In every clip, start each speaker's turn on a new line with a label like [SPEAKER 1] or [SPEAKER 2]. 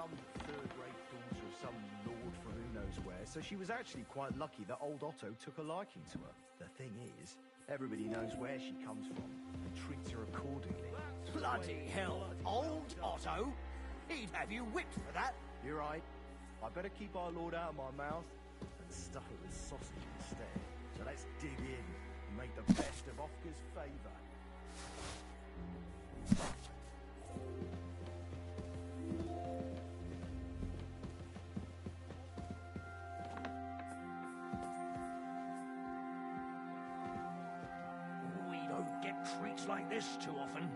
[SPEAKER 1] some third-rate daughter of some lord from who knows where, so she was actually quite lucky that old Otto took a liking to her. The thing is, everybody knows where she comes from and treats her accordingly.
[SPEAKER 2] Bloody hell, old Otto? He'd have you whipped for that.
[SPEAKER 1] You're right. I better keep our lord out of my mouth and stuff it with sausage instead. So let's dig in and make the best of Ofka's favour.
[SPEAKER 2] We don't get treats like this too often.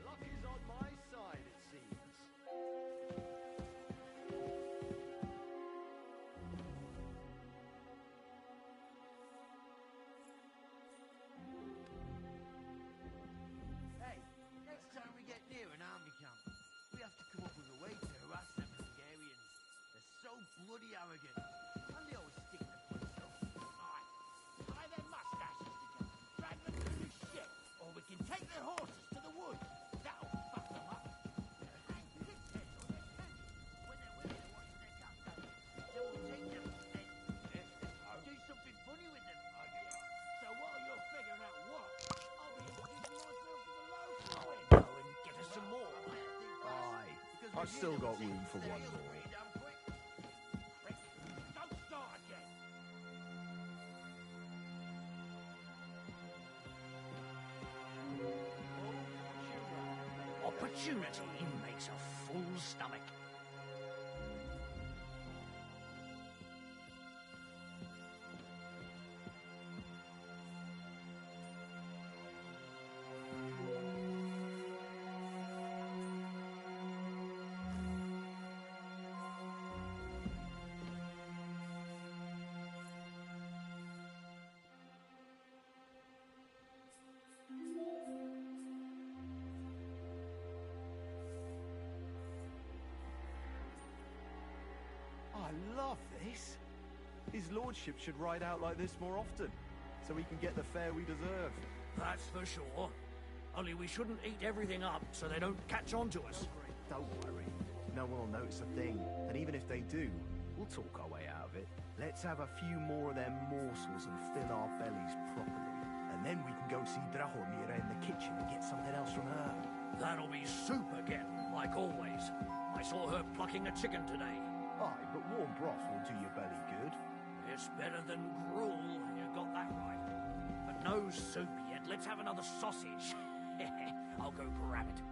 [SPEAKER 1] Luck is on my side, it seems.
[SPEAKER 3] Hey, next time we get near an army camp, we have to come up with a way to harass them Hungarians. They're so bloody arrogant, and they always stick their place up. Aye, tie their mustaches together, drag them through the shit, or we can take their horses to the woods. That'll fuck them up. They'll hang pig's heads on their cans when they're washing their campfires. Then we'll take them and do something funny with them. So while you're figuring out what, I'll be introducing myself to the local win.
[SPEAKER 2] Go and get us some more.
[SPEAKER 1] Aye, I've still got room for one more.
[SPEAKER 3] Don't start again.
[SPEAKER 2] Opportunity makes a full stomach.
[SPEAKER 1] I love this. His lordship should ride out like this more often, so we can get the fare we deserve.
[SPEAKER 2] That's for sure. Only we shouldn't eat everything up so they don't catch on to us.
[SPEAKER 1] Don't worry. No one will notice a thing, and even if they do, we'll talk our way out of it. Let's have a few more of them morsels and fill our bellies properly. And then we can go see Drahomira in the kitchen and get something else from her.
[SPEAKER 2] That'll be soup again, like always. I saw her plucking a chicken today.
[SPEAKER 1] Aye, but warm broth will do your belly good.
[SPEAKER 2] It's better than gruel, you got that right. But no soup yet, let's have another sausage. I'll go grab it.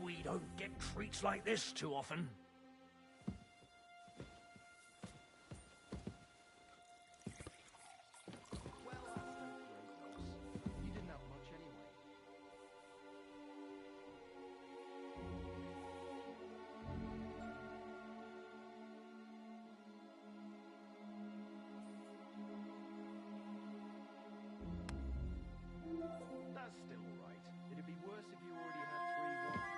[SPEAKER 2] We don't get treats like this too often.
[SPEAKER 1] Well, that's no great loss. You didn't have much anyway. That's still alright. It'd be worse if you already had 3 wines.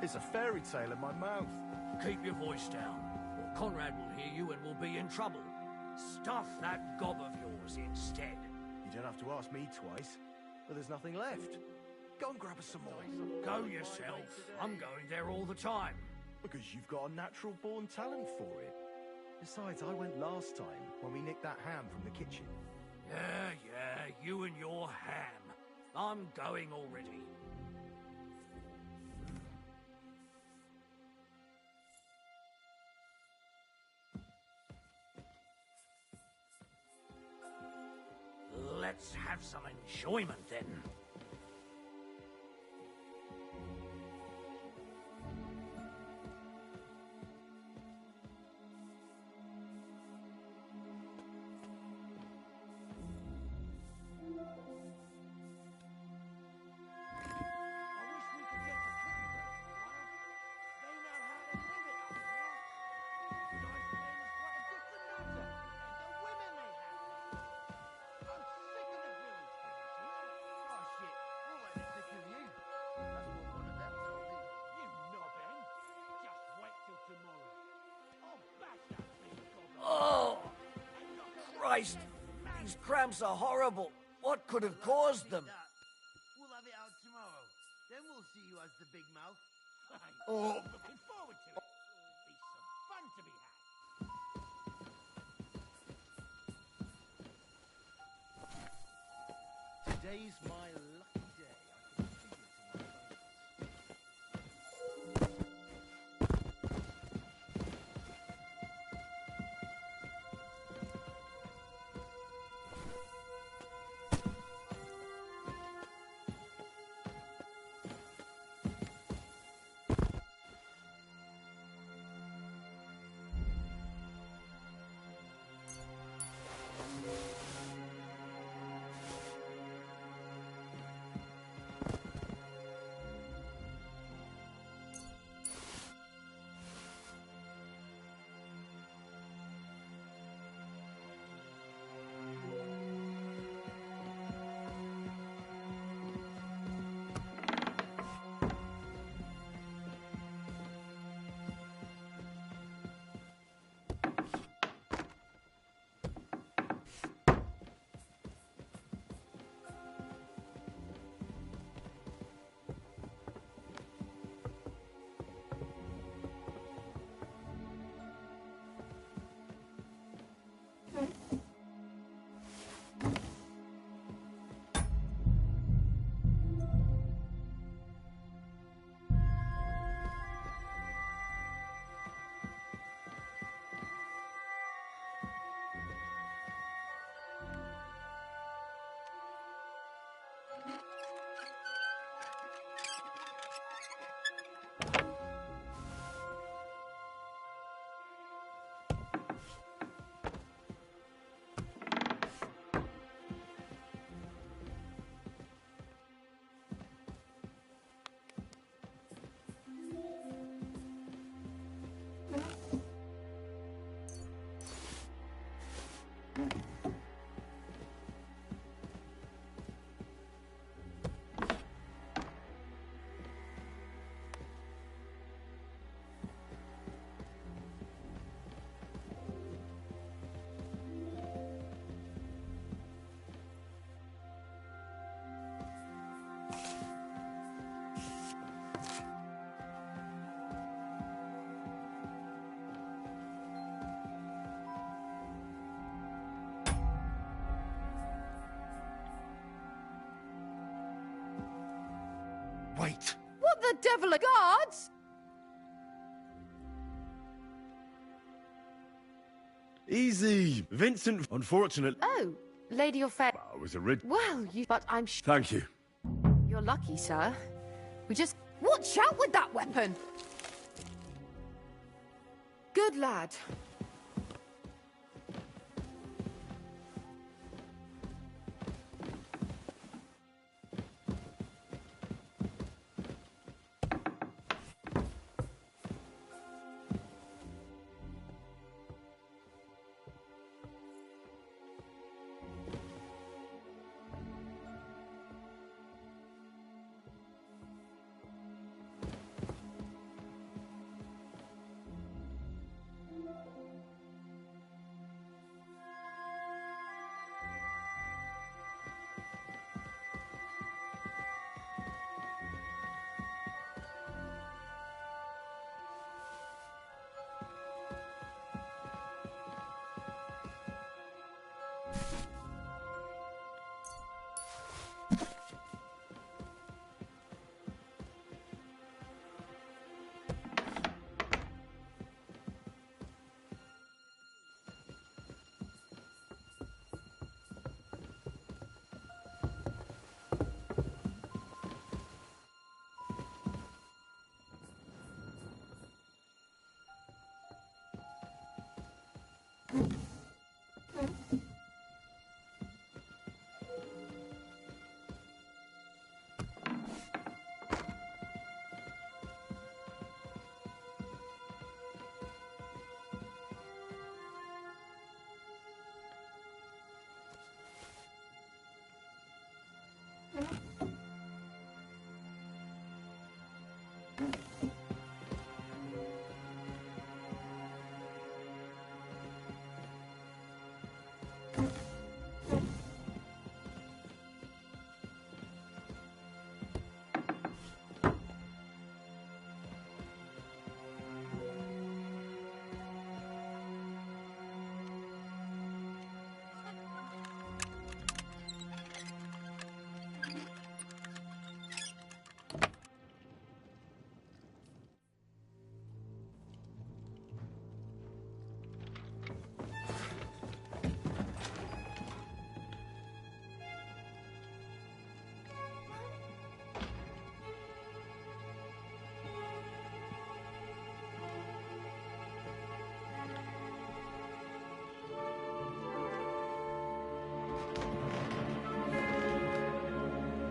[SPEAKER 1] It's a fairy tale in my mouth.
[SPEAKER 2] Keep your voice down, or Conrad will hear you and we'll be in trouble. Stuff that gob of yours instead.
[SPEAKER 1] You don't have to ask me twice, but there's nothing left. Go and grab us some more.
[SPEAKER 2] Go yourself. I'm going there all the time.
[SPEAKER 1] Because you've got a natural-born talent for it. Besides, I went last time when we nicked that ham from the kitchen.
[SPEAKER 2] Yeah, you and your ham. I'm going already. Let's have some enjoyment then. Oh, Christ! These cramps are horrible. What could have caused them?
[SPEAKER 3] We'll have it out tomorrow. Then we'll see who has the big mouth.
[SPEAKER 1] Oh.
[SPEAKER 3] I'm looking forward to it. It'll be some fun to be had. Today's my lucky day. I can feel it in my bones.
[SPEAKER 1] Wait!
[SPEAKER 4] What the devil are guards?
[SPEAKER 5] Easy. Vincent, unfortunate.
[SPEAKER 4] Oh, Lady Ophelia.
[SPEAKER 5] I was a rid.
[SPEAKER 4] Well, but I'm sure
[SPEAKER 5] Thank you.
[SPEAKER 4] you're lucky, sir. We just... Watch out with that weapon! Good lad.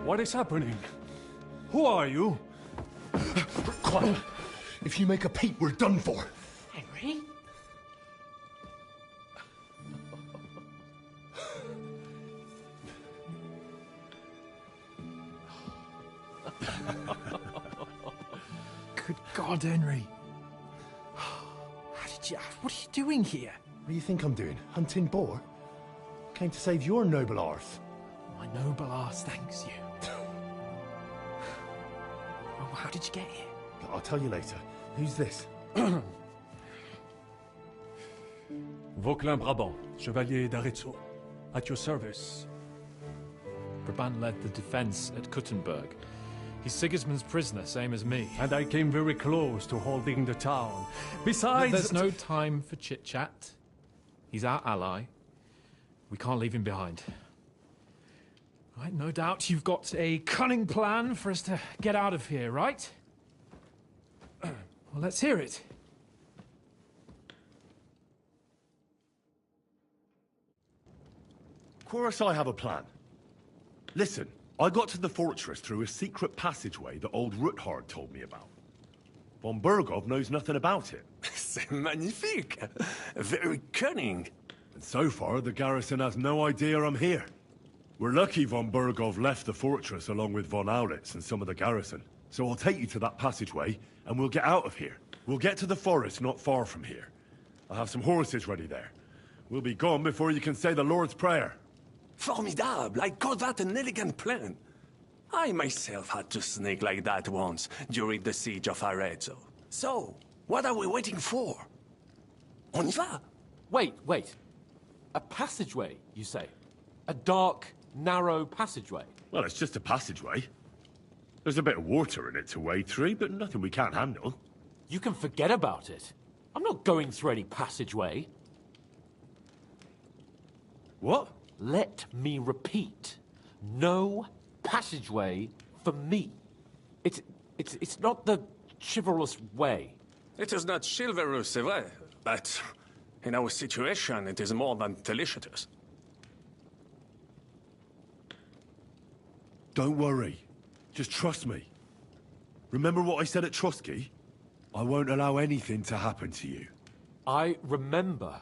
[SPEAKER 6] What is happening? Who are you?
[SPEAKER 5] Quiet. If you make a peep, we're done for.
[SPEAKER 7] Henry?
[SPEAKER 6] Good God, Henry. What are you doing here?
[SPEAKER 5] What do you think I'm doing? Hunting boar? Came to save your noble arse.
[SPEAKER 6] My noble arse thanks you. Oh, how did you get here?
[SPEAKER 5] I'll tell you later. Who's this?
[SPEAKER 6] Vauquelin Brabant, Chevalier d'Arezzo. At your service.
[SPEAKER 7] Brabant led the defense at Kuttenberg. He's Sigismund's prisoner, same as me.
[SPEAKER 6] And I came very close to holding the town. Besides...
[SPEAKER 7] There's no time for chit-chat. He's our ally. We can't leave him behind. Right, no doubt you've got a cunning plan for us to get out of here, right? Well, let's hear it.
[SPEAKER 5] Of course I have a plan. Listen, I got to the fortress through a secret passageway that old Ruthard told me about. Von Burgov knows nothing about it.
[SPEAKER 8] C'est magnifique! Very cunning.
[SPEAKER 5] And so far, the garrison has no idea I'm here. We're lucky von Burgov left the fortress along with von Aulitz and some of the garrison. So I'll take you to that passageway, and we'll get out of here. We'll get to the forest not far from here. I'll have some horses ready there. We'll be gone before you can say the Lord's Prayer.
[SPEAKER 8] Formidable! I call that an elegant plan. I myself had to sneak like that once during the siege of Arezzo. So, what are we waiting for? On y va!
[SPEAKER 9] Wait. A passageway, you say? A dark, narrow passageway?
[SPEAKER 5] Well, it's just a passageway. There's a bit of water in it to wade through, but nothing we can't handle.
[SPEAKER 9] You can forget about it. I'm not going through any passageway.
[SPEAKER 5] What?
[SPEAKER 9] Let me repeat. No passageway for me. It's not the chivalrous way.
[SPEAKER 8] It is not chivalrous, c'est vrai, but in our situation, it is more than delicious.
[SPEAKER 5] Don't worry. Just trust me. Remember what I said at Trotsky? I won't allow anything to happen to you.
[SPEAKER 9] I remember.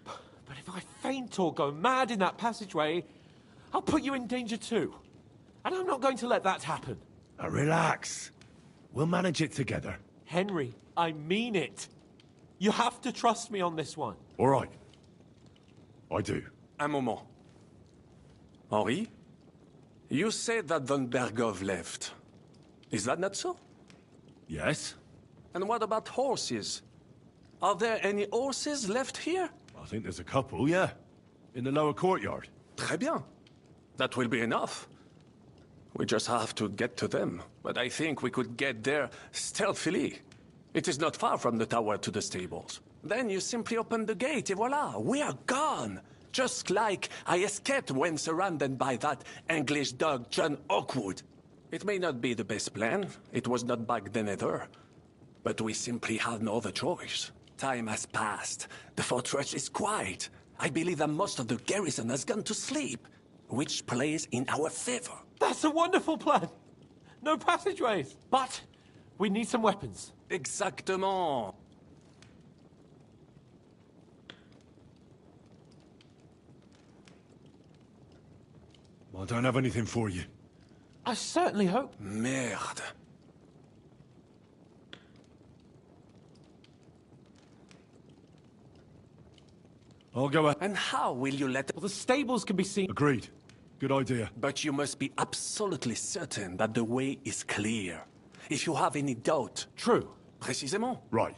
[SPEAKER 9] But if I faint or go mad in that passageway, I'll put you in danger too. And I'm not going to let that happen.
[SPEAKER 5] Now relax. We'll manage it together.
[SPEAKER 9] Henry, I mean it. You have to trust me on this one.
[SPEAKER 5] All right. I do.
[SPEAKER 8] Un moment. Henri? You said that von Bergov left. Is that not so?
[SPEAKER 5] Yes?
[SPEAKER 8] And what about horses? Are there any horses left here?
[SPEAKER 5] I think there's a couple, yeah. In the lower courtyard.
[SPEAKER 8] Très bien. That will be enough. We just have to get to them. But I think we could get there stealthily. It is not far from the tower to the stables. Then you simply open the gate, et voila, we are gone! Just like I escaped when surrounded by that English dog John Oakwood. It may not be the best plan, it was not back then either. But we simply had no other choice. Time has passed. The fortress is quiet. I believe that most of the garrison has gone to sleep, which plays in our favor.
[SPEAKER 9] That's a wonderful plan. No passageways. But we need some weapons.
[SPEAKER 8] Exactement.
[SPEAKER 5] I don't have anything for you.
[SPEAKER 9] I certainly hope.
[SPEAKER 8] Merde.
[SPEAKER 5] I'll go ahead.
[SPEAKER 8] And how will you let...
[SPEAKER 9] Well, the stables can be seen.
[SPEAKER 5] Agreed. Good idea.
[SPEAKER 8] But you must be absolutely certain that the way is clear. If you have any doubt...
[SPEAKER 9] True.
[SPEAKER 8] Précisément.
[SPEAKER 5] Right.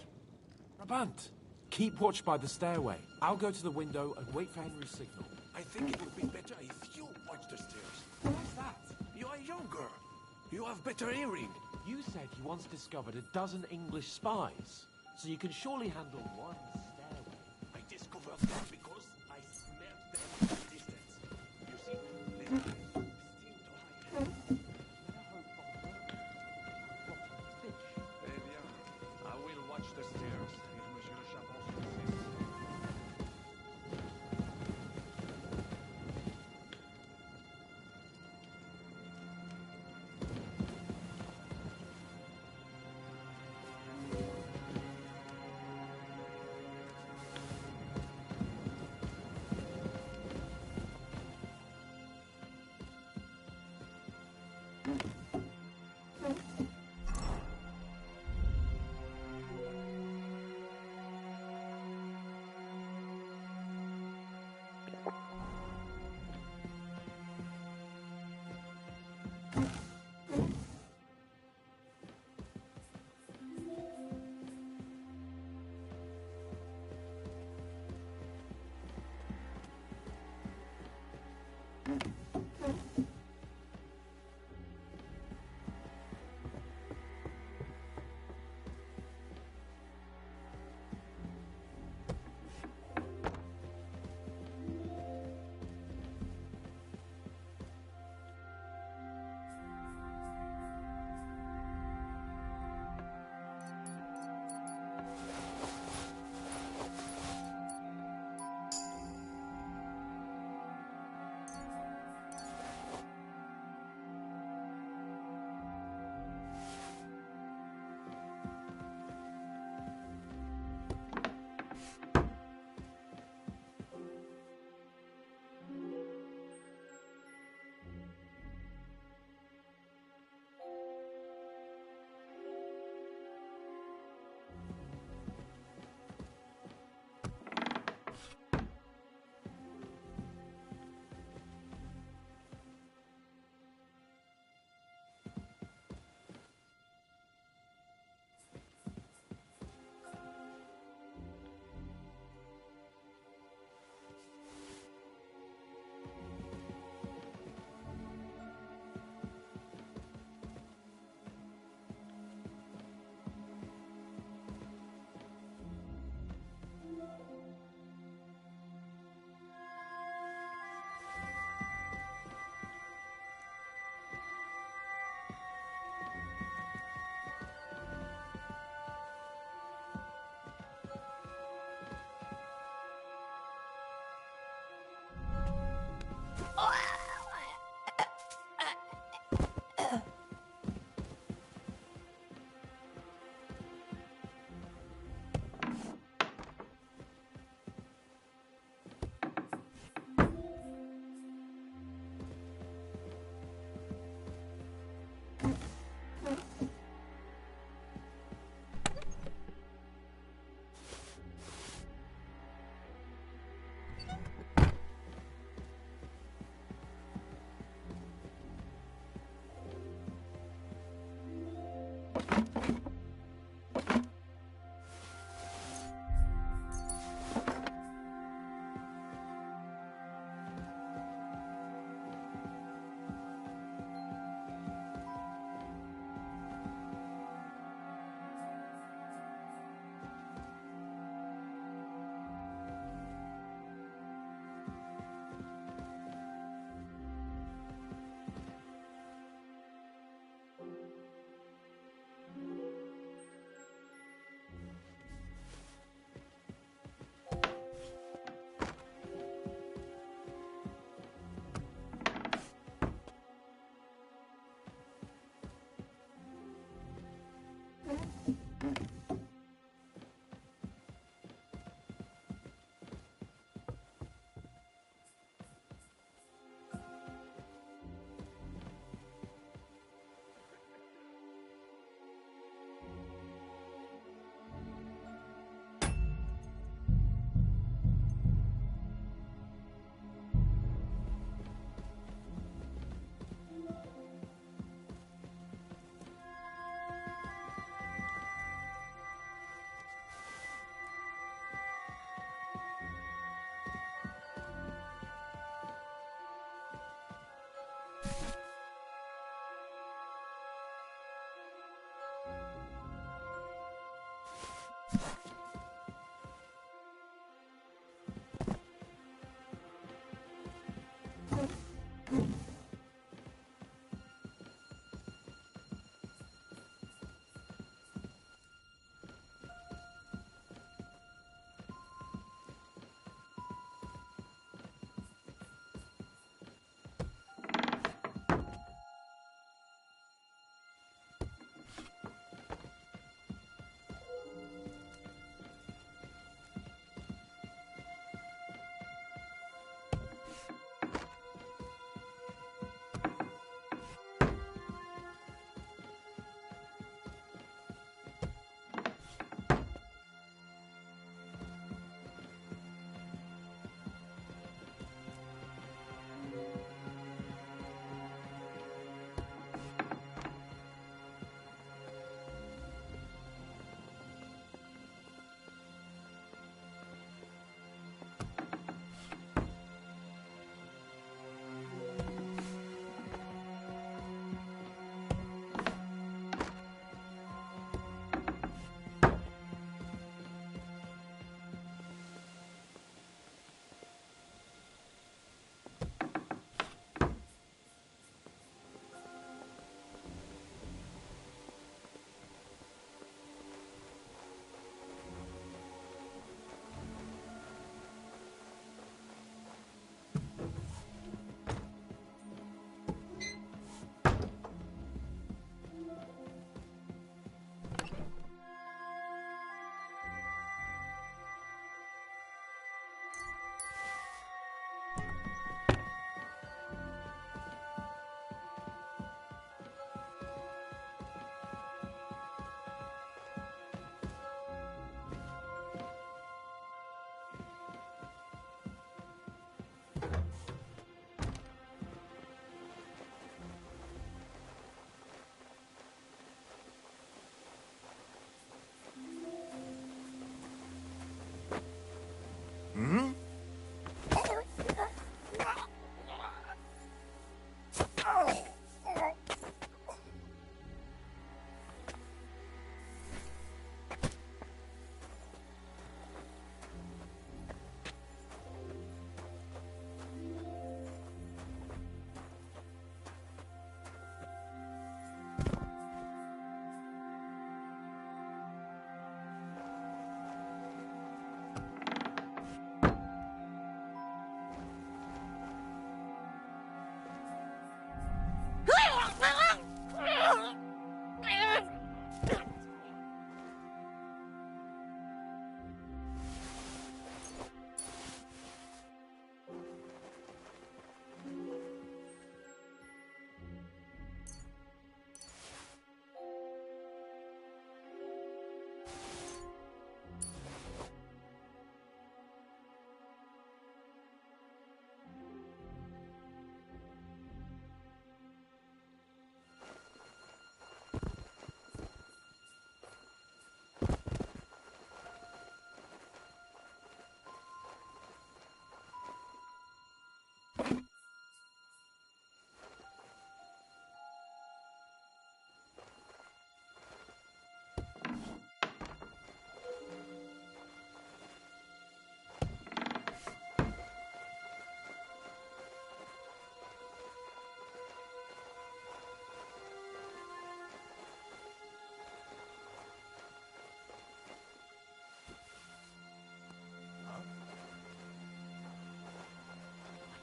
[SPEAKER 9] Brabant, keep watch by the stairway. I'll go to the window and wait for Henry's signal.
[SPEAKER 8] I think it would be better if you watch the stairs.
[SPEAKER 9] What's that?
[SPEAKER 8] You are younger. You have better hearing.
[SPEAKER 9] You said you once discovered a dozen English spies, so you can surely handle one stairway.
[SPEAKER 8] I discovered that because I smelled them from a distance. You see, they seem to hide. Eh bien, I will watch the stairs if Monsieur le Chapon insists.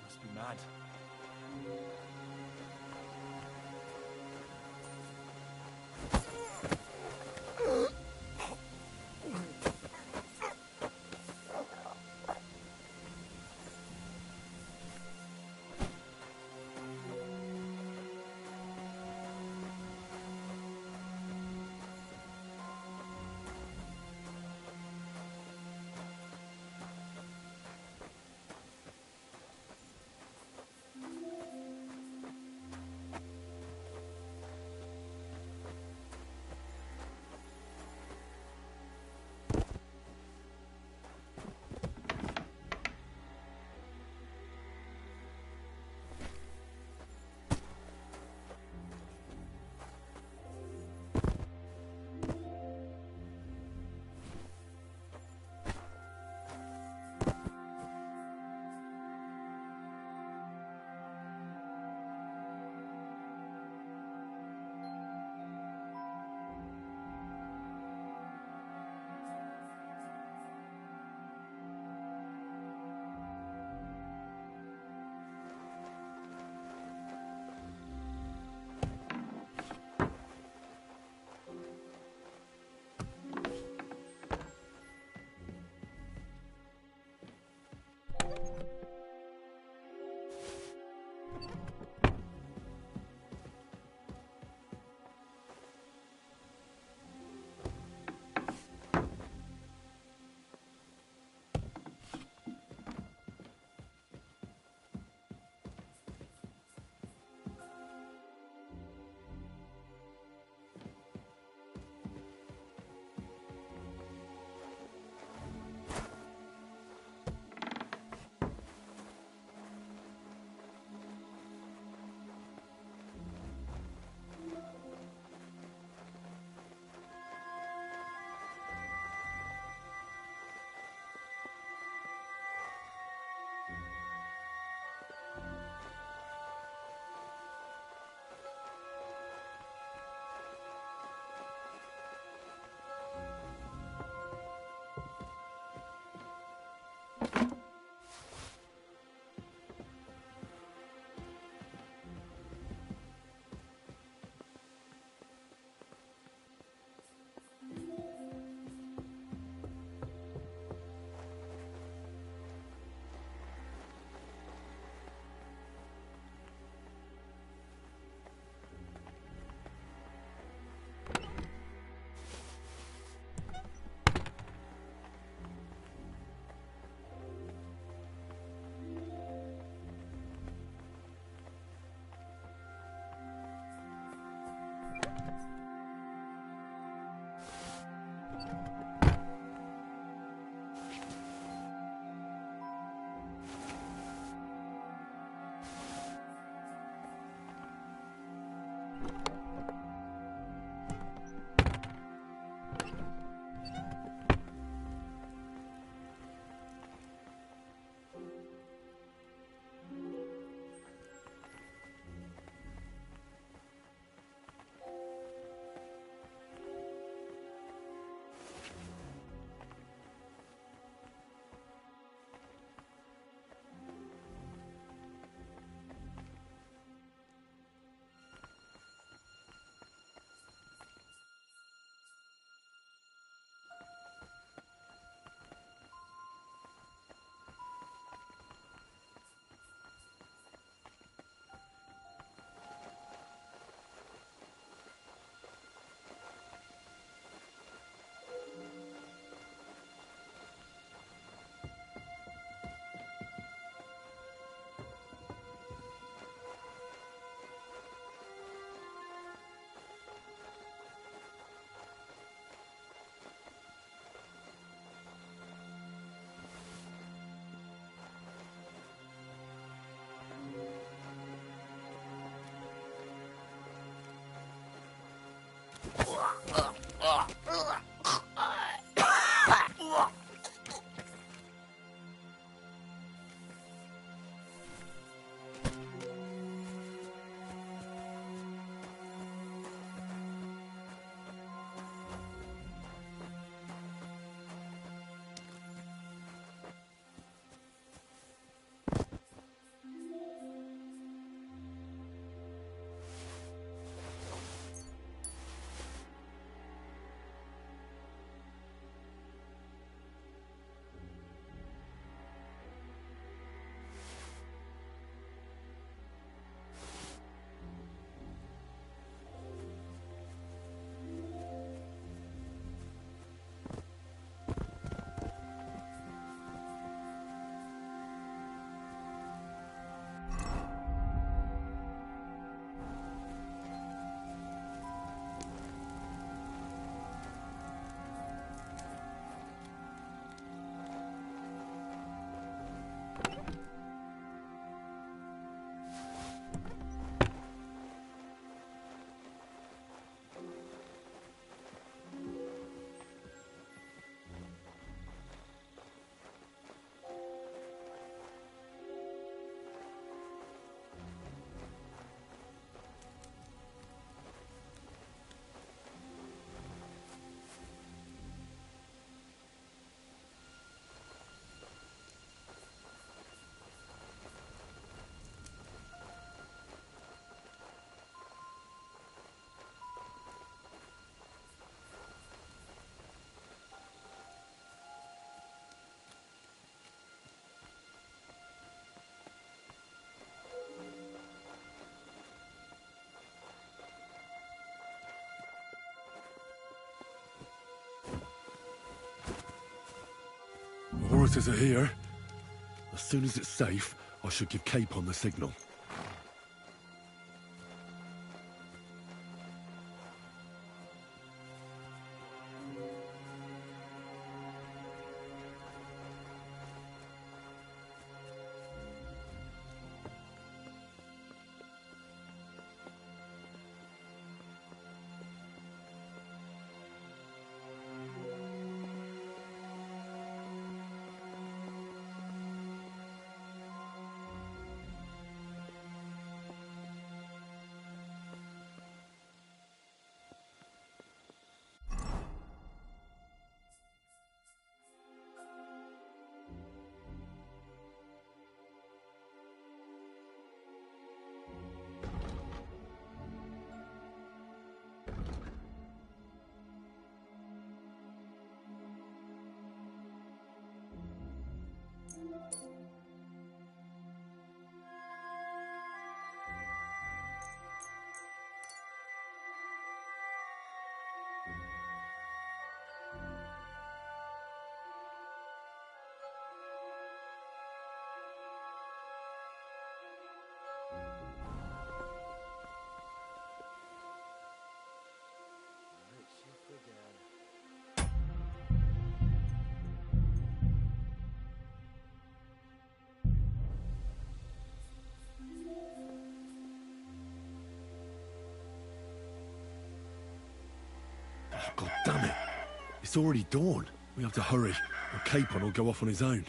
[SPEAKER 9] Must be mad.
[SPEAKER 5] horses are here. As soon as it's safe, I should give Cape on the signal. Oh, God damn it. It's already dawn. We have to hurry, or Capon will go off on his own.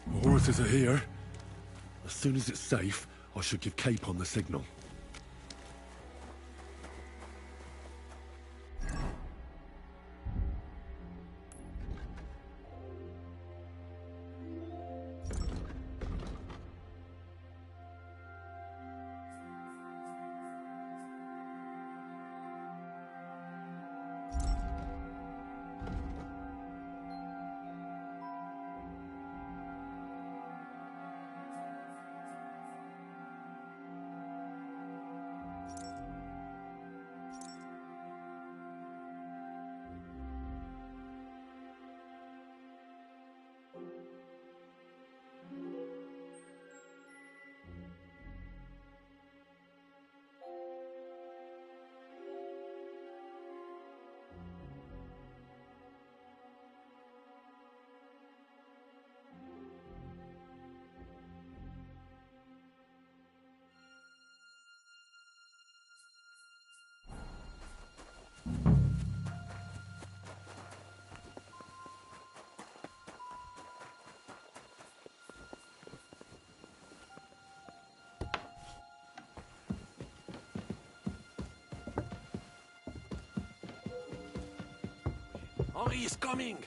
[SPEAKER 5] The horses are here. As soon as it's safe, I should give Capon the signal.
[SPEAKER 8] Henri is coming!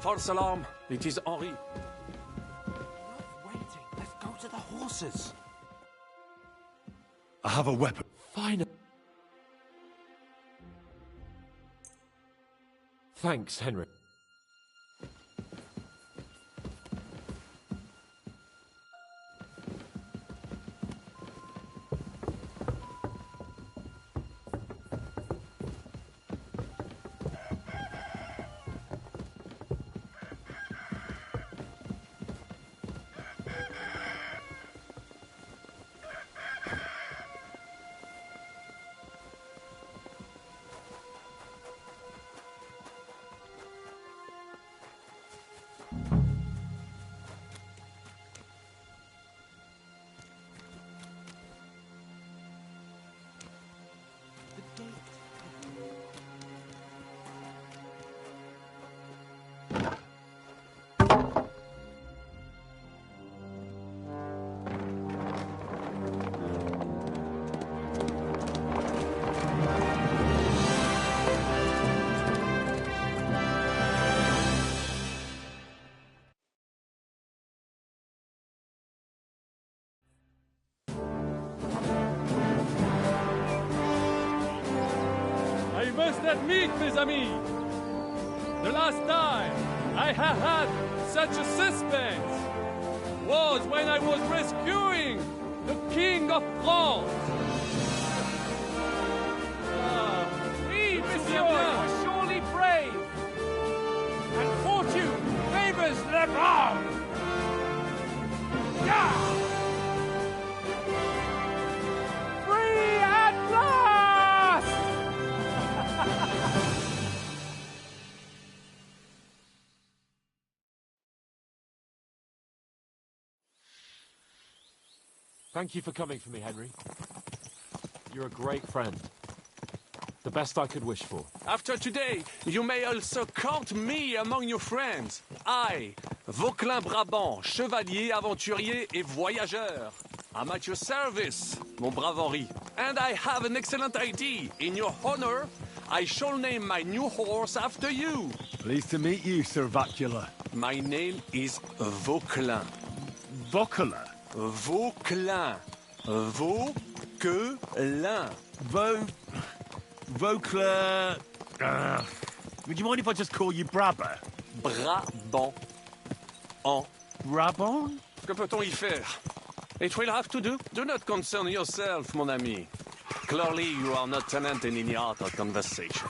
[SPEAKER 8] False alarm. It is Henri.
[SPEAKER 9] Enough waiting. Let's go to the horses.
[SPEAKER 5] I have a weapon.
[SPEAKER 9] Fine. Thanks, Henry.
[SPEAKER 6] I must admit, mes amis, the last time I have had such a suspense was when I was rescuing the King of France.
[SPEAKER 7] Oui, monsieur, you're surely brave. And fortune favors the brave. Yeah! Free at last!
[SPEAKER 9] Thank you for coming for me, Henry. You're a great friend. The best I could wish for.
[SPEAKER 8] After today, you may also count me among your friends. I, Vauquelin Brabant, chevalier, aventurier et voyageur. I'm at your service, mon brave Henri. And I have an excellent idea. In your honor, I shall name my new horse after you.
[SPEAKER 5] Pleased to meet you, Sir Vacula.
[SPEAKER 8] My name is Vauquelin.
[SPEAKER 5] Vauquelin?
[SPEAKER 8] Vauquelin. Vauquelin.
[SPEAKER 5] Vauquelin... would you mind if I just call you Brabber?
[SPEAKER 8] Brabant. En.
[SPEAKER 5] Brabant?
[SPEAKER 8] Que peut-on y faire? It will have to do. Do not concern yourself, mon ami. Clearly, you are not tenant in any art or conversation.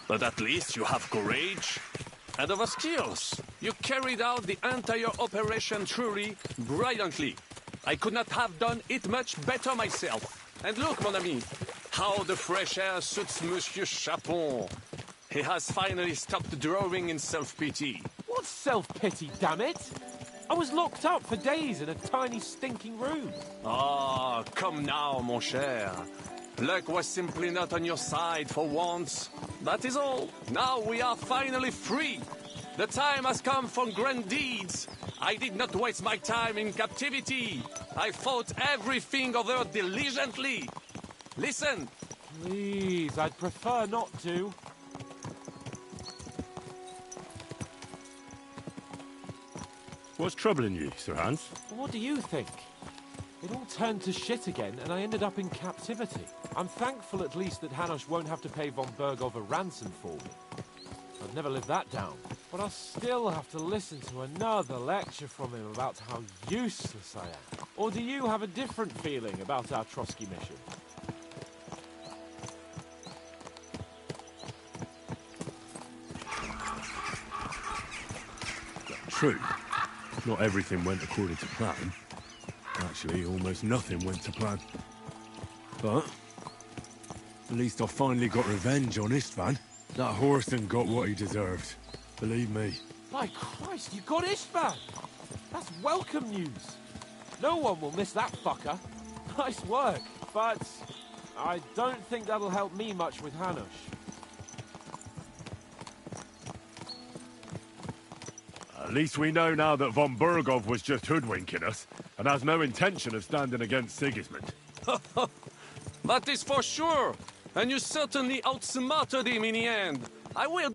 [SPEAKER 8] But at least you have courage and other skills. You carried out the entire operation truly brilliantly. I could not have done it much better myself. And look, mon ami, how the fresh air suits Monsieur Chapon. He has finally stopped drawing in self-pity.
[SPEAKER 9] What self-pity, damn it? I was locked up for days in a tiny stinking room.
[SPEAKER 8] Ah, come now, mon cher. Luck was simply not on your side for once. That is all. Now we are finally free. The time has come for grand deeds. I did not waste my time in captivity. I fought everything over diligently. Listen.
[SPEAKER 9] Please, I'd prefer not to.
[SPEAKER 5] What's troubling you, Sir Hans?
[SPEAKER 9] What do you think? It all turned to shit again, and I ended up in captivity. I'm thankful at least that Hanush won't have to pay von Bergov a ransom for me. I'd never live that down. But I'll still have to listen to another lecture from him about how useless I am. Or do you have a different feeling about our Trotsky mission?
[SPEAKER 5] True. Not everything went according to plan. Actually, almost nothing went to plan. But at least I finally got revenge on Istvan. That Horson got what he deserved. Believe me.
[SPEAKER 9] By Christ, you got Istvan! That's welcome news. No one will miss that fucker. Nice work, but I don't think that'll help me much with Hanush.
[SPEAKER 5] At least we know now that von Bergov was just hoodwinking us, and has no intention of standing against Sigismund.
[SPEAKER 8] That is for sure! And you certainly outsmarted him in the end. I will...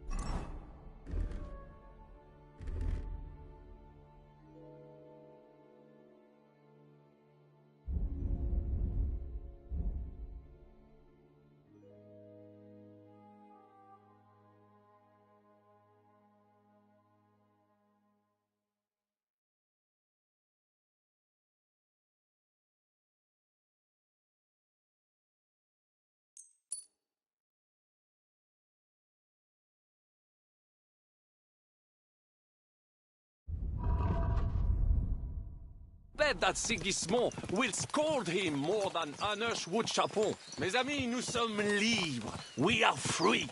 [SPEAKER 8] bet that Sigismund will scold him more than Hanush would Chapon. Mes amis, nous sommes libres. We are free.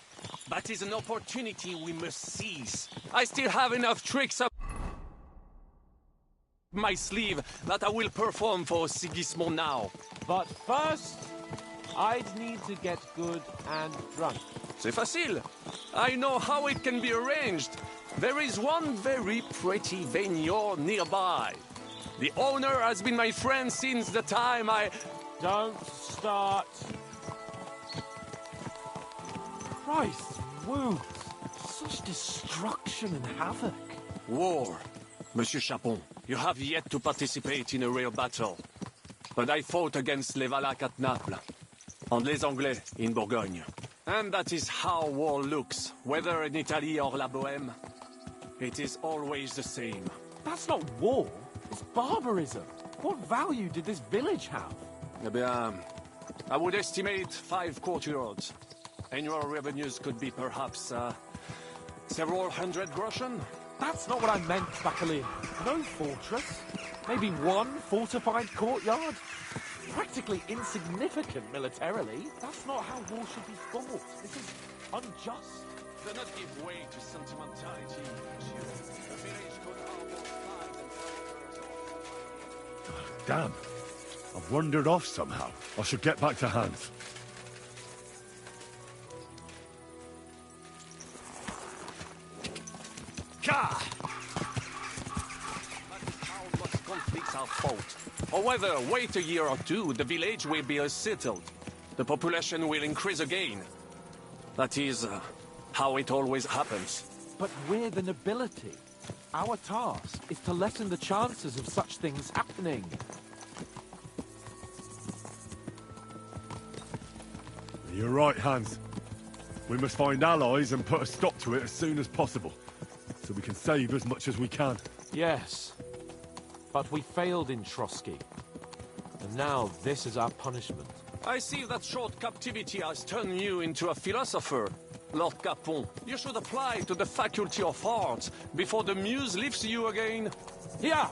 [SPEAKER 8] That is an opportunity we must seize. I still have enough tricks up my sleeve that I will perform for Sigismund now.
[SPEAKER 9] But first, I'd need to get good and drunk.
[SPEAKER 8] C'est facile. I know how it can be arranged. There is one very pretty vineyard nearby. The owner has been my friend since the time I...
[SPEAKER 9] Don't start. Christ, wounds. Such destruction and havoc.
[SPEAKER 8] War. Monsieur Chapon, you have yet to participate in a real battle. But I fought against les Valaques at Naples, and les Anglais in Bourgogne. And that is how war looks, whether in Italy or La Bohème. It is always the same.
[SPEAKER 9] That's not war. It's barbarism. What value did this village have?
[SPEAKER 8] Eh bien, I would estimate 5 courtyards. Annual revenues could be perhaps, several hundred groschen.
[SPEAKER 9] That's not what I meant, Bakalin. No fortress. Maybe one fortified courtyard. Practically insignificant militarily. That's not how war should be fought. This is unjust.
[SPEAKER 8] Do not give way to sentimentality, monsieur. The village could harbor 5 and 3
[SPEAKER 5] Damn. I've wandered off somehow. I should get back to Hans.
[SPEAKER 8] That is how most conflicts are fought. However, wait a year or two, the village will be settled. The population will increase again. That is how it always happens.
[SPEAKER 9] But we're the nobility. Our task is to lessen the chances of such things happening.
[SPEAKER 5] You're right, Hans. We must find allies and put a stop to it as soon as possible, so we can save as much as we can.
[SPEAKER 9] Yes, but we failed in Trotsky. And now this is our punishment.
[SPEAKER 8] I see that short captivity has turned you into a philosopher. Lord Capon, you should apply to the Faculty of Arts before the muse lifts you again.
[SPEAKER 9] Yeah!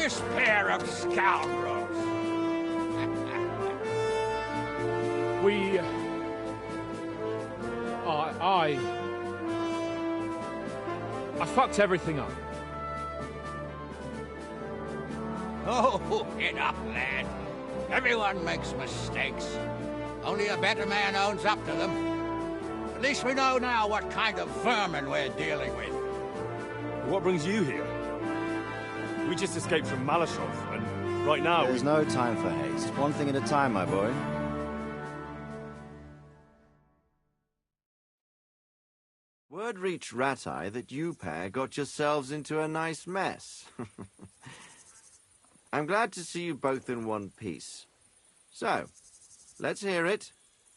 [SPEAKER 2] This pair of scoundrels.
[SPEAKER 7] We... I fucked everything up.
[SPEAKER 2] Oh, get up, lad. Everyone makes mistakes. Only a better man owns up to them. At least we know now what kind of vermin we're dealing with.
[SPEAKER 5] What brings you here? We just escaped from Malashov, and right now
[SPEAKER 10] There's no time for haste. One thing at a time, my boy. Word reached Rat-Eye that you pair got yourselves into a nice mess. I'm glad to see you both in one piece. So, let's hear it.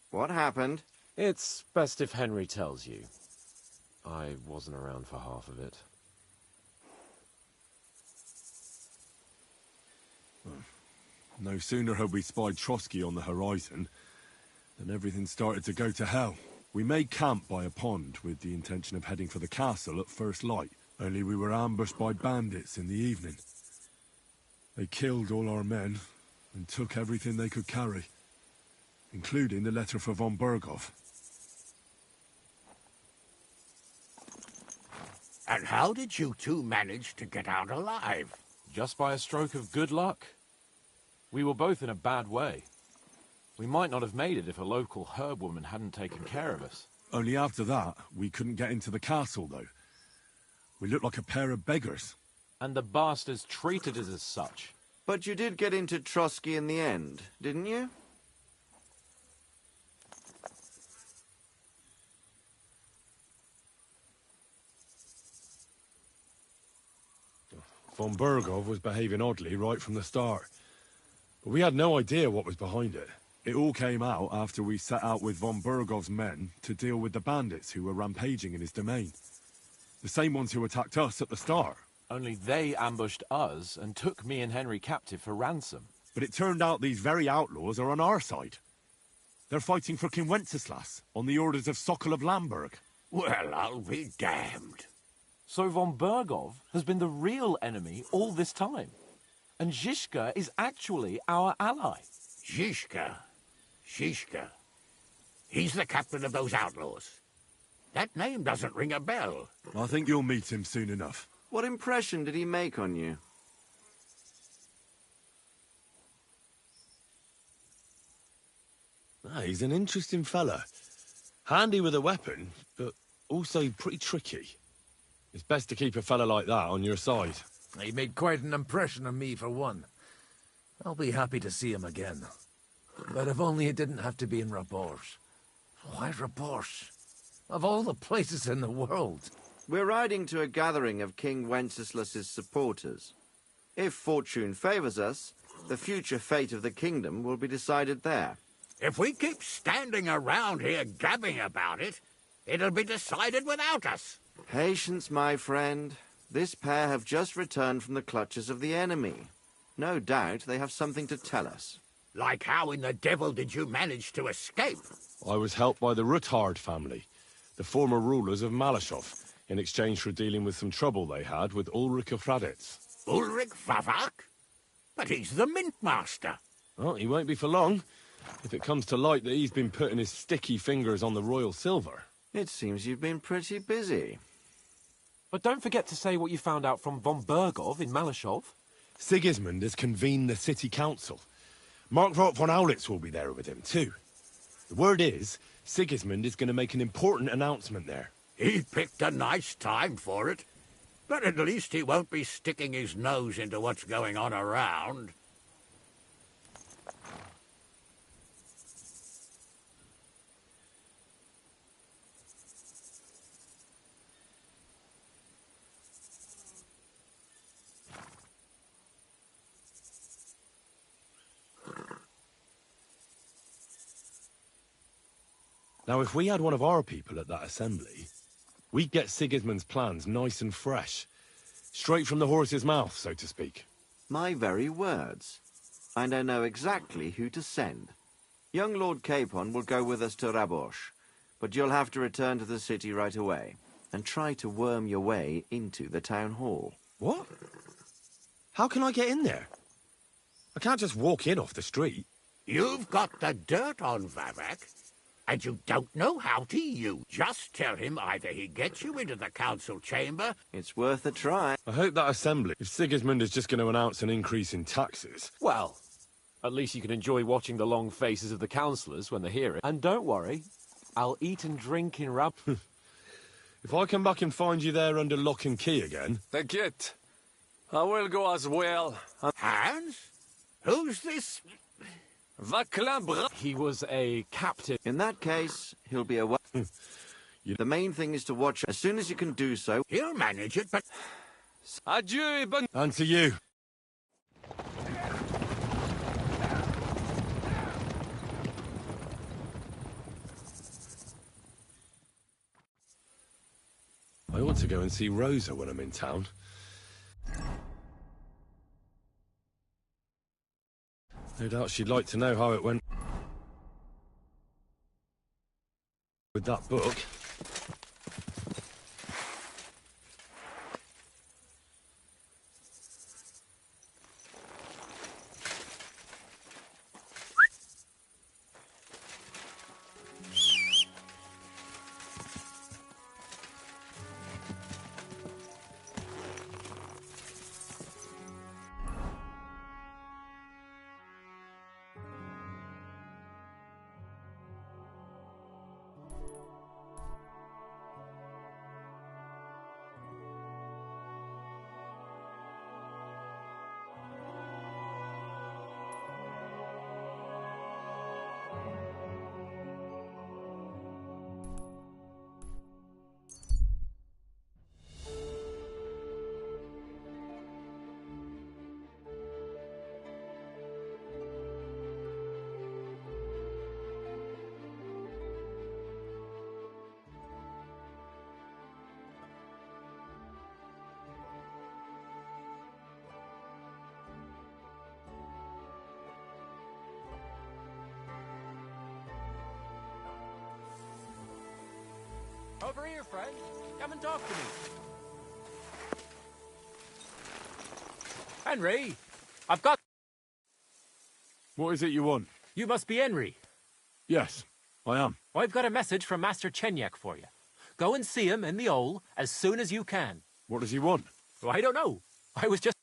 [SPEAKER 10] What happened?
[SPEAKER 9] It's best if Henry tells you. I wasn't around for half of it.
[SPEAKER 5] no sooner had we spied Trotsky on the horizon than everything started to go to hell. We made camp by a pond with the intention of heading for the castle at first light, only we were ambushed by bandits in the evening. They killed all our men and took everything they could carry, including the letter for von Berghoff.
[SPEAKER 2] And how did you two manage to get out alive?
[SPEAKER 9] Just by a stroke of good luck. We were both in a bad way. We might not have made it if a local herb woman hadn't taken care of us.
[SPEAKER 5] Only after that, we couldn't get into the castle, though. We looked like a pair of beggars.
[SPEAKER 9] And the bastards treated us as such.
[SPEAKER 10] But you did get into Trotsky in the end, didn't you?
[SPEAKER 5] Von Berghoff was behaving oddly right from the start. But we had no idea what was behind it. It all came out after we set out with von Berghoff's men to deal with the bandits who were rampaging in his domain. The same ones who attacked us at the start.
[SPEAKER 9] Only they ambushed us and took me and Henry captive for ransom.
[SPEAKER 5] But it turned out these very outlaws are on our side. They're fighting for King Wenceslas on the orders of Sokol of Lamberg.
[SPEAKER 2] Well, I'll be damned.
[SPEAKER 9] So von Berghoff has been the real enemy all this time. And Zizka is actually our ally.
[SPEAKER 2] Zizka. He's the captain of those outlaws. That name doesn't ring a bell.
[SPEAKER 5] I think you'll meet him soon enough.
[SPEAKER 10] What impression did he make on you?
[SPEAKER 5] He's an interesting fella. Handy with a weapon, but also pretty tricky. It's best to keep a fella like that on your side.
[SPEAKER 11] He made quite an impression on me, for one. I'll be happy to see him again. But if only it didn't have to be in Rabors. Why Rabors? Of all the places in the world.
[SPEAKER 10] We're riding to a gathering of King Wenceslas's supporters. If fortune favors us, the future fate of the kingdom will be decided there.
[SPEAKER 2] If we keep standing around here gabbing about it, it'll be decided without us.
[SPEAKER 10] Patience, my friend. This pair have just returned from the clutches of the enemy. No doubt they have something to tell us.
[SPEAKER 2] Like how in the devil did you manage to escape?
[SPEAKER 5] I was helped by the Ruthard family, the former rulers of Malashov, in exchange for dealing with some trouble they had with Ulrich of Raditz.
[SPEAKER 2] Ulrich Vavak? But he's the mint master.
[SPEAKER 5] Well, he won't be for long, if it comes to light that he's been putting his sticky fingers on the royal silver.
[SPEAKER 10] It seems you've been pretty busy.
[SPEAKER 9] But don't forget to say what you found out from von Berghoff in Malashov.
[SPEAKER 5] Sigismund has convened the city council. Markgraf von Aulitz will be there with him, too. The word is, Sigismund is going to make an important announcement there.
[SPEAKER 2] He picked a nice time for it. But at least he won't be sticking his nose into what's going on around.
[SPEAKER 5] Now, if we had one of our people at that assembly, we'd get Sigismund's plans nice and fresh. Straight from the horse's mouth, so to speak.
[SPEAKER 10] My very words. And I know exactly who to send. Young Lord Capon will go with us to Rabosh, but you'll have to return to the city right away and try to worm your way into the town hall.
[SPEAKER 5] What? How can I get in there? I can't just walk in off the street.
[SPEAKER 12] You've got the dirt on Vavak, and you don't know how to use. Just tell him either he gets you into the council chamber...
[SPEAKER 10] It's worth a try.
[SPEAKER 5] I hope that assembly, if Sigismund is just going to announce an increase in taxes...
[SPEAKER 9] Well, at least you can enjoy watching the long faces of the councillors when they hear it. And don't worry, I'll eat and drink in Rab...
[SPEAKER 5] If I come back and find you there under lock and key again...
[SPEAKER 8] T'inquiète. I will go as well.
[SPEAKER 12] Hans? Who's this?
[SPEAKER 9] He was a captain.
[SPEAKER 10] In that case, he'll be away. The main thing is to watch. As soon as you can do so...
[SPEAKER 12] He'll manage it, but...
[SPEAKER 8] Adieu et bonne...
[SPEAKER 5] And to you. I ought to go and see Rosa when I'm in town. No doubt she'd like to know how it went with that book.
[SPEAKER 9] Over here, friend. Come and talk to me. Henry, I've got...
[SPEAKER 5] What is it you want?
[SPEAKER 9] You must be Henry.
[SPEAKER 5] Yes, I am.
[SPEAKER 9] I've got a message from Master Chenyak for you. Go and see him in the Ole as soon as you can.
[SPEAKER 5] What does he want?
[SPEAKER 9] Well, I don't know. I was just...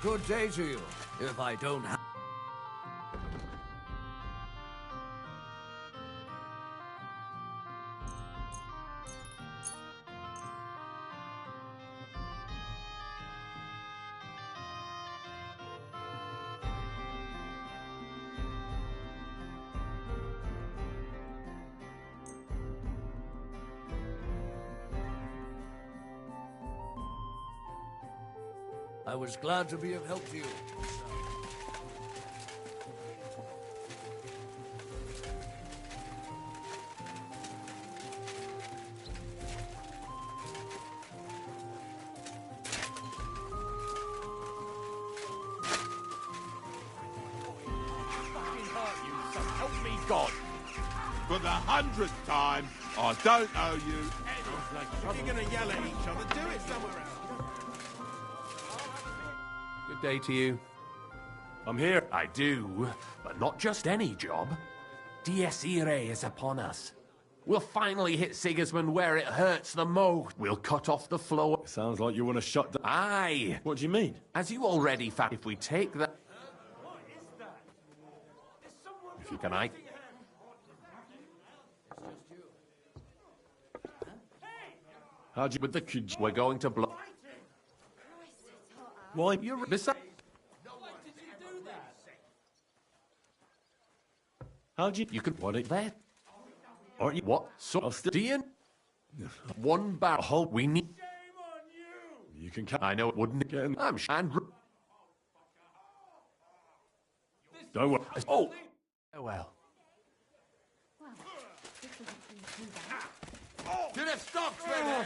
[SPEAKER 3] Good day to you, if I don't have... I was glad to be of help to you.
[SPEAKER 12] Help me, God!
[SPEAKER 13] For the 100th time, I don't owe you any.
[SPEAKER 3] If you're gonna yell at each other, do it somewhere else.
[SPEAKER 8] Good day to you.
[SPEAKER 5] I'm here.
[SPEAKER 9] I do, but not just any job. Dies Irae is upon us. We'll finally hit Sigismund where it hurts the most. We'll cut off the flow.
[SPEAKER 5] Sounds like you want to shut down.
[SPEAKER 9] Aye.
[SPEAKER 5] What do you mean?
[SPEAKER 9] As you already found, if we take that... If you can,
[SPEAKER 5] How'd you...
[SPEAKER 9] With the... We're going to blow...
[SPEAKER 5] Why?
[SPEAKER 9] You're... Beside...
[SPEAKER 5] How'd you...
[SPEAKER 9] You can... What it there?
[SPEAKER 5] Aren't you...
[SPEAKER 9] What? So...
[SPEAKER 5] I'll still...
[SPEAKER 9] Dean? One barrel. Hole we need...
[SPEAKER 5] You can...
[SPEAKER 9] I know it wouldn't...
[SPEAKER 5] Get
[SPEAKER 9] I'm... And...
[SPEAKER 5] Don't worry.
[SPEAKER 9] Oh! Oh, well.
[SPEAKER 13] To the stocks with him!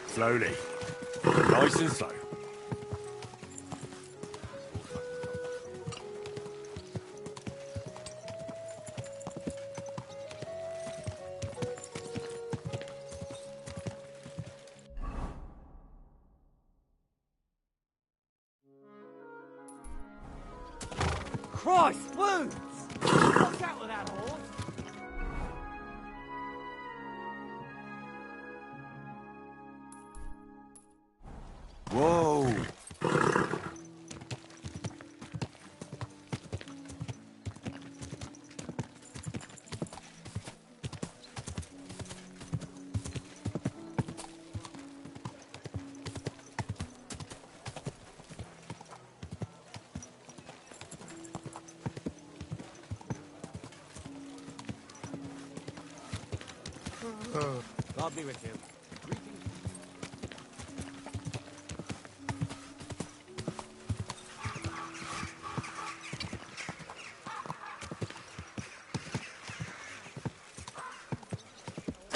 [SPEAKER 5] Slowly. Nice and slow.
[SPEAKER 3] Christ, wounds! What's out with that horse?
[SPEAKER 5] Whoa.
[SPEAKER 3] God be with you.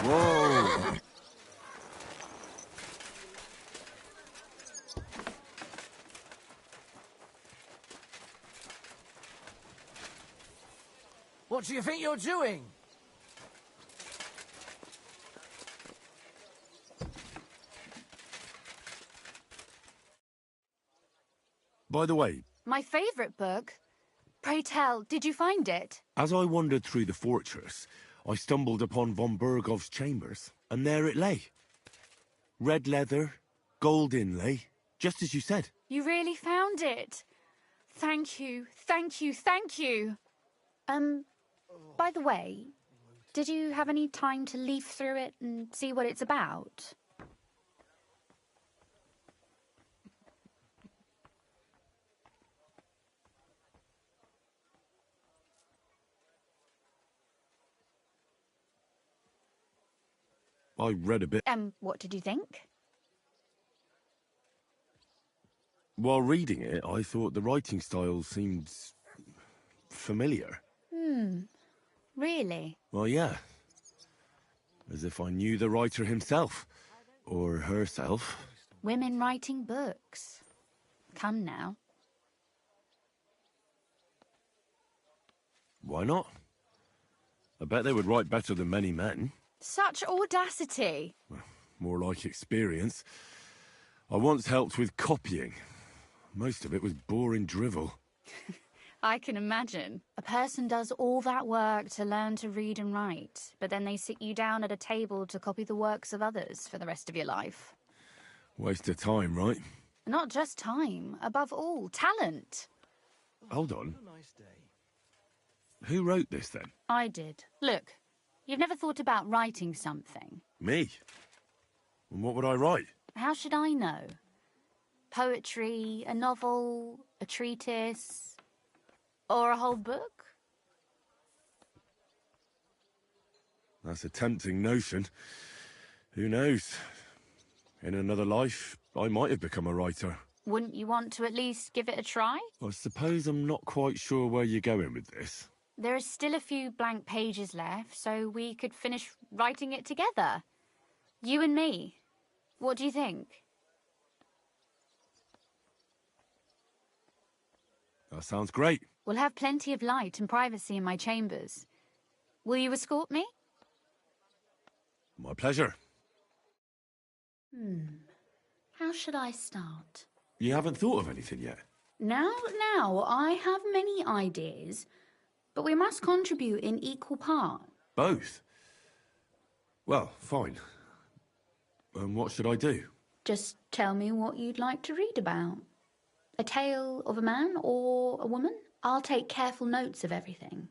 [SPEAKER 5] Whoa.
[SPEAKER 3] What do you think you're doing?
[SPEAKER 5] By the way,
[SPEAKER 4] My favourite book. Pray tell, did you find it?
[SPEAKER 5] as I wandered through the fortress, I stumbled upon von Bergov's chambers, and there it lay. Red leather, gold inlay, just as you said.
[SPEAKER 4] You really found it. Thank you, thank you, thank you. By the way, did you have any time to leaf through it and see what it's about?
[SPEAKER 5] I read a bit.
[SPEAKER 4] What did you think?
[SPEAKER 5] While reading it, I thought the writing style seemed familiar.
[SPEAKER 4] Really?
[SPEAKER 5] Well, yeah. As if I knew the writer himself. Or herself.
[SPEAKER 4] Women writing books. Come now.
[SPEAKER 5] Why not? I bet they would write better than many men.
[SPEAKER 4] Such audacity.
[SPEAKER 5] More like experience. I once helped with copying. Most of it was boring drivel.
[SPEAKER 4] I can imagine. A person does all that work to learn to read and write, but then they sit you down at a table to copy the works of others for the rest of your life.
[SPEAKER 5] Waste of time, right?
[SPEAKER 4] Not just time, above all, talent.
[SPEAKER 5] Hold on. Who wrote this, then?
[SPEAKER 4] I did. Look, you've never thought about writing something.
[SPEAKER 5] Me? And what would I write?
[SPEAKER 4] How should I know? Poetry, a novel, a treatise, or a whole book?
[SPEAKER 5] That's a tempting notion. Who knows? In another life, I might have become a writer.
[SPEAKER 4] Wouldn't you want to at least give it a try?
[SPEAKER 5] I suppose I'm not quite sure where you're going with this.
[SPEAKER 4] There are still a few blank pages left, so we could finish writing it together. You and me. What do you think?
[SPEAKER 5] That sounds great.
[SPEAKER 4] We'll have plenty of light and privacy in my chambers. Will you escort me?
[SPEAKER 5] My pleasure.
[SPEAKER 4] How should I start?
[SPEAKER 5] You haven't thought of anything yet?
[SPEAKER 4] Now, I have many ideas, but we must contribute in equal part.
[SPEAKER 5] Both? Well, fine. And what should I do?
[SPEAKER 4] Just tell me what you'd like to read about. A tale of a man or a woman? I'll take careful notes of everything.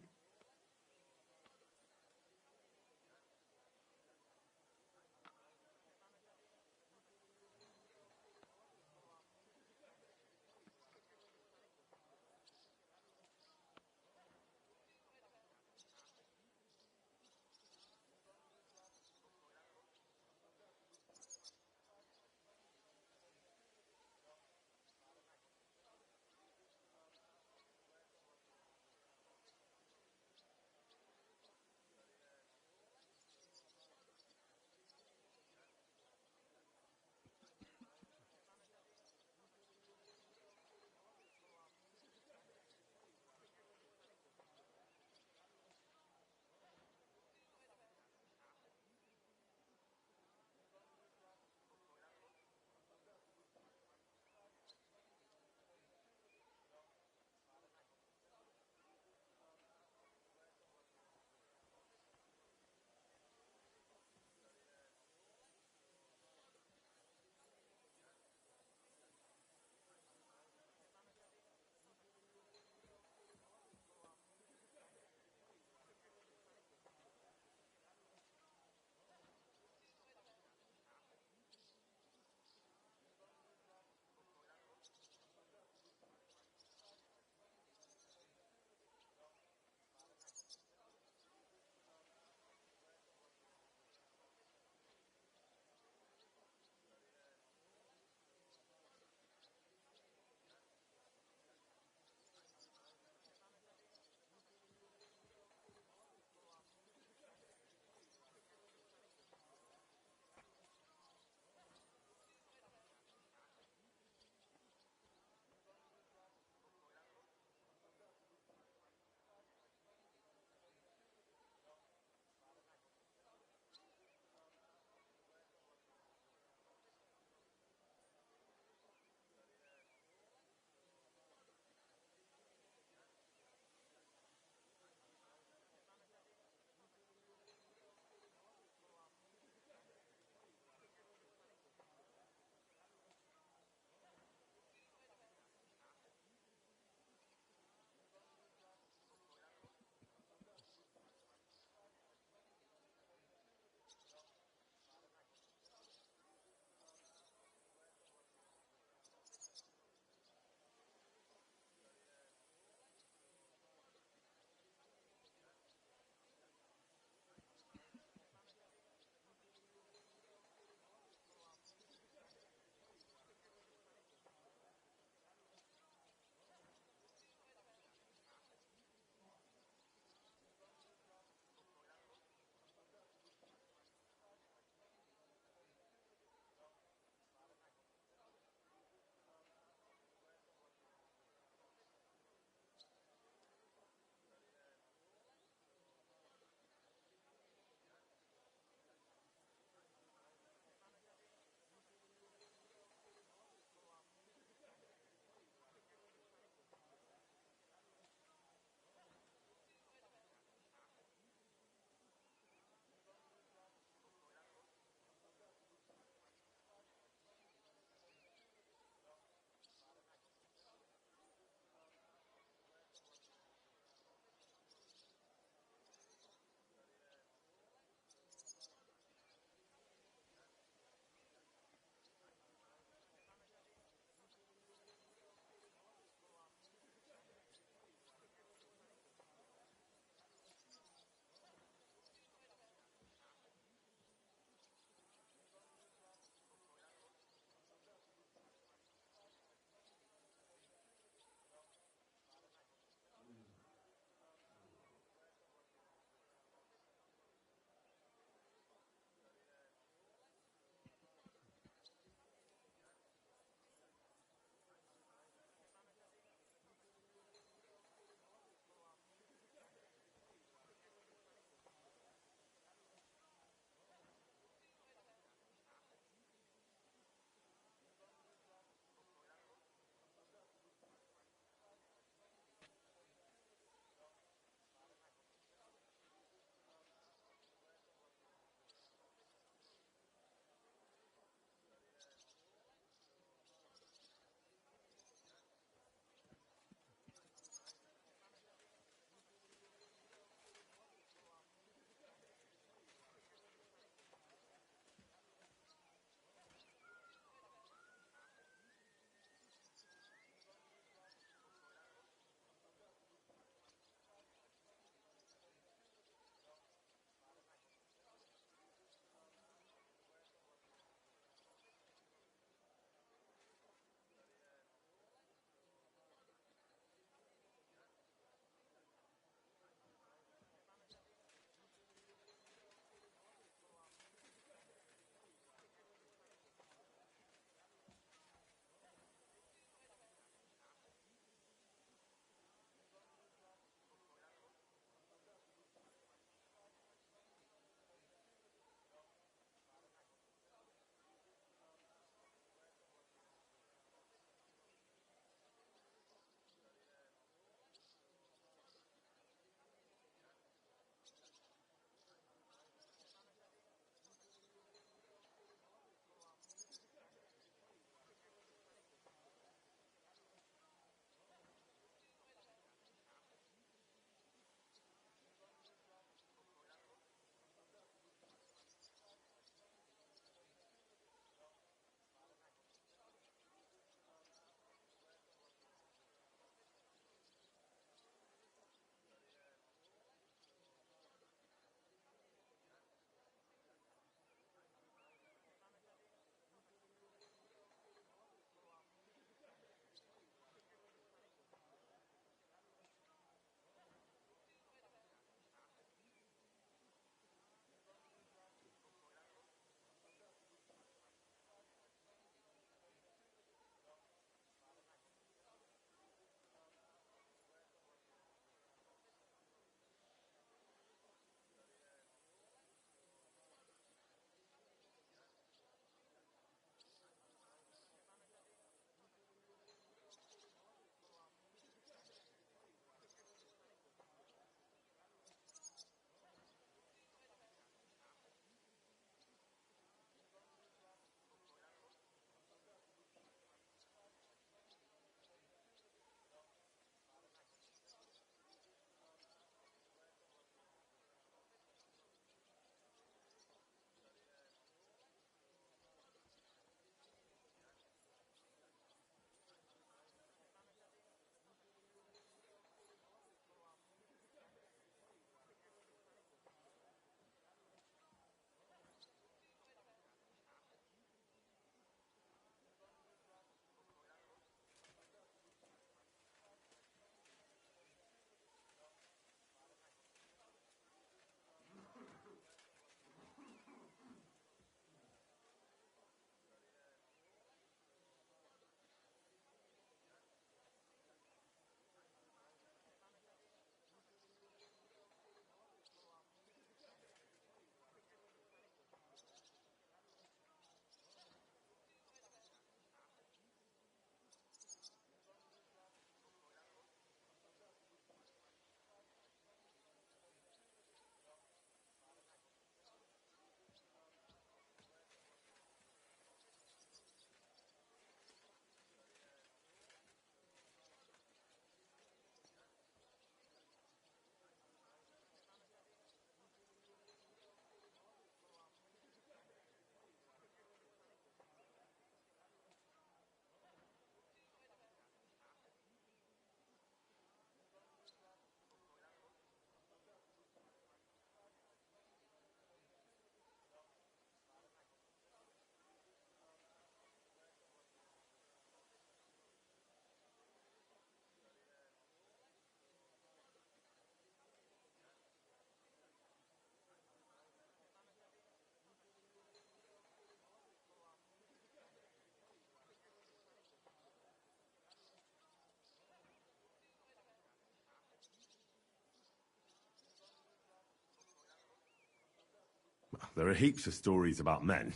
[SPEAKER 5] there are heaps of stories about men.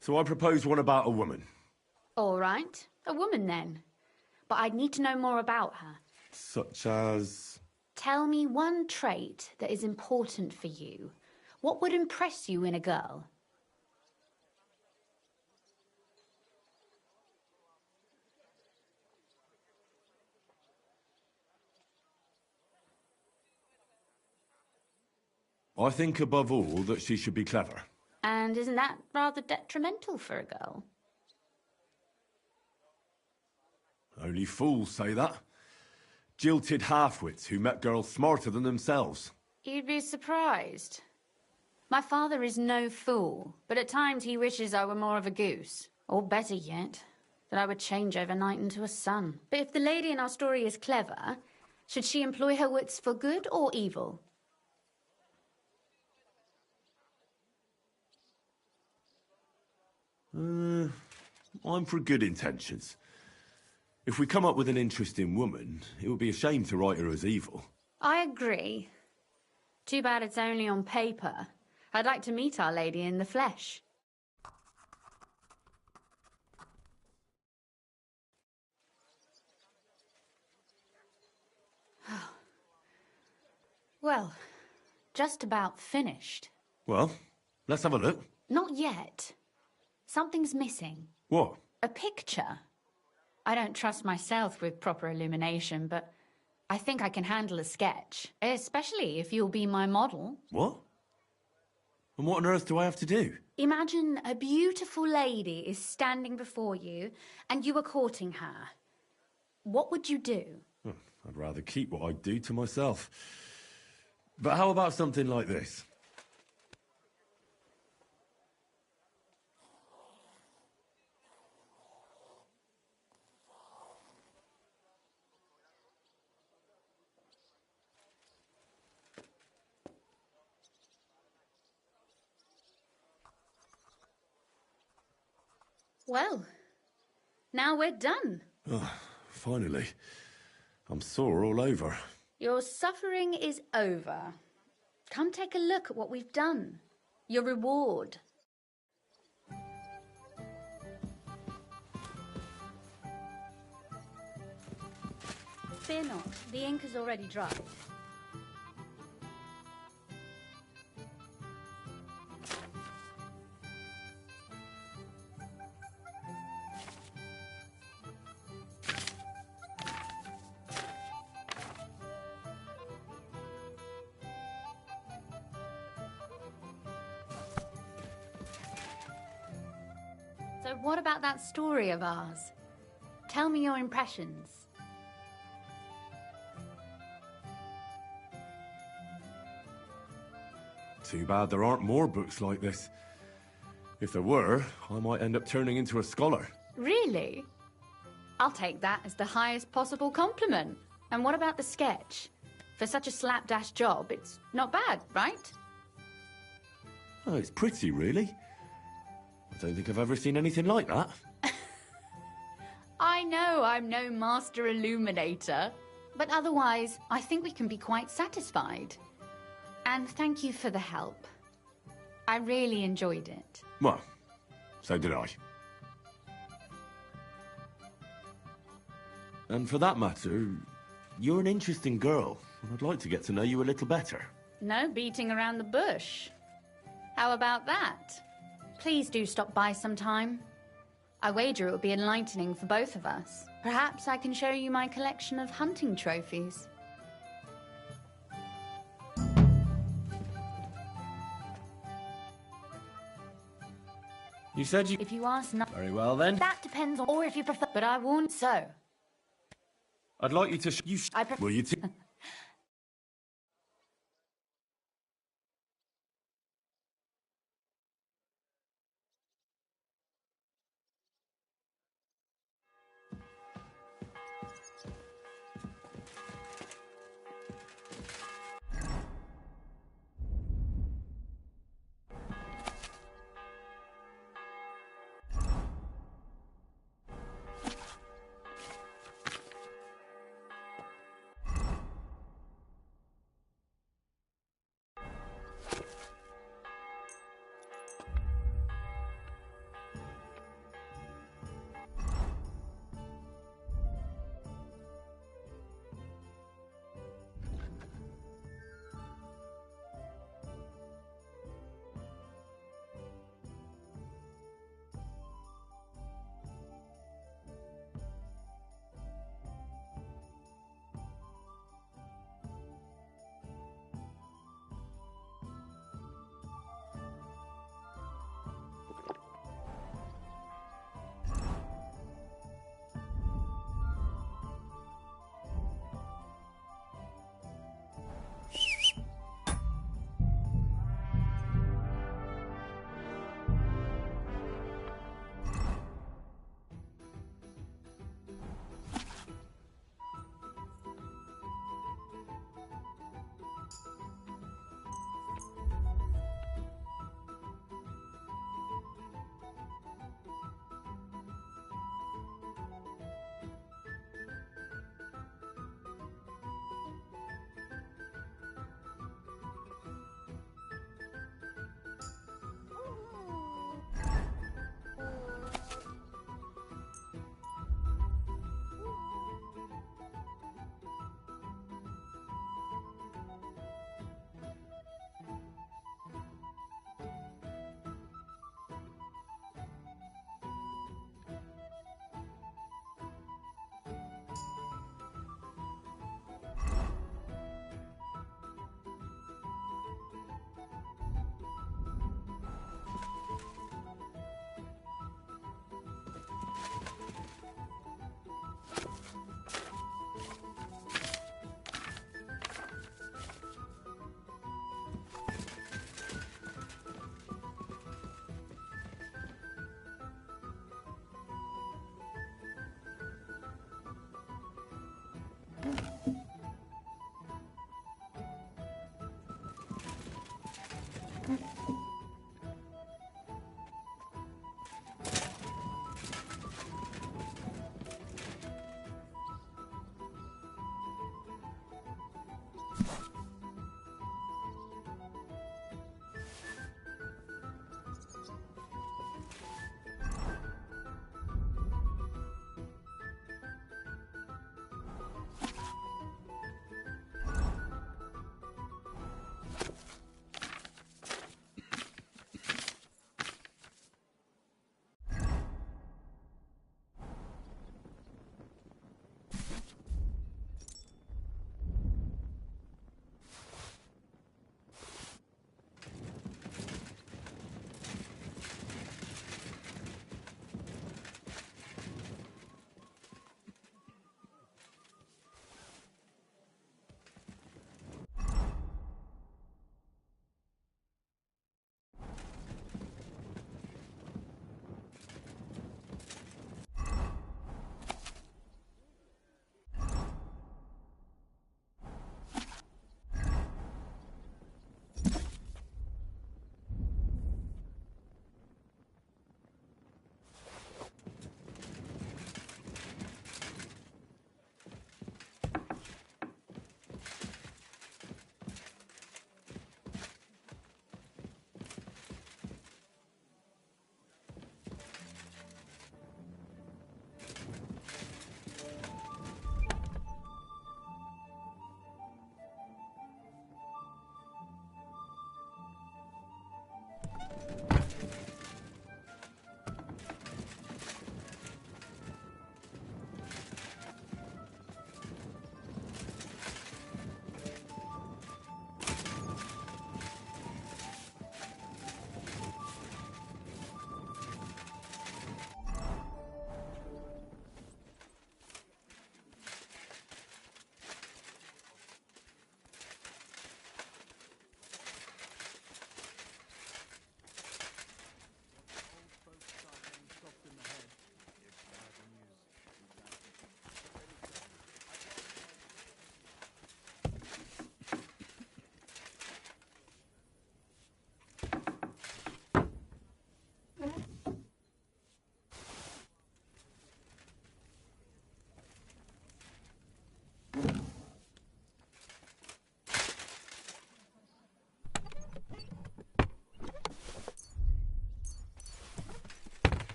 [SPEAKER 5] So I propose one about a woman.
[SPEAKER 4] All right, a woman then. But I'd need to know more about her.
[SPEAKER 5] Such as...
[SPEAKER 4] Tell me one trait that is important for you. What would impress you in a girl?
[SPEAKER 5] I think above all that she should be clever.
[SPEAKER 4] And isn't that rather detrimental for a girl?
[SPEAKER 5] Only fools say that. Jilted half-wits who met girls smarter than themselves.
[SPEAKER 4] You'd be surprised. My father is no fool, but at times he wishes I were more of a goose. Or better yet, that I would change overnight into a sun. But if the lady in our story is clever, should she employ her wits for good or evil?
[SPEAKER 5] I'm for good intentions. If we come up with an interesting woman, it would be a shame to write her as evil.
[SPEAKER 4] I agree. Too bad it's only on paper. I'd like to meet Our Lady in the flesh. Well, just about finished.
[SPEAKER 5] Well, let's have a look.
[SPEAKER 4] Not yet. Something's missing.
[SPEAKER 5] What?
[SPEAKER 4] A picture. I don't trust myself with proper illumination, but I think I can handle a sketch, especially if you'll be my model.
[SPEAKER 5] What? And what on earth do I have to do?
[SPEAKER 4] Imagine a beautiful lady is standing before you and you are courting her. What would you do?
[SPEAKER 5] I'd rather keep what I do to myself. But how about something like this?
[SPEAKER 4] Well, now we're done.
[SPEAKER 5] Oh, finally. I'm sore all over.
[SPEAKER 4] Your suffering is over. Come take a look at what we've done. Your reward. Fear not, the ink is already dried. So what about that story of ours? Tell me your impressions.
[SPEAKER 5] Too bad there aren't more books like this. If there were, I might end up turning into a scholar.
[SPEAKER 4] Really? I'll take that as the highest possible compliment. And what about the sketch? For such a slapdash job, it's not bad, right?
[SPEAKER 5] Oh, it's pretty, really. I don't think I've ever seen anything like that.
[SPEAKER 4] I know I'm no master illuminator, but otherwise, I think we can be quite satisfied. And thank you for the help. I really enjoyed it.
[SPEAKER 5] Well, so did I. And for that matter, you're an interesting girl, and I'd like to get to know you a little better.
[SPEAKER 4] No beating around the bush. How about that? Please do stop by sometime. I wager it will be enlightening for both of us. Perhaps I can show you my collection of hunting trophies.
[SPEAKER 5] You said you...
[SPEAKER 4] If you ask not...
[SPEAKER 5] Very well, then.
[SPEAKER 4] That depends on... Or if you prefer... But I won't so.
[SPEAKER 5] I'd like you to... Will you...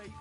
[SPEAKER 13] me.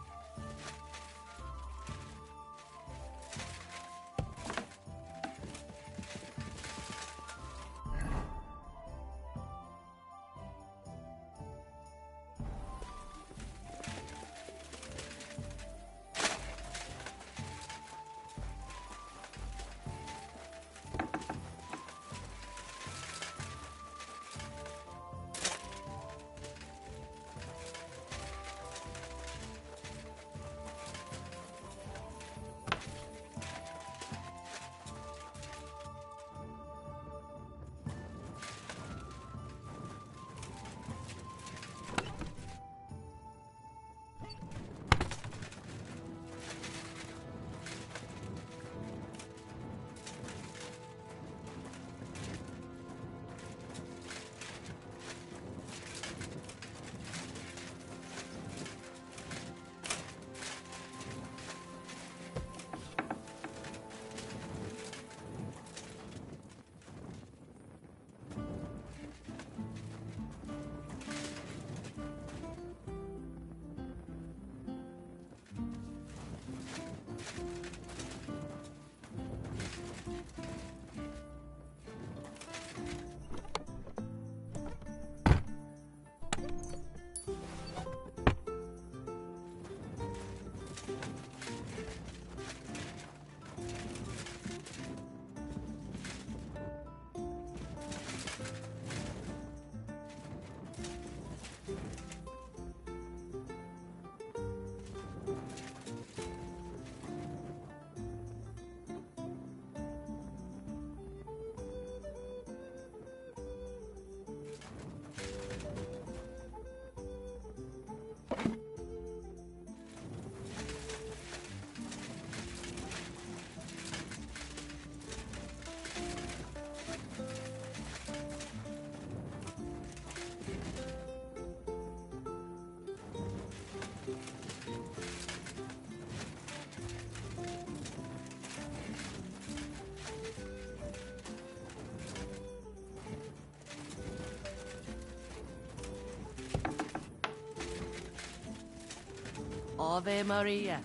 [SPEAKER 3] Ave Maria.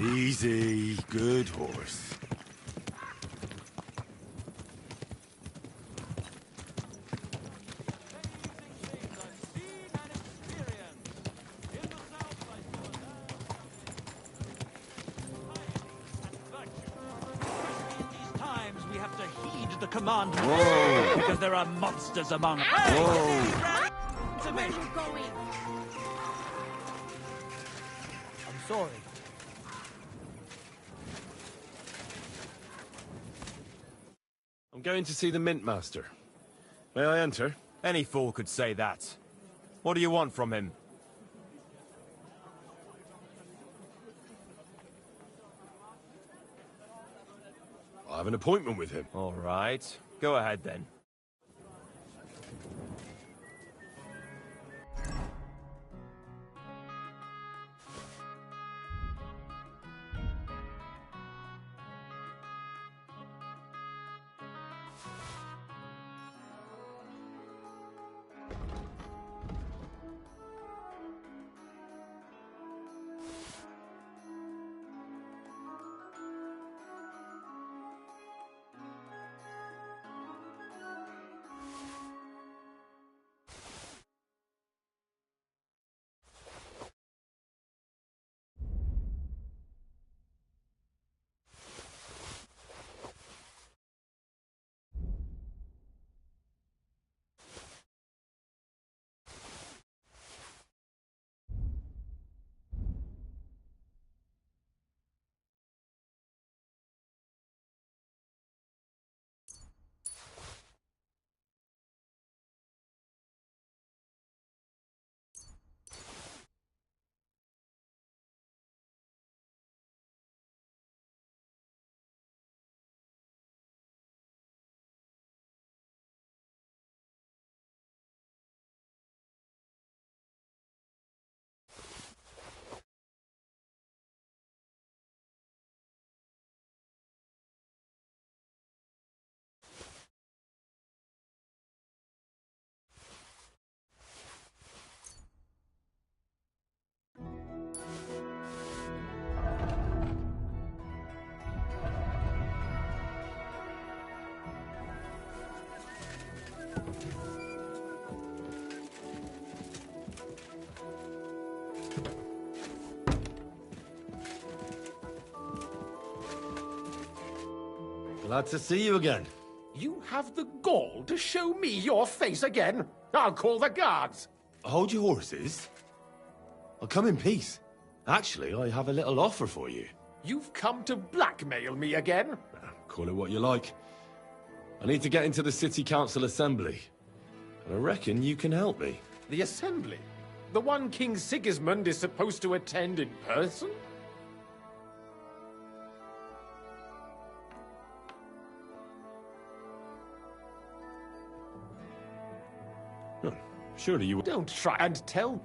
[SPEAKER 5] Easy, good horse.
[SPEAKER 14] Times we have to heed the commandments
[SPEAKER 5] Whoa.
[SPEAKER 14] because there are monsters among us.
[SPEAKER 5] Whoa.
[SPEAKER 3] Where are you going?
[SPEAKER 14] I'm sorry.
[SPEAKER 9] I'm going to see the Mint Master. May I enter?
[SPEAKER 15] Any fool could say that. What do you want from him?
[SPEAKER 5] I have an appointment with him.
[SPEAKER 15] All right. Go ahead then.
[SPEAKER 5] Glad to see you again.
[SPEAKER 16] You have the gall to show me your face again? I'll call the guards.
[SPEAKER 5] Hold your horses. I'll come in peace. Actually, I have a little offer for you.
[SPEAKER 16] You've come to blackmail me again?
[SPEAKER 5] Call it what you like. I need to get into the City Council Assembly. And I reckon you can help me.
[SPEAKER 16] The Assembly? The one King Sigismund is supposed to attend in person?
[SPEAKER 5] Surely you...
[SPEAKER 16] Don't try and tell...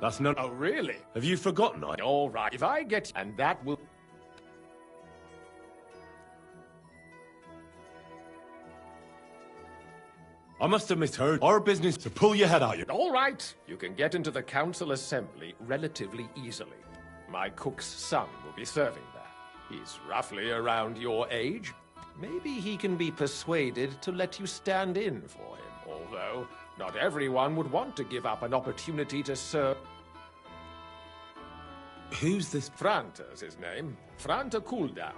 [SPEAKER 5] That's not...
[SPEAKER 16] Oh, really?
[SPEAKER 5] Have you forgotten?
[SPEAKER 16] All right, if I get... And that will...
[SPEAKER 5] I must have misheard. Our business to pull your head out.
[SPEAKER 16] All right, you can get into the council assembly relatively easily. My cook's son will be serving there. He's roughly around your age. Maybe he can be persuaded to let you stand in for him, although not everyone would want to give up an opportunity to serve.
[SPEAKER 5] Who's this?
[SPEAKER 16] Franta's his name. Franta Cooldown.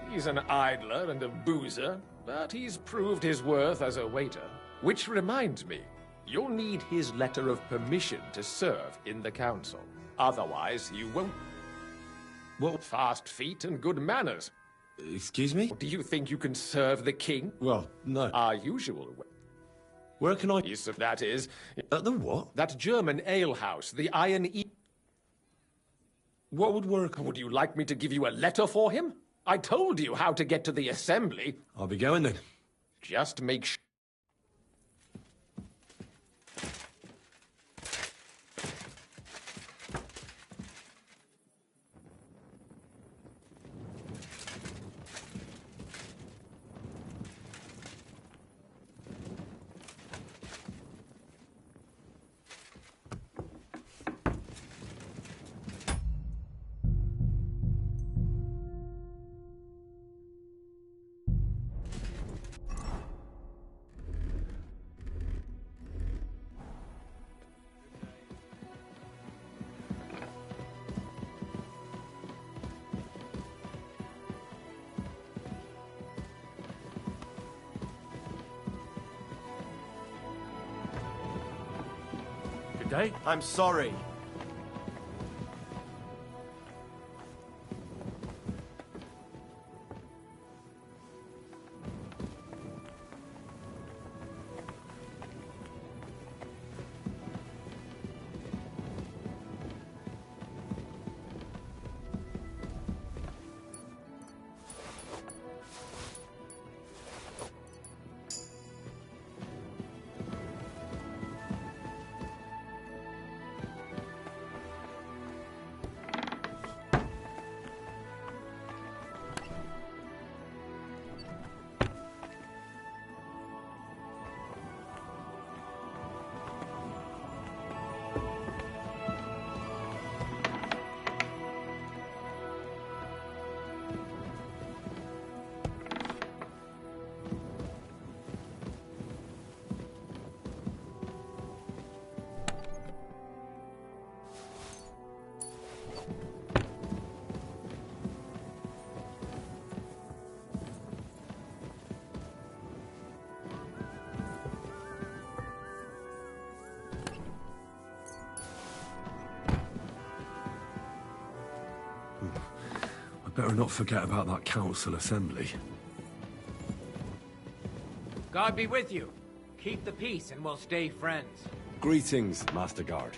[SPEAKER 16] He's an idler and a boozer, but he's proved his worth as a waiter. Which reminds me, you'll need his letter of permission to serve in the council. Otherwise, you won't...
[SPEAKER 5] What?
[SPEAKER 16] Fast feet and good manners.
[SPEAKER 5] Excuse me?
[SPEAKER 16] Do you think you can serve the king?
[SPEAKER 5] Well, no.
[SPEAKER 16] Our usual way.
[SPEAKER 5] Where can I...
[SPEAKER 16] Yes, that is...
[SPEAKER 5] At the what?
[SPEAKER 16] That German alehouse, the Iron E...
[SPEAKER 5] What would work?
[SPEAKER 16] Would you like me to give you a letter for him? I told you how to get to the assembly.
[SPEAKER 5] I'll be going then.
[SPEAKER 16] Just make sure...
[SPEAKER 7] Day?
[SPEAKER 15] I'm sorry.
[SPEAKER 5] Better not forget about that council assembly.
[SPEAKER 17] God be with you. Keep the peace and we'll stay friends.
[SPEAKER 5] Greetings, Master Guard.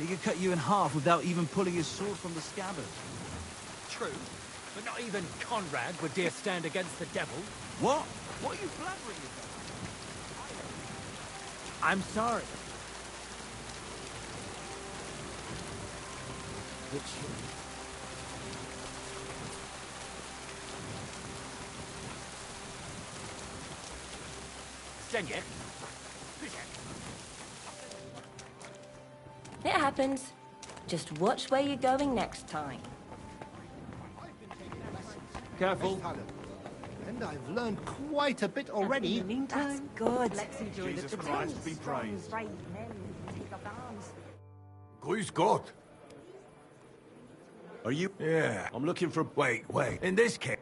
[SPEAKER 14] He could cut you in half without even pulling his sword from the scabbard.
[SPEAKER 17] True, but not even Conrad would dare stand against the devil.
[SPEAKER 14] What? What are you blabbering about? I'm sorry.
[SPEAKER 18] It happens. Just watch where you're going next time.
[SPEAKER 14] Careful.
[SPEAKER 1] And I've learned quite a bit already.
[SPEAKER 18] In the meantime, that's good. Let's enjoy
[SPEAKER 1] Jesus
[SPEAKER 18] the
[SPEAKER 1] Christ be praised.
[SPEAKER 18] brave men who take up arms.
[SPEAKER 11] Grüß Gott.
[SPEAKER 5] Are you?
[SPEAKER 11] Yeah.
[SPEAKER 5] I'm looking for...
[SPEAKER 11] Wait. In this case...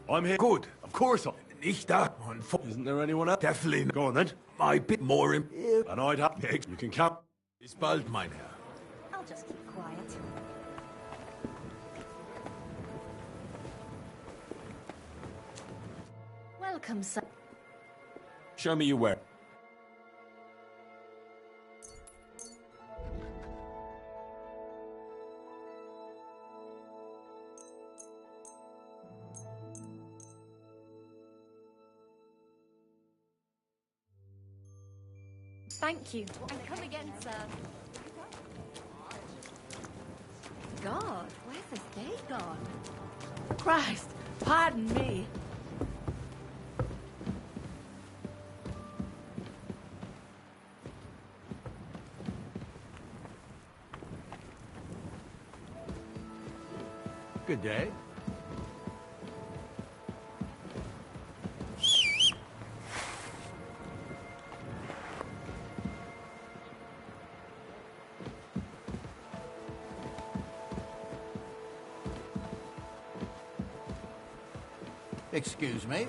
[SPEAKER 5] I'm here.
[SPEAKER 11] Good.
[SPEAKER 5] Of course I'm...
[SPEAKER 11] Nicht da.
[SPEAKER 5] Isn't there anyone else?
[SPEAKER 11] Definitely.
[SPEAKER 5] Go on then.
[SPEAKER 11] My bit more in...
[SPEAKER 5] And I'd have... You can count.
[SPEAKER 11] Bis bald, mein Herr.
[SPEAKER 18] I'll just keep quiet. Welcome, sir.
[SPEAKER 15] Show me your where.
[SPEAKER 4] Thank you.
[SPEAKER 18] And come again, sir. God, where's this day gone?
[SPEAKER 19] Christ, pardon me.
[SPEAKER 11] Good day.
[SPEAKER 12] Excuse me?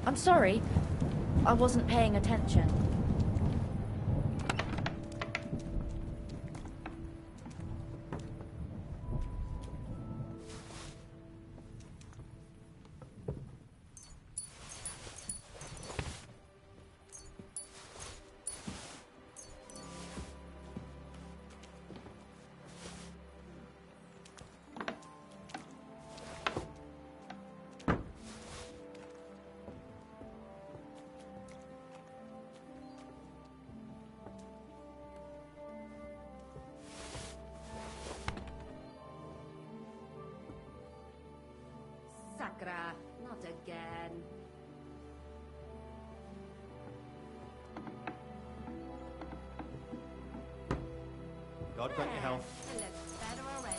[SPEAKER 4] I'm sorry. I wasn't paying attention.
[SPEAKER 18] Sacra, not again.
[SPEAKER 1] God grant your health.
[SPEAKER 18] It looks better already.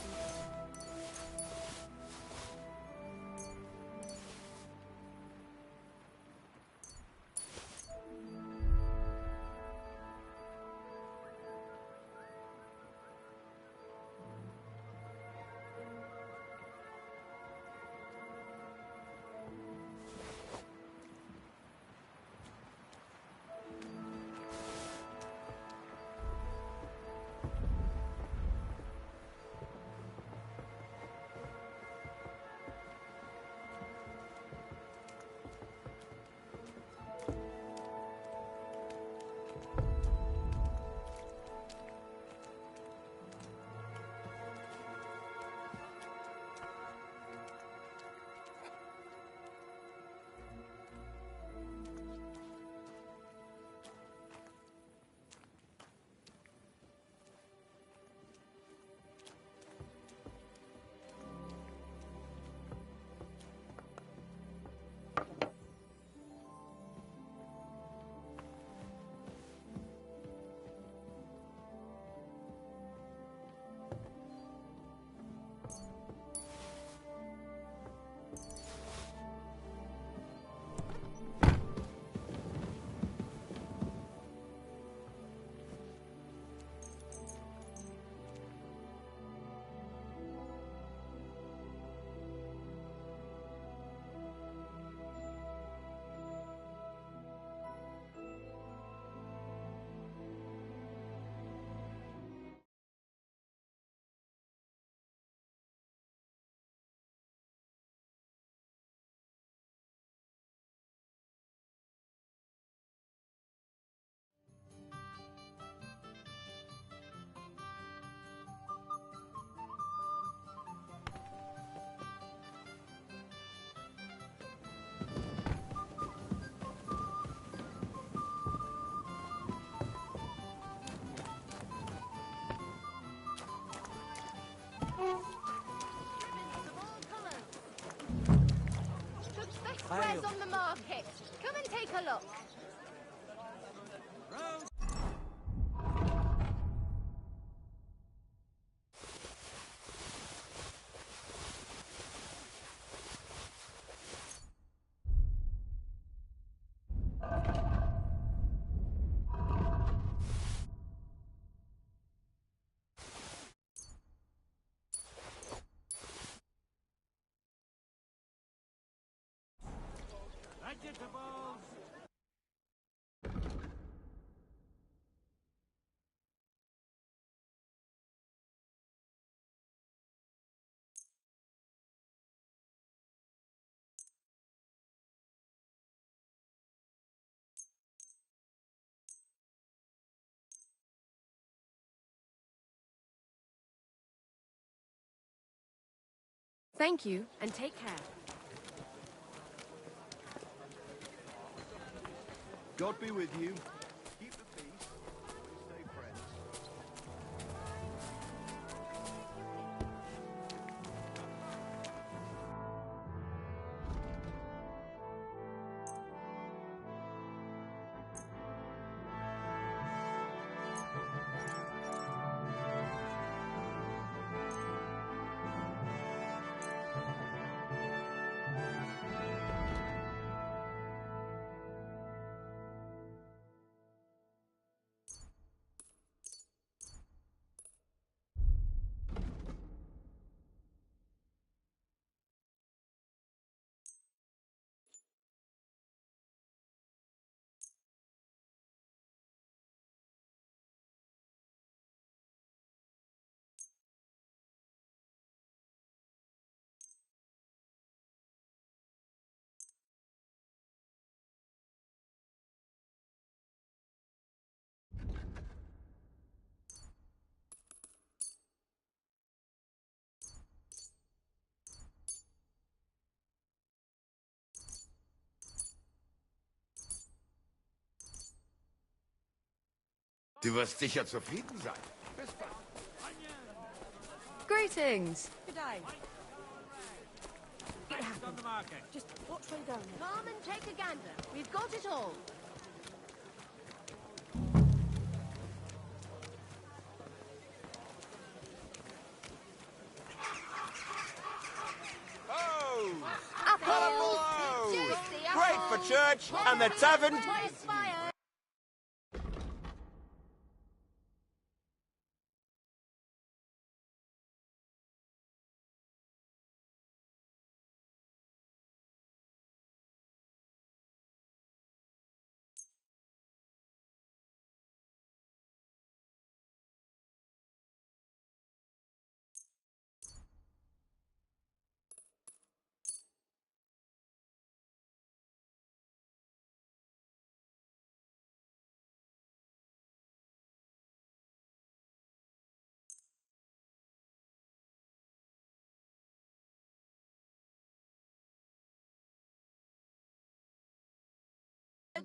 [SPEAKER 20] wares on the market. Come and take a look.
[SPEAKER 3] Vegetables!
[SPEAKER 20] Thank you, and take care.
[SPEAKER 1] God be with you. Keep the peace. Stay friends.
[SPEAKER 12] Du wirst sicher zufrieden sein. Bis bald.
[SPEAKER 20] Greetings.
[SPEAKER 19] Good day.
[SPEAKER 3] It on the market.
[SPEAKER 19] Just watch where you're going.
[SPEAKER 20] Come and take a gander. We've got it all.
[SPEAKER 15] Colourful O's!
[SPEAKER 20] Juicy
[SPEAKER 15] Great for church and the tavern.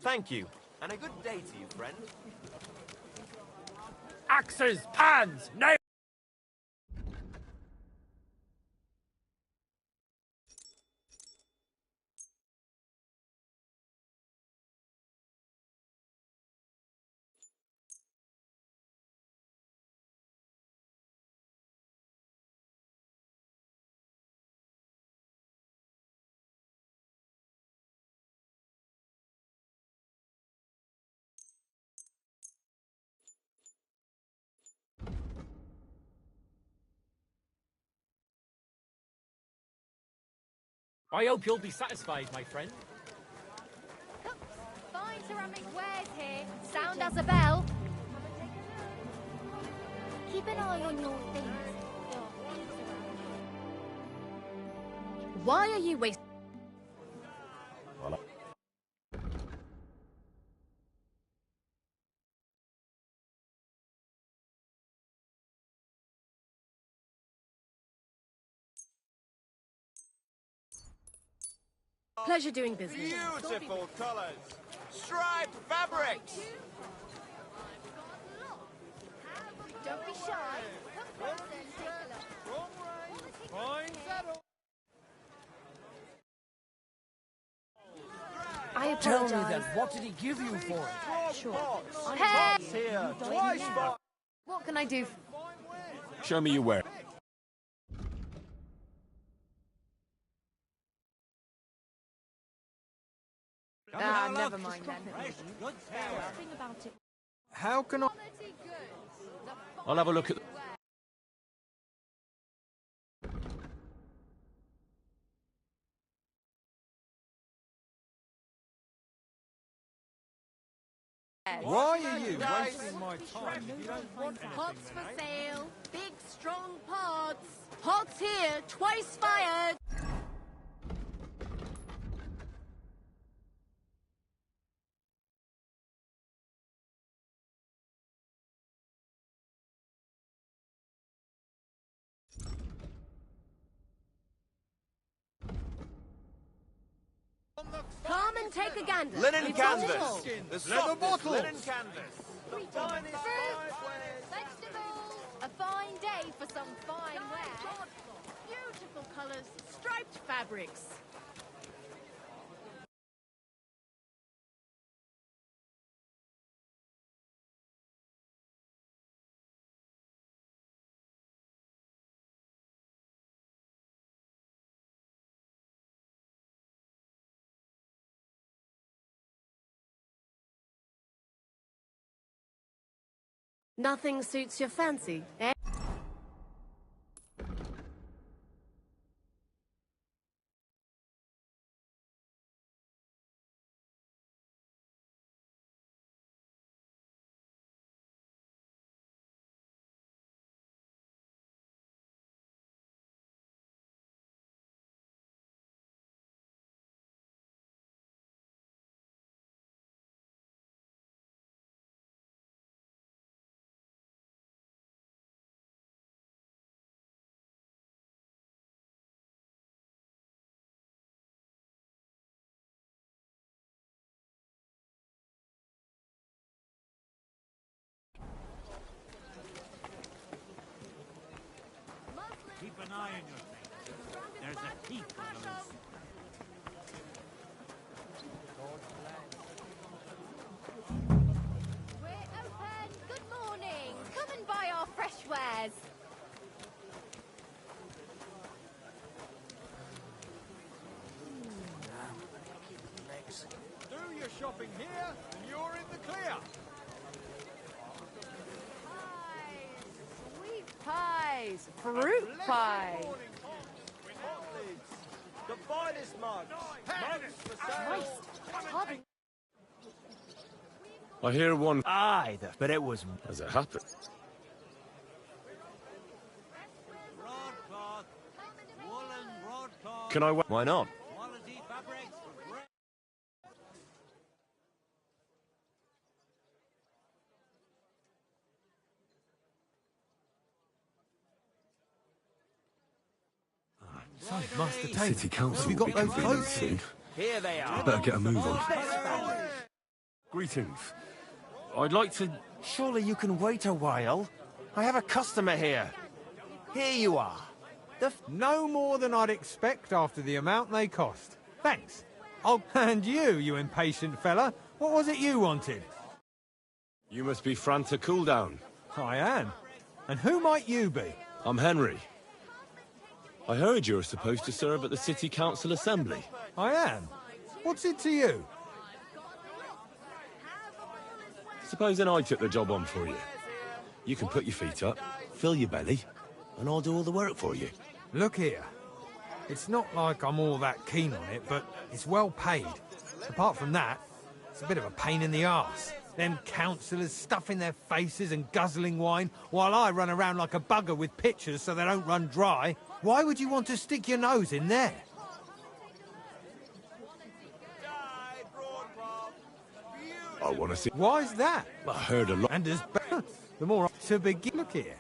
[SPEAKER 15] Thank you, and a good day to you, friend.
[SPEAKER 6] Axes, pans, nails!
[SPEAKER 7] I hope you'll be satisfied, my friend.
[SPEAKER 20] Fine ceramic wares here. Sound as a bell. Keep an eye on your things. Why are you wasting? Pleasure doing business.
[SPEAKER 15] Beautiful colours. Striped fabrics.
[SPEAKER 20] Don't be shy. Come closer and take a look.
[SPEAKER 6] Fine saddle.
[SPEAKER 14] tell me then,
[SPEAKER 20] apologise.
[SPEAKER 14] what did he give you for it?
[SPEAKER 20] Sure.
[SPEAKER 14] Hey!
[SPEAKER 20] Here,
[SPEAKER 14] twice by...
[SPEAKER 20] What can I do?
[SPEAKER 15] Show me your work.
[SPEAKER 20] Never mind then.
[SPEAKER 15] How can I... I'll have a look at...
[SPEAKER 21] Why are you wasting my time if you don't want anything?
[SPEAKER 19] Pots for sale. Big, strong pots. Pots here, twice fired. Come and take a gander.
[SPEAKER 10] Linen
[SPEAKER 19] We've got it
[SPEAKER 10] canvas.
[SPEAKER 19] all.
[SPEAKER 10] The softest linen canvas.
[SPEAKER 20] Vegetables. A fine day for some fine wear.
[SPEAKER 19] Beautiful colours, striped fabrics. Nothing suits your fancy, eh?
[SPEAKER 14] Keep an eye on your things. There's a heap of them.
[SPEAKER 20] We're open. Good morning. Come and buy our fresh wares.
[SPEAKER 21] Do your shopping here, and you're in the clear.
[SPEAKER 19] Sweet pies, fruit pie.
[SPEAKER 21] The finest mugs. Mugs for sale.
[SPEAKER 15] I hear one...
[SPEAKER 21] Aye, but it was...
[SPEAKER 15] As it happened.
[SPEAKER 14] Broadcloth. Woolen broadcloth.
[SPEAKER 15] Can I... Why not?
[SPEAKER 14] Quality fabrics.
[SPEAKER 5] Master Tate.
[SPEAKER 21] City Council
[SPEAKER 5] Have you got those clothes?
[SPEAKER 21] Here they are.
[SPEAKER 5] Better get a move on.
[SPEAKER 15] Greetings. I'd like to...
[SPEAKER 11] Surely you can wait a while. I have a customer here. Here you are.
[SPEAKER 22] No more than I'd expect after the amount they cost. Thanks. Oh, and you impatient fella. What was it you wanted?
[SPEAKER 5] You must be Franta Cooldown.
[SPEAKER 22] I am. And who might you be?
[SPEAKER 5] I'm Henry. I heard you're supposed to serve at the City Council Assembly.
[SPEAKER 22] I am. What's it to you?
[SPEAKER 5] Supposing I took the job on for you. You can put your feet up, fill your belly, and I'll do all the work for you.
[SPEAKER 22] Look here. It's not like I'm all that keen on it, but it's well paid. Apart from that, it's a bit of a pain in the arse. Them councillors stuffing their faces and guzzling wine, while I run around like a bugger with pitchers so they don't run dry. Why would you want to stick your nose in there?
[SPEAKER 5] I want to see...
[SPEAKER 22] Why's that?
[SPEAKER 5] I heard a lot...
[SPEAKER 22] And as... the more to begin... Look here.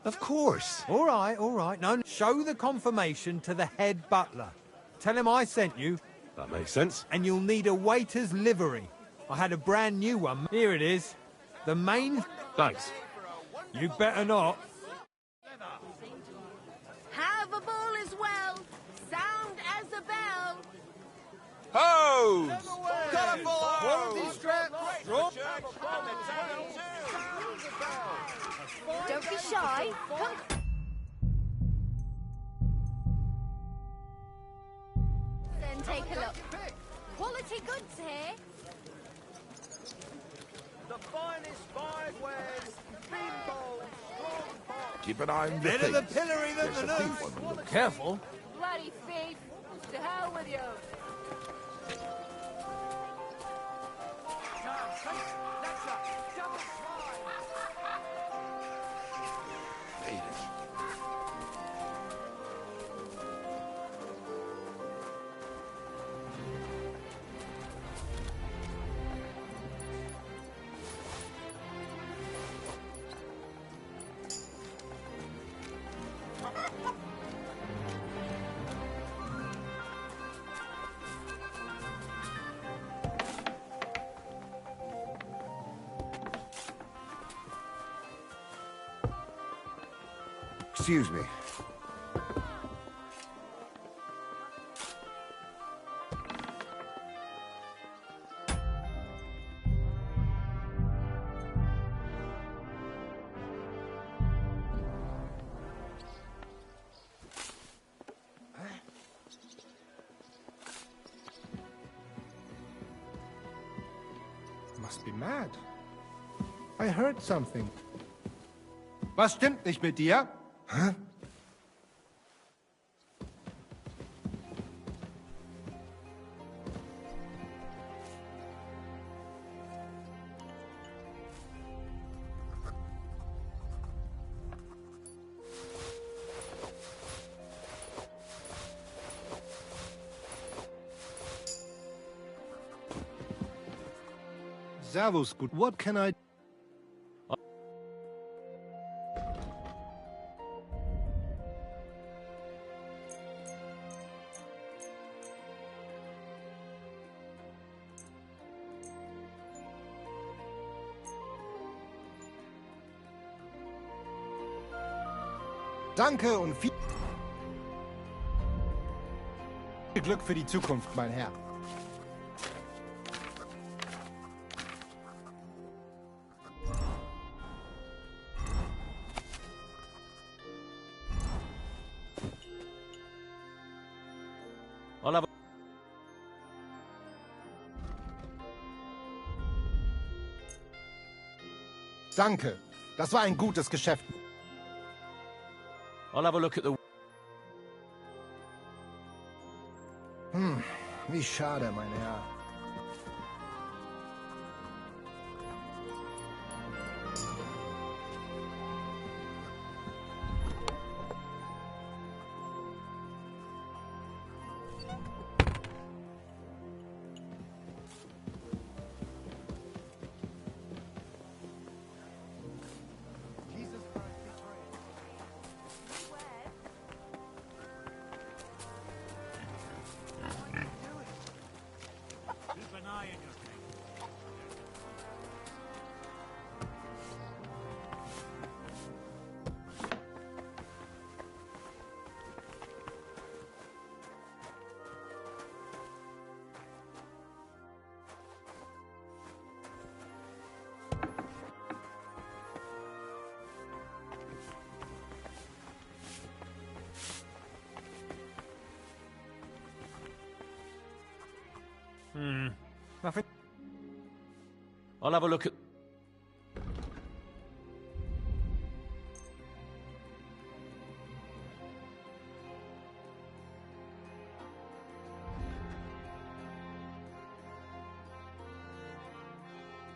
[SPEAKER 11] Of course.
[SPEAKER 22] All right, all right. No, show the confirmation to the head butler. Tell him I sent you.
[SPEAKER 5] That makes sense.
[SPEAKER 22] And you'll need a waiter's livery. I had a brand new one. Here it is. The main...
[SPEAKER 9] Thanks.
[SPEAKER 22] You better not.
[SPEAKER 19] Have a ball as well. Sound as a bell.
[SPEAKER 13] Hose!
[SPEAKER 21] Colourful
[SPEAKER 13] Quality
[SPEAKER 21] hose!
[SPEAKER 13] strap! Drop!
[SPEAKER 20] Don't be shy. Come. Then take a look. Quality goods here.
[SPEAKER 3] The finest five wares, bimbo, strong pot.
[SPEAKER 11] Keep an eye on the
[SPEAKER 22] Better the
[SPEAKER 11] things.
[SPEAKER 22] pillory than
[SPEAKER 11] There's
[SPEAKER 22] the
[SPEAKER 11] a thief
[SPEAKER 22] noose.
[SPEAKER 11] on the look. Careful.
[SPEAKER 19] Bloody thief. To hell with you.
[SPEAKER 2] Excuse me.
[SPEAKER 8] Must be mad. I heard something. Was stimmt nicht mit dir? Hä? Servus, gut. What can I... Danke und viel Glück für die Zukunft, mein Herr.
[SPEAKER 9] I'll have a...
[SPEAKER 8] Danke. Das war ein gutes Geschäft.
[SPEAKER 9] I'll have a look at the...
[SPEAKER 8] Wie schade, mein Herr.
[SPEAKER 14] Keep an eye on your things.
[SPEAKER 8] Nothing.
[SPEAKER 9] I'll have a look at...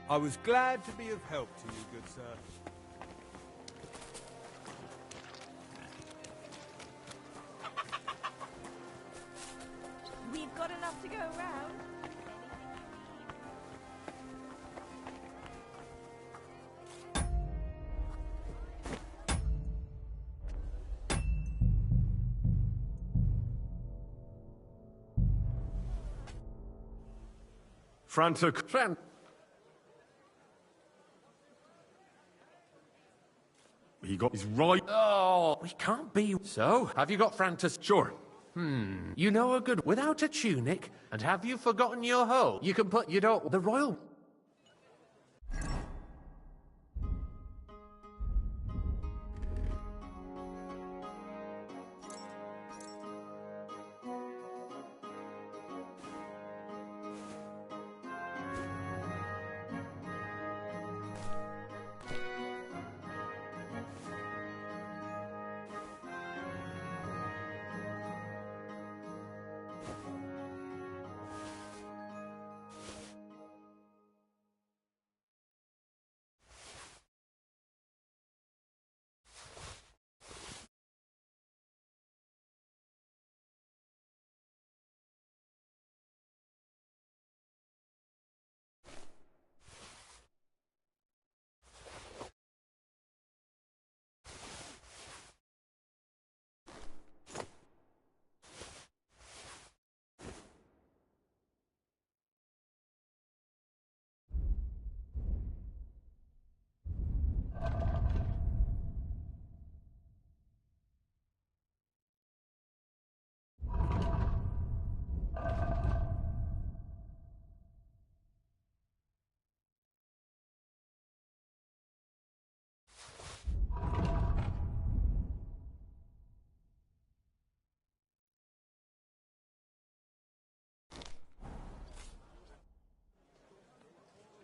[SPEAKER 22] I was glad to be of help to you, good sir.
[SPEAKER 19] We've got enough to go around.
[SPEAKER 5] Frantic. He got his right.
[SPEAKER 11] Oh, we can't be. So, have you got Francis?
[SPEAKER 5] Sure.
[SPEAKER 11] You know a good without a tunic, and have you forgotten your hoe? You can put, the royal.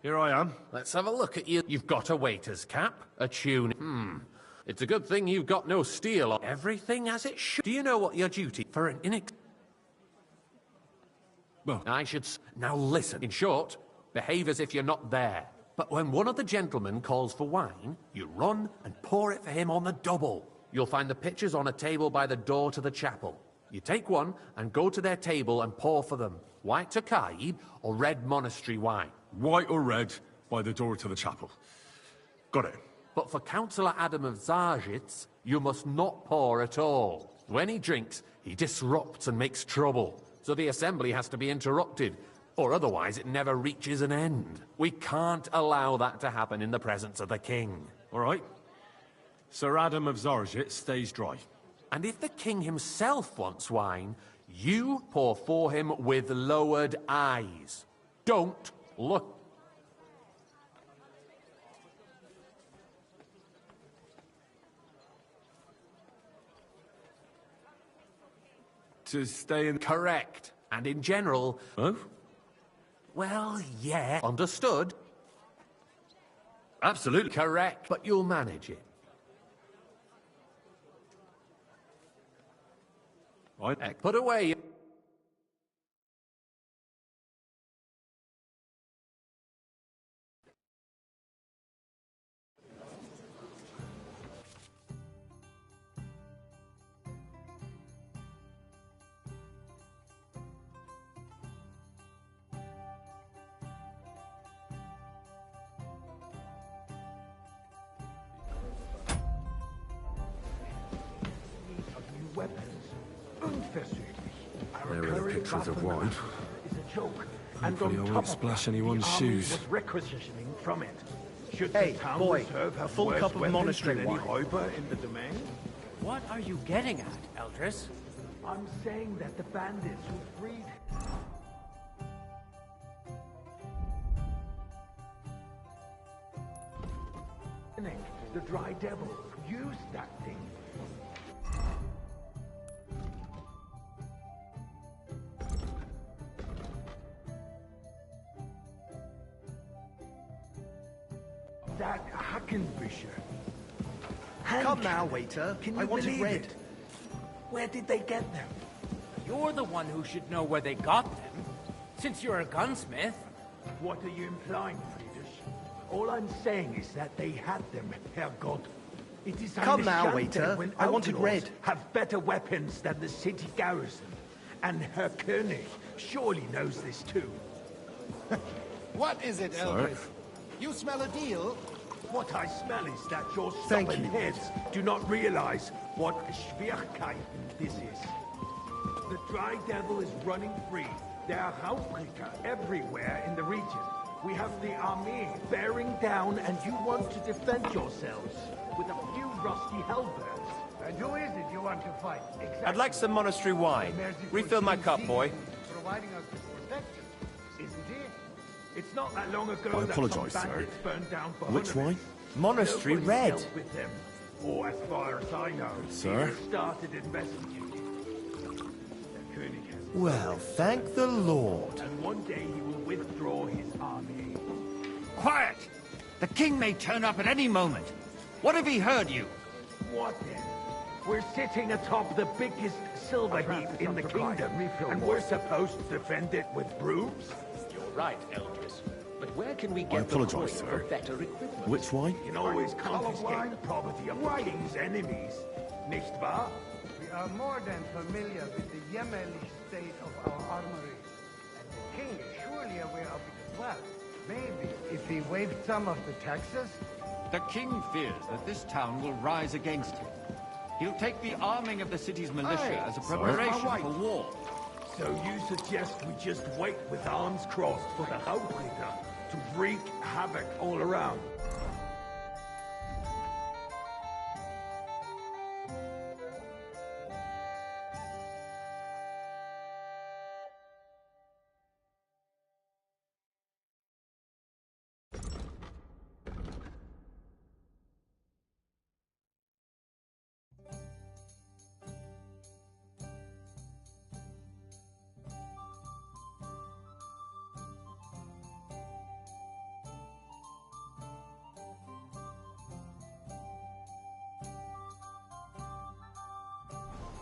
[SPEAKER 5] Here I am.
[SPEAKER 11] Let's have a look at you. You've got a waiter's cap, a tunic. It's a good thing you've got no steel on. Everything as it should. Do you know what your duty for an
[SPEAKER 5] Well,
[SPEAKER 11] I should. Now listen. In short, behave as if you're not there. But when one of the gentlemen calls for wine, you run and pour it for him on the double. You'll find the pitchers on a table by the door to the chapel. You take one and go to their table and pour for them. White Tokaib or red monastery wine.
[SPEAKER 5] White or red, by the door to the chapel. Got it.
[SPEAKER 11] But for Councillor Adam of Zarzhitz, you must not pour at all. When he drinks, he disrupts and makes trouble. So the assembly has to be interrupted, or otherwise it never reaches an end. We can't allow that to happen in the presence of the king.
[SPEAKER 5] All right. Sir Adam of Zarzhitz stays dry.
[SPEAKER 11] And if the king himself wants wine, you pour for him with lowered eyes. Don't look.
[SPEAKER 5] To stay in...
[SPEAKER 11] Correct. And in general...
[SPEAKER 5] Oh?
[SPEAKER 11] Well, yeah. Understood?
[SPEAKER 5] Absolutely.
[SPEAKER 11] Correct. But you'll manage it.
[SPEAKER 5] Right.
[SPEAKER 11] Put away...
[SPEAKER 5] There are the pictures of wine. Hopefully I won't splash anyone's shoes.
[SPEAKER 2] Requisitioning from it. Should
[SPEAKER 1] Hey,
[SPEAKER 2] the town
[SPEAKER 1] boy,
[SPEAKER 2] reserve have
[SPEAKER 1] a full
[SPEAKER 2] worse
[SPEAKER 1] cup of
[SPEAKER 2] weapons
[SPEAKER 1] monastery
[SPEAKER 2] than any
[SPEAKER 1] wine.
[SPEAKER 2] Räuber in the domain?
[SPEAKER 17] What are you getting at, Eldris?
[SPEAKER 2] I'm saying that the bandits who freed the Dry Devil used that thing. That Hackenbücher.
[SPEAKER 1] Come now, waiter.
[SPEAKER 2] Can
[SPEAKER 1] I
[SPEAKER 2] you
[SPEAKER 1] wanted
[SPEAKER 2] believe
[SPEAKER 1] red.
[SPEAKER 2] it? Where did they get them?
[SPEAKER 17] You're the one who should know where they got them, since you're a gunsmith.
[SPEAKER 2] What are you implying, Friedrich? All I'm saying is that they had them, Herrgott. It is
[SPEAKER 1] Come now,
[SPEAKER 2] eine
[SPEAKER 1] waiter.
[SPEAKER 2] Schande when
[SPEAKER 1] I wanted
[SPEAKER 2] outlaws
[SPEAKER 1] red.
[SPEAKER 2] have better weapons than the city garrison. And Herr König surely knows this too.
[SPEAKER 8] What is it,
[SPEAKER 5] Sorry.
[SPEAKER 8] Elvis? You smell a deal?
[SPEAKER 2] What I smell is that your
[SPEAKER 1] Thank
[SPEAKER 2] stubborn
[SPEAKER 1] you.
[SPEAKER 2] heads do not realize what Schwierigkeit this is. The Dry Devil is running free. There are Hauptrichter everywhere in the region. We have the army bearing down, and you want to defend yourselves with a few rusty halberds.
[SPEAKER 8] And who is it you want to fight? Exactly.
[SPEAKER 15] I'd like some monastery wine. Refill my cup, boy.
[SPEAKER 8] Providing us with protection, isn't he?
[SPEAKER 2] It's not that long ago
[SPEAKER 5] I
[SPEAKER 2] that
[SPEAKER 5] apologize,
[SPEAKER 2] some
[SPEAKER 5] sir.
[SPEAKER 2] bandits burned down
[SPEAKER 5] Which wine?
[SPEAKER 15] Monastery
[SPEAKER 2] Nobody
[SPEAKER 15] Red.
[SPEAKER 2] dealt with them. Or as far as I know,
[SPEAKER 5] Sir?
[SPEAKER 2] he started investigating. The König has
[SPEAKER 15] Well, thank the Lord.
[SPEAKER 2] and one day he will withdraw his army.
[SPEAKER 17] Quiet! The king may turn up at any moment. What if he heard you?
[SPEAKER 2] What then? We're sitting atop the biggest silver heap in the kingdom, and we're supposed to defend it with brooms?
[SPEAKER 4] You're right, Eldris. But where can we
[SPEAKER 5] I
[SPEAKER 4] get the
[SPEAKER 5] apologize,
[SPEAKER 4] coin
[SPEAKER 5] sir.
[SPEAKER 4] for better equipment?
[SPEAKER 5] Which wine?
[SPEAKER 2] You can always confiscate the property of the king's enemies, nicht wahr?
[SPEAKER 8] We are more than familiar with the Yemenish state of our armory. And the king is surely aware of it as well. Maybe if he waived some of the taxes?
[SPEAKER 17] The king fears that this town will rise against him. He'll take the arming of the city's militia as a preparation for war.
[SPEAKER 2] So you suggest we just wait with arms crossed for the Hauptritter to wreak havoc all around?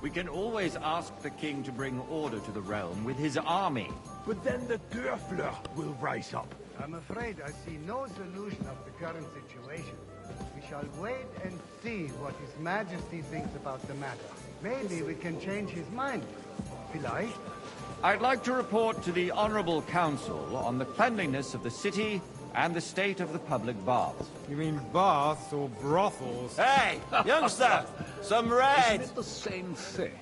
[SPEAKER 17] We can always ask the king to bring order to the realm with his army.
[SPEAKER 2] But then the Dörfler will rise up.
[SPEAKER 8] I'm afraid I see no solution of the current situation. We shall wait and see what His Majesty thinks about the matter. Maybe we can change his mind. Vielleicht?
[SPEAKER 17] I'd like to report to the Honorable Council on the cleanliness of the city and the state of the public baths.
[SPEAKER 22] You mean baths or brothels?
[SPEAKER 15] Hey, youngster! Some red!
[SPEAKER 4] Isn't it the same thing?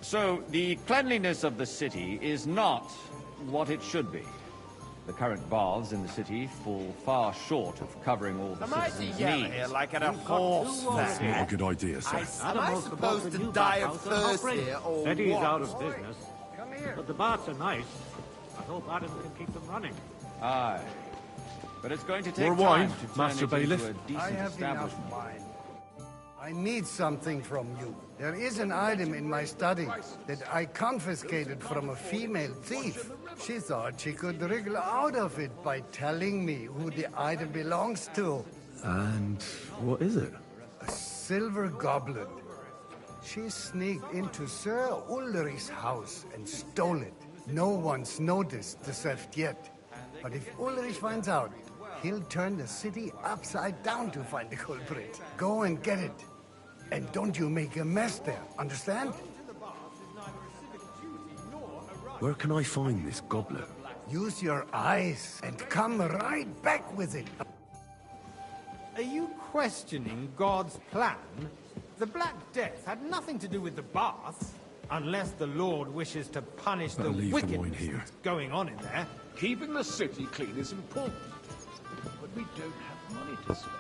[SPEAKER 17] So, the cleanliness of the city is not what it should be. The current baths in the city fall far short of covering all the
[SPEAKER 15] Am I to
[SPEAKER 17] citizens'
[SPEAKER 15] yell
[SPEAKER 17] needs.
[SPEAKER 15] here like at a horse
[SPEAKER 5] That's
[SPEAKER 15] fair?
[SPEAKER 5] not a good idea, sir.
[SPEAKER 15] Am I supposed to die of thirst here, or
[SPEAKER 14] Eddie's
[SPEAKER 15] what?
[SPEAKER 14] out of business.
[SPEAKER 8] Come here.
[SPEAKER 14] But the baths are nice. I hope Adam can keep them running.
[SPEAKER 17] Aye. But it's going to take
[SPEAKER 5] More
[SPEAKER 17] time
[SPEAKER 5] wine,
[SPEAKER 17] to turn
[SPEAKER 5] Master
[SPEAKER 17] it
[SPEAKER 5] Bailiff?
[SPEAKER 17] into a decent
[SPEAKER 8] I have
[SPEAKER 17] establishment.
[SPEAKER 8] enough wine. I need something from you. There is an item in my study that I confiscated from a female thief. She thought she could wriggle out of it by telling me who the item belongs to.
[SPEAKER 5] And what is it?
[SPEAKER 8] A silver goblet. She sneaked into Sir Ulrich's house and stole it. No one's noticed the theft yet. But if Ulrich finds out, he'll turn the city upside down to find the culprit. Go and get it. And don't you make a mess there, understand?
[SPEAKER 5] Where can I find this goblet?
[SPEAKER 8] Use your eyes and come right back with it.
[SPEAKER 22] Are you questioning God's plan? The Black Death had nothing to do with the baths, unless the Lord wishes to punish
[SPEAKER 5] Better
[SPEAKER 22] the
[SPEAKER 5] leave the wine
[SPEAKER 22] wickedness
[SPEAKER 5] here.
[SPEAKER 22] that's going on in there.
[SPEAKER 4] Keeping the city clean is important. But we don't have money to spend.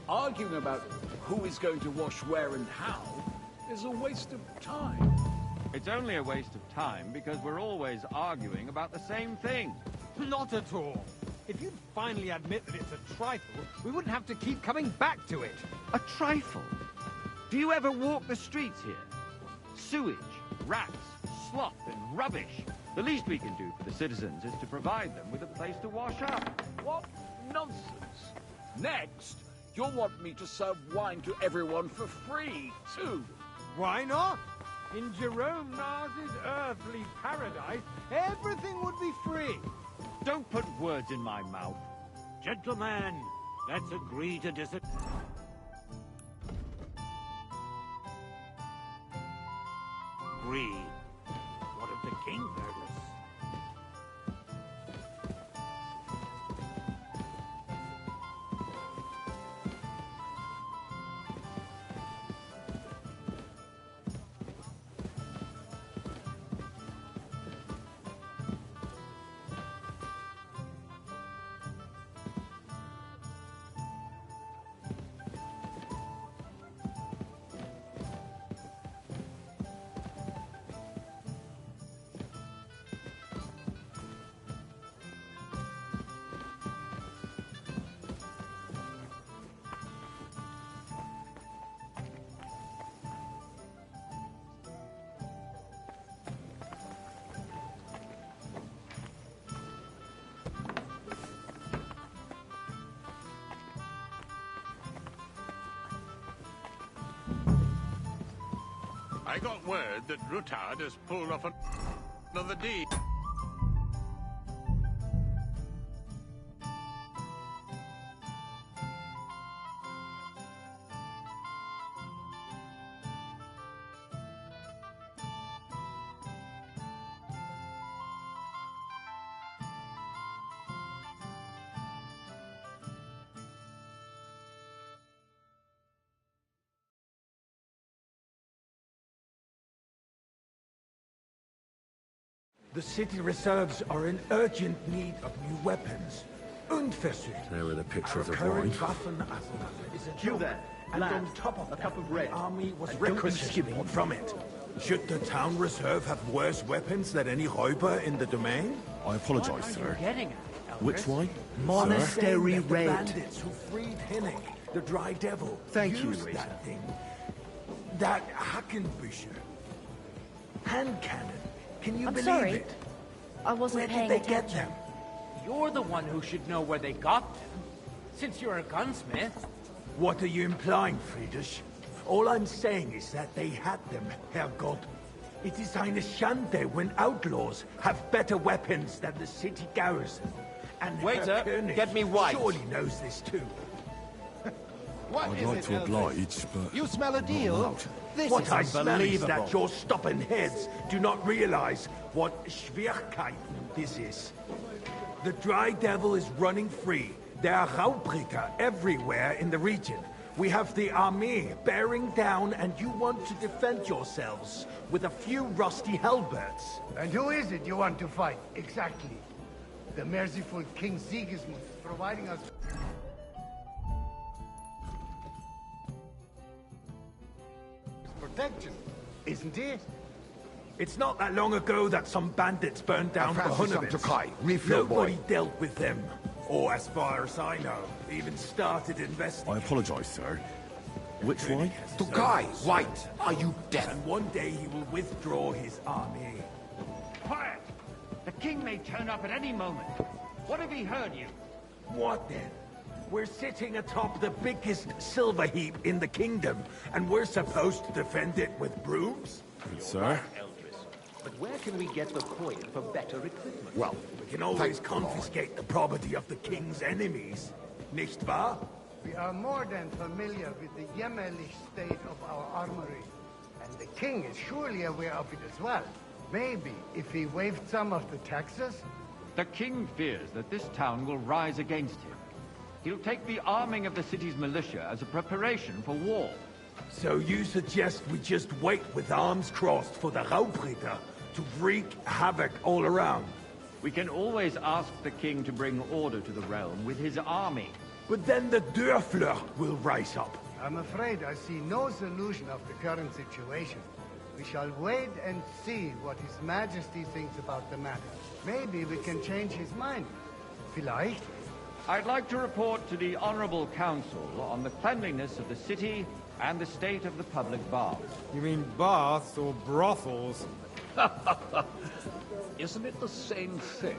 [SPEAKER 4] Arguing about who is going to wash where and how is a waste of time.
[SPEAKER 17] It's only a waste of time because we're always arguing about the same thing.
[SPEAKER 22] Not at all. If you'd finally admit that it's a trifle, we wouldn't have to keep coming back to it.
[SPEAKER 17] A trifle? Do you ever walk the streets here? Sewage, rats, slop, and rubbish. The least we can do for the citizens is to provide them with a place to wash up.
[SPEAKER 4] What nonsense. Next, you'll want me to serve wine to everyone for free, too.
[SPEAKER 22] Why not? In Jerome Nars's earthly paradise, everything would be free.
[SPEAKER 17] Don't put words in my mouth.
[SPEAKER 14] Gentlemen, let's agree to disagree. What if the king heard us?
[SPEAKER 13] I got word that Rutard has pulled off another deed.
[SPEAKER 2] The city reserves are in urgent need of new weapons. Unversucht.
[SPEAKER 5] There with a picture of the
[SPEAKER 2] current
[SPEAKER 5] bride.
[SPEAKER 2] Waffenarsenal is a
[SPEAKER 16] You
[SPEAKER 2] joke.
[SPEAKER 16] there,
[SPEAKER 2] And
[SPEAKER 16] lad,
[SPEAKER 2] on top of
[SPEAKER 16] a cup
[SPEAKER 2] that,
[SPEAKER 16] of red.
[SPEAKER 2] the army was
[SPEAKER 16] And don't be
[SPEAKER 2] requisitioned
[SPEAKER 16] skipping
[SPEAKER 2] from it. Should the town reserve have worse weapons than any Räuber in the domain?
[SPEAKER 5] I apologize, sir.
[SPEAKER 16] Getting at
[SPEAKER 5] Which one?
[SPEAKER 2] Monastery
[SPEAKER 5] Sir?
[SPEAKER 2] raid. The bandits who freed Hinnig, the Dry Devil.
[SPEAKER 1] Thank you,
[SPEAKER 2] used
[SPEAKER 1] Razor.
[SPEAKER 2] that thing. That Hackenbücher. Hand cannon. Can you
[SPEAKER 19] I'm
[SPEAKER 2] believe
[SPEAKER 19] sorry.
[SPEAKER 2] it?
[SPEAKER 19] I wasn't
[SPEAKER 2] Where
[SPEAKER 19] paying
[SPEAKER 2] did they
[SPEAKER 19] attention.
[SPEAKER 2] get them?
[SPEAKER 14] You're the one who should know where they got them, since you're a gunsmith.
[SPEAKER 2] What are you implying, Friedrich? All I'm saying is that they had them, Herrgott. It is eine Schande when outlaws have better weapons than the city garrison. And
[SPEAKER 15] Waiter,
[SPEAKER 2] Herr König
[SPEAKER 15] get me white.
[SPEAKER 2] surely knows this too.
[SPEAKER 5] I'd like to oblige, but...
[SPEAKER 16] You smell a deal? This
[SPEAKER 2] What
[SPEAKER 16] is
[SPEAKER 2] I smell is
[SPEAKER 16] unbelievable.
[SPEAKER 2] that your stubborn heads do not realize what Schwierigkeiten this is. The Dry Devil is running free. There are Raubricker everywhere in the region. We have the army bearing down, and you want to defend yourselves with a few rusty halberds.
[SPEAKER 8] And who is it you want to fight, exactly? The merciful King Sigismund is providing us... protection, isn't it?
[SPEAKER 2] It's not that long ago that some bandits burned down the
[SPEAKER 8] Francis
[SPEAKER 2] Hunovitz.
[SPEAKER 8] Refill,
[SPEAKER 2] Nobody
[SPEAKER 8] boy.
[SPEAKER 2] dealt with them. Or, as far as I know, even started investigating.
[SPEAKER 5] I apologize, sir. Which one?
[SPEAKER 12] Tokai, White, are you deaf?
[SPEAKER 2] And one day he will withdraw his army.
[SPEAKER 17] Quiet! The king may turn up at any moment. What if he heard you?
[SPEAKER 2] What then? We're sitting atop the biggest silver heap in the kingdom, and we're supposed to defend it with brooms?
[SPEAKER 5] Sir?
[SPEAKER 16] But where can we get the coin for better equipment?
[SPEAKER 2] Well, we can always confiscate the property of the king's enemies, nicht wahr?
[SPEAKER 8] We are more than familiar with the jämmerlich state of our armory. And the king is surely aware of it as well. Maybe if he waived some of the taxes?
[SPEAKER 17] The king fears that this town will rise against him. He'll take the arming of the city's militia as a preparation for war.
[SPEAKER 2] So you suggest we just wait with arms crossed for the Raubricker to wreak havoc all around?
[SPEAKER 17] We can always ask the king to bring order to the realm with his army.
[SPEAKER 2] But then the Dörfler will rise up.
[SPEAKER 8] I'm afraid I see no solution of the current situation. We shall wait and see what His Majesty thinks about the matter. Maybe we can change his mind. Vielleicht?
[SPEAKER 17] I'd like to report to the Honorable Council on the cleanliness of the city and the state of the public baths.
[SPEAKER 22] You mean baths or brothels?
[SPEAKER 4] Isn't it the same thing?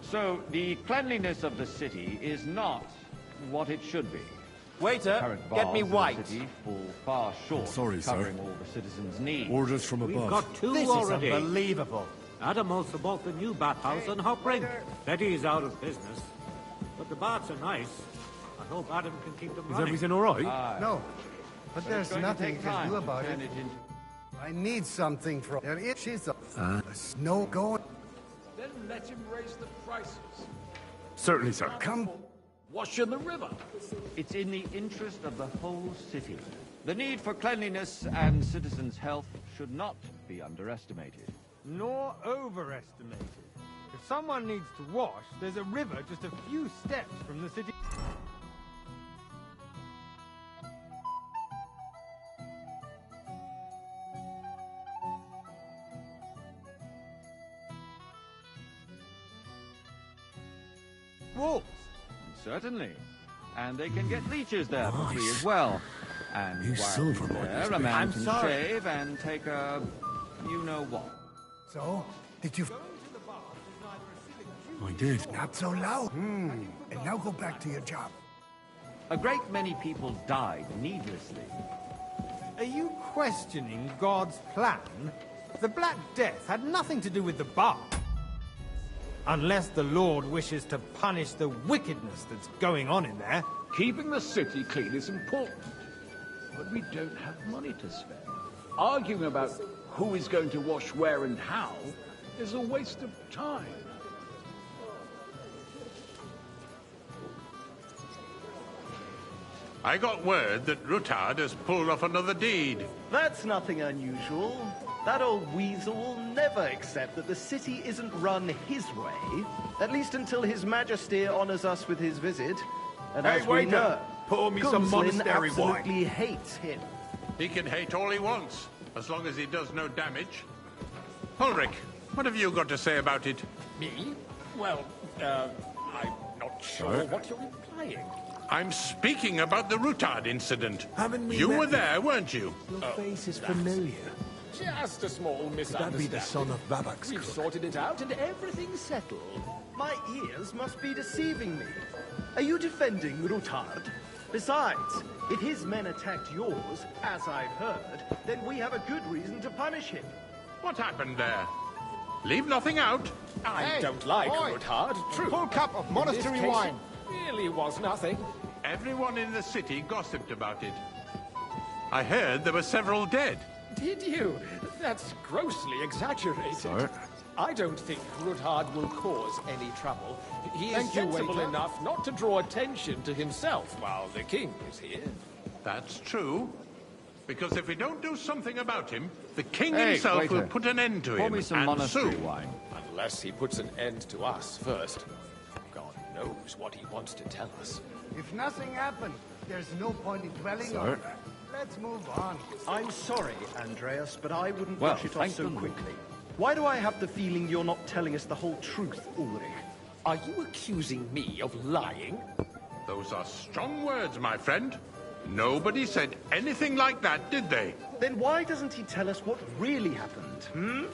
[SPEAKER 17] So, the cleanliness of the city is not what it should be.
[SPEAKER 15] Waiter,
[SPEAKER 17] Current
[SPEAKER 15] get me
[SPEAKER 17] baths in the
[SPEAKER 15] white.
[SPEAKER 17] city fall far short
[SPEAKER 5] Sorry,
[SPEAKER 17] of
[SPEAKER 5] sir.
[SPEAKER 17] covering all the citizens' needs.
[SPEAKER 5] Orders from
[SPEAKER 14] We've
[SPEAKER 5] above.
[SPEAKER 14] got two
[SPEAKER 16] This
[SPEAKER 14] already.
[SPEAKER 16] is unbelievable.
[SPEAKER 14] Adam also bought the new bathhouse on Hopring. Betty's out of business. But the baths are nice. I hope Adam can keep them
[SPEAKER 5] Is
[SPEAKER 14] running.
[SPEAKER 5] everything all right?
[SPEAKER 8] No. But
[SPEAKER 17] it's
[SPEAKER 8] there's
[SPEAKER 17] going to
[SPEAKER 8] nothing
[SPEAKER 17] take
[SPEAKER 8] you can
[SPEAKER 17] time
[SPEAKER 8] do
[SPEAKER 17] to
[SPEAKER 8] about
[SPEAKER 17] turn
[SPEAKER 8] it.
[SPEAKER 17] it into-
[SPEAKER 8] I need something from... There is... She's a snow going...
[SPEAKER 4] Then let him raise the prices.
[SPEAKER 5] Certainly, sir.
[SPEAKER 8] Come...
[SPEAKER 4] Wash in the river.
[SPEAKER 17] It's in the interest of the whole city. The need for cleanliness and citizens' health should not be underestimated.
[SPEAKER 22] Nor overestimated. If someone needs to wash, there's a river just a few steps from the city.
[SPEAKER 17] Wolves? Certainly. And they can get leeches there for free as well. And
[SPEAKER 5] New
[SPEAKER 17] while
[SPEAKER 5] silver
[SPEAKER 17] he's
[SPEAKER 5] mine
[SPEAKER 17] there,
[SPEAKER 5] is
[SPEAKER 17] a
[SPEAKER 5] big.
[SPEAKER 17] man
[SPEAKER 8] I'm
[SPEAKER 17] can
[SPEAKER 8] sorry.
[SPEAKER 17] shave and take a... you-know-what.
[SPEAKER 8] So, did you...
[SPEAKER 5] I did.
[SPEAKER 8] Not so loud. And now go back to your job.
[SPEAKER 17] A great many people died needlessly.
[SPEAKER 22] Are you questioning God's plan? The Black Death had nothing to do with the bar. Unless the Lord wishes to punish the wickedness that's going on in there.
[SPEAKER 4] Keeping the city clean is important, but we don't have money to spend. Arguing about who is going to wash where and how is a waste of time.
[SPEAKER 13] I got word that Rutard has pulled off another deed.
[SPEAKER 1] That's nothing unusual. That old weasel will never accept that the city isn't run his way, at least until His Majesty honors us with his visit. And
[SPEAKER 2] Hey,
[SPEAKER 1] as we
[SPEAKER 2] waiter,
[SPEAKER 1] know,
[SPEAKER 2] pour me some
[SPEAKER 1] Gunslin
[SPEAKER 2] monastery wine.
[SPEAKER 1] absolutely hates him.
[SPEAKER 13] He can hate all he wants, as long as he does no damage. Ulrich, what have you got to say about it?
[SPEAKER 7] Me? Well, I'm not sure what you're implying.
[SPEAKER 13] I'm speaking about the Rutard incident.
[SPEAKER 2] Haven't we
[SPEAKER 13] You
[SPEAKER 2] met
[SPEAKER 13] were
[SPEAKER 2] before?
[SPEAKER 13] there, weren't you?
[SPEAKER 2] Your face is familiar.
[SPEAKER 7] Just a small
[SPEAKER 2] Could
[SPEAKER 7] misunderstanding.
[SPEAKER 2] that be the son of Babak's
[SPEAKER 7] We've
[SPEAKER 2] cook?
[SPEAKER 7] sorted it out and everything's settled.
[SPEAKER 1] My ears must be deceiving me. Are you defending Rutard? Besides, if his men attacked yours, as I've heard, then we have a good reason to punish him.
[SPEAKER 13] What happened there? Leave nothing out.
[SPEAKER 7] I don't like Rutard, true.
[SPEAKER 21] Full cup of monastery
[SPEAKER 7] In this case,
[SPEAKER 21] wine.
[SPEAKER 7] It really was nothing.
[SPEAKER 13] Everyone in the city gossiped about it. I heard there were several dead.
[SPEAKER 7] Did you? That's grossly exaggerated.
[SPEAKER 5] Sir?
[SPEAKER 7] I don't think Rutard will cause any trouble. He
[SPEAKER 21] Thank
[SPEAKER 7] is
[SPEAKER 21] you,
[SPEAKER 7] sensible
[SPEAKER 21] waiter.
[SPEAKER 7] enough not to draw attention to himself while the king is here.
[SPEAKER 13] That's true. Because if we don't do something about him, the king
[SPEAKER 17] Hey,
[SPEAKER 13] himself
[SPEAKER 17] waiter.
[SPEAKER 13] will put an end to
[SPEAKER 17] Pour
[SPEAKER 13] him.
[SPEAKER 17] me some
[SPEAKER 13] and
[SPEAKER 17] monastery
[SPEAKER 13] soon.
[SPEAKER 17] wine.
[SPEAKER 7] Unless he puts an end to us first. God knows what he wants to tell us.
[SPEAKER 8] If nothing happened, there's no point in dwelling
[SPEAKER 5] Sir?
[SPEAKER 8] on it. Let's move on.
[SPEAKER 1] I'm sorry, Andreas, but I wouldn't
[SPEAKER 17] Well,
[SPEAKER 1] brush it off
[SPEAKER 17] thank
[SPEAKER 1] so
[SPEAKER 17] the Lord.
[SPEAKER 1] quickly. Why do I have the feeling you're not telling us the whole truth, Ulrich?
[SPEAKER 7] Are you accusing me of lying?
[SPEAKER 13] Those are strong words, my friend. Nobody said anything like that, did they?
[SPEAKER 1] Then why doesn't he tell us what really happened,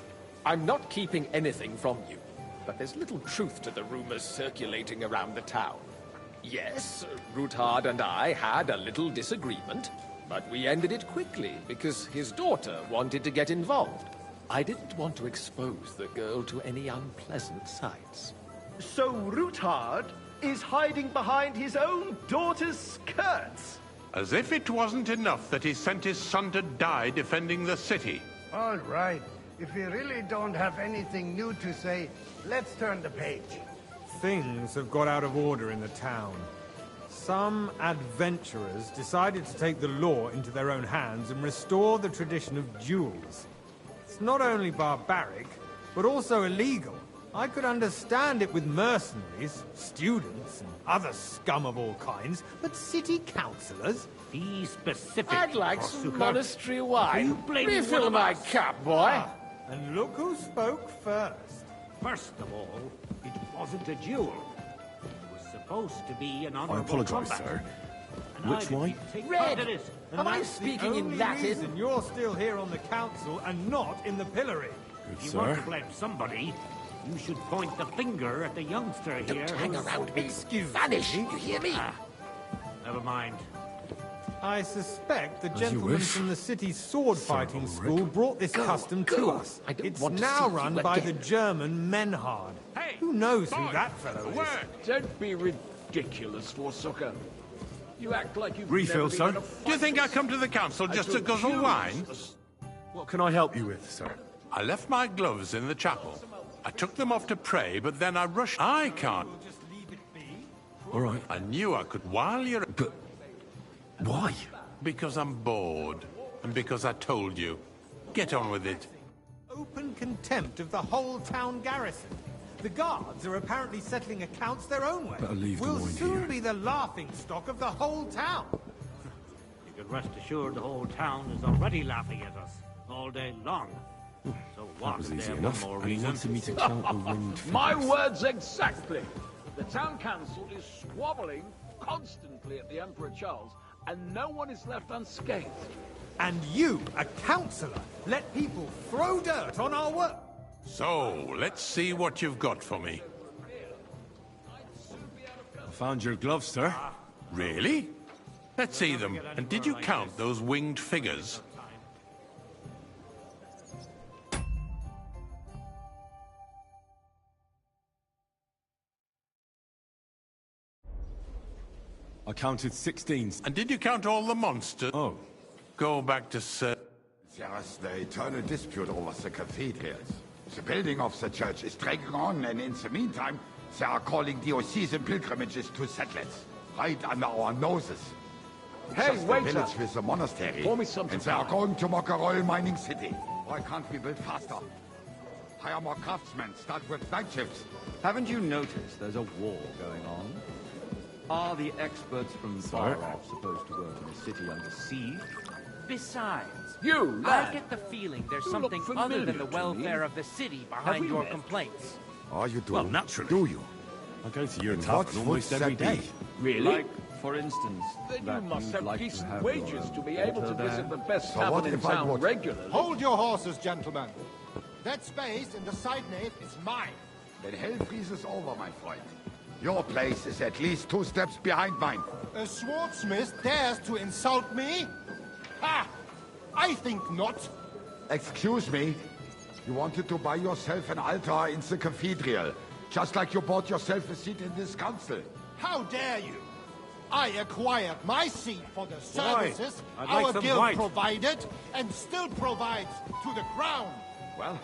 [SPEAKER 7] I'm not keeping anything from you, but there's little truth to the rumors circulating around the town. Yes, Rutard and I had a little disagreement, but we ended it quickly because his daughter wanted to get involved. I didn't want to expose the girl to any unpleasant sights.
[SPEAKER 1] So Rutard is hiding behind his own daughter's skirts?
[SPEAKER 13] As if it wasn't enough that he sent his son to die defending the city.
[SPEAKER 8] All right. If we really don't have anything new to say, let's turn the page.
[SPEAKER 22] Things have got out of order in the town. Some adventurers decided to take the law into their own hands and restore the tradition of duels. It's not only barbaric, but also illegal. I could understand it with mercenaries, students, and other scum of all kinds, but city councillors?
[SPEAKER 14] Be specific.
[SPEAKER 7] I'd like some
[SPEAKER 14] Korsuker.
[SPEAKER 7] monastery
[SPEAKER 14] Are
[SPEAKER 7] wine.
[SPEAKER 14] you blaming one
[SPEAKER 7] Refill
[SPEAKER 14] of
[SPEAKER 7] my
[SPEAKER 14] us?
[SPEAKER 7] cup, boy.
[SPEAKER 22] And look who spoke first.
[SPEAKER 14] First of all, it wasn't a duel. It was supposed to be an
[SPEAKER 5] I
[SPEAKER 14] honorable
[SPEAKER 5] apologize,
[SPEAKER 14] combat.
[SPEAKER 5] sir.
[SPEAKER 14] And
[SPEAKER 5] Which
[SPEAKER 14] I
[SPEAKER 5] wine?
[SPEAKER 14] didn't take
[SPEAKER 7] Red.
[SPEAKER 14] part in it.
[SPEAKER 7] Am I
[SPEAKER 22] That's the
[SPEAKER 7] speaking in
[SPEAKER 22] only
[SPEAKER 7] Latin?
[SPEAKER 22] reason you're still here on the council and not in the pillory.
[SPEAKER 5] Good,
[SPEAKER 14] If you want
[SPEAKER 5] sir.
[SPEAKER 14] to blame somebody, you should point the finger at the youngster here.
[SPEAKER 7] Don't hang
[SPEAKER 14] who's-
[SPEAKER 7] around me.
[SPEAKER 22] Excuse
[SPEAKER 7] Vanish,
[SPEAKER 22] me.
[SPEAKER 7] you hear me?
[SPEAKER 14] Never mind.
[SPEAKER 22] I suspect the
[SPEAKER 5] As you
[SPEAKER 22] gentleman
[SPEAKER 5] wish.
[SPEAKER 22] from the city's sword-fighting
[SPEAKER 5] Sir
[SPEAKER 22] school brought this
[SPEAKER 7] Go,
[SPEAKER 22] custom
[SPEAKER 7] go.
[SPEAKER 22] to us.
[SPEAKER 7] I don't
[SPEAKER 22] It's
[SPEAKER 7] want to
[SPEAKER 22] now
[SPEAKER 7] see you
[SPEAKER 22] run by the
[SPEAKER 7] again.
[SPEAKER 22] German Menhard.
[SPEAKER 13] Hey,
[SPEAKER 22] Who knows who
[SPEAKER 13] boy,
[SPEAKER 22] that fellow is?
[SPEAKER 13] word.
[SPEAKER 4] Don't be ridiculous, Forsooker. You act like you've
[SPEAKER 5] Refill,
[SPEAKER 4] never been
[SPEAKER 5] sir?
[SPEAKER 4] in a
[SPEAKER 13] Do you
[SPEAKER 4] fight.
[SPEAKER 13] think I come to the council just to guzzle wine?
[SPEAKER 5] What can I help you with, sir?
[SPEAKER 13] I left my gloves in the chapel. I took them off to pray, but then I rushed. I can't.
[SPEAKER 5] All right.
[SPEAKER 13] I knew I could while you're...
[SPEAKER 5] But why?
[SPEAKER 13] Because I'm bored. And because I told you. Get on with it.
[SPEAKER 22] Open contempt of the whole town garrison. The guards are apparently settling accounts their own way.
[SPEAKER 5] Better leave the
[SPEAKER 22] We'll
[SPEAKER 5] wine
[SPEAKER 22] soon
[SPEAKER 5] here.
[SPEAKER 22] be the laughing stock of the whole town.
[SPEAKER 14] You can rest assured the whole town is already laughing at us all day long. So what
[SPEAKER 5] That was
[SPEAKER 14] if
[SPEAKER 5] easy
[SPEAKER 14] they have
[SPEAKER 5] enough.
[SPEAKER 14] one more
[SPEAKER 5] And he
[SPEAKER 14] reason?
[SPEAKER 5] wanted me to count the winged
[SPEAKER 4] My
[SPEAKER 5] figures.
[SPEAKER 4] words exactly. The town council is squabbling constantly at the Emperor Charles, and no one is left unscathed.
[SPEAKER 22] And you, a councillor, let people throw dirt on our work.
[SPEAKER 13] So, let's see what you've got for me.
[SPEAKER 5] I found your gloves, sir.
[SPEAKER 13] Really? Let's see them. And did you count those winged figures?
[SPEAKER 5] I counted 16.
[SPEAKER 13] And did you count all the monsters?
[SPEAKER 5] Oh.
[SPEAKER 13] Go back to Sir...
[SPEAKER 6] There's the eternal dispute over the cathedrals. The building of the church is dragging on, and in the meantime, they are calling diocesan pilgrimages to settlers, right under our noses.
[SPEAKER 4] Hey,
[SPEAKER 6] Just
[SPEAKER 4] waiter!
[SPEAKER 6] a village with a monastery,
[SPEAKER 4] Pour me something.
[SPEAKER 6] and they are going to mock a royal mining city. Why can't we build faster? Hire more craftsmen, start with night shifts.
[SPEAKER 17] Haven't you noticed there's a war going on? Are the experts from far off supposed to work in a city under siege?
[SPEAKER 18] Besides,
[SPEAKER 4] You,
[SPEAKER 18] I
[SPEAKER 4] lad!
[SPEAKER 18] get the feeling there's
[SPEAKER 4] You
[SPEAKER 18] something
[SPEAKER 4] look
[SPEAKER 18] other than
[SPEAKER 4] familiar
[SPEAKER 18] the
[SPEAKER 4] to
[SPEAKER 18] welfare
[SPEAKER 4] me.
[SPEAKER 18] of the city
[SPEAKER 4] Have
[SPEAKER 18] behind
[SPEAKER 4] we
[SPEAKER 18] your
[SPEAKER 4] met?
[SPEAKER 18] complaints.
[SPEAKER 6] Oh, you do?
[SPEAKER 5] Well, naturally.
[SPEAKER 6] Do you?
[SPEAKER 5] I go to your
[SPEAKER 6] And
[SPEAKER 5] tavern
[SPEAKER 6] what
[SPEAKER 5] almost
[SPEAKER 6] would
[SPEAKER 5] every
[SPEAKER 6] that
[SPEAKER 5] day.
[SPEAKER 6] be?
[SPEAKER 4] Really?
[SPEAKER 17] Like, for instance,
[SPEAKER 4] Then
[SPEAKER 17] that
[SPEAKER 4] you must
[SPEAKER 17] you'd
[SPEAKER 4] have
[SPEAKER 17] like to
[SPEAKER 4] decent
[SPEAKER 17] have
[SPEAKER 4] wages
[SPEAKER 17] your
[SPEAKER 4] to be able to
[SPEAKER 17] altar there.
[SPEAKER 4] visit the best
[SPEAKER 6] So what
[SPEAKER 4] tavern in
[SPEAKER 6] if I
[SPEAKER 4] town
[SPEAKER 6] would?
[SPEAKER 4] regularly.
[SPEAKER 23] Hold your horses, gentlemen. That space in the side nave is mine.
[SPEAKER 6] Then hell freezes over, my friend. Your place is at least 2 steps behind mine.
[SPEAKER 23] A swordsmith dares to insult me? Ha! I think not.
[SPEAKER 6] Excuse me? You wanted to buy yourself an altar in the cathedral, just like you bought yourself a seat in this council.
[SPEAKER 23] How dare you? I acquired my seat for the services
[SPEAKER 14] I'd like
[SPEAKER 23] our
[SPEAKER 14] some
[SPEAKER 23] guild
[SPEAKER 14] white.
[SPEAKER 23] provided and still provides to the crown.
[SPEAKER 6] Well,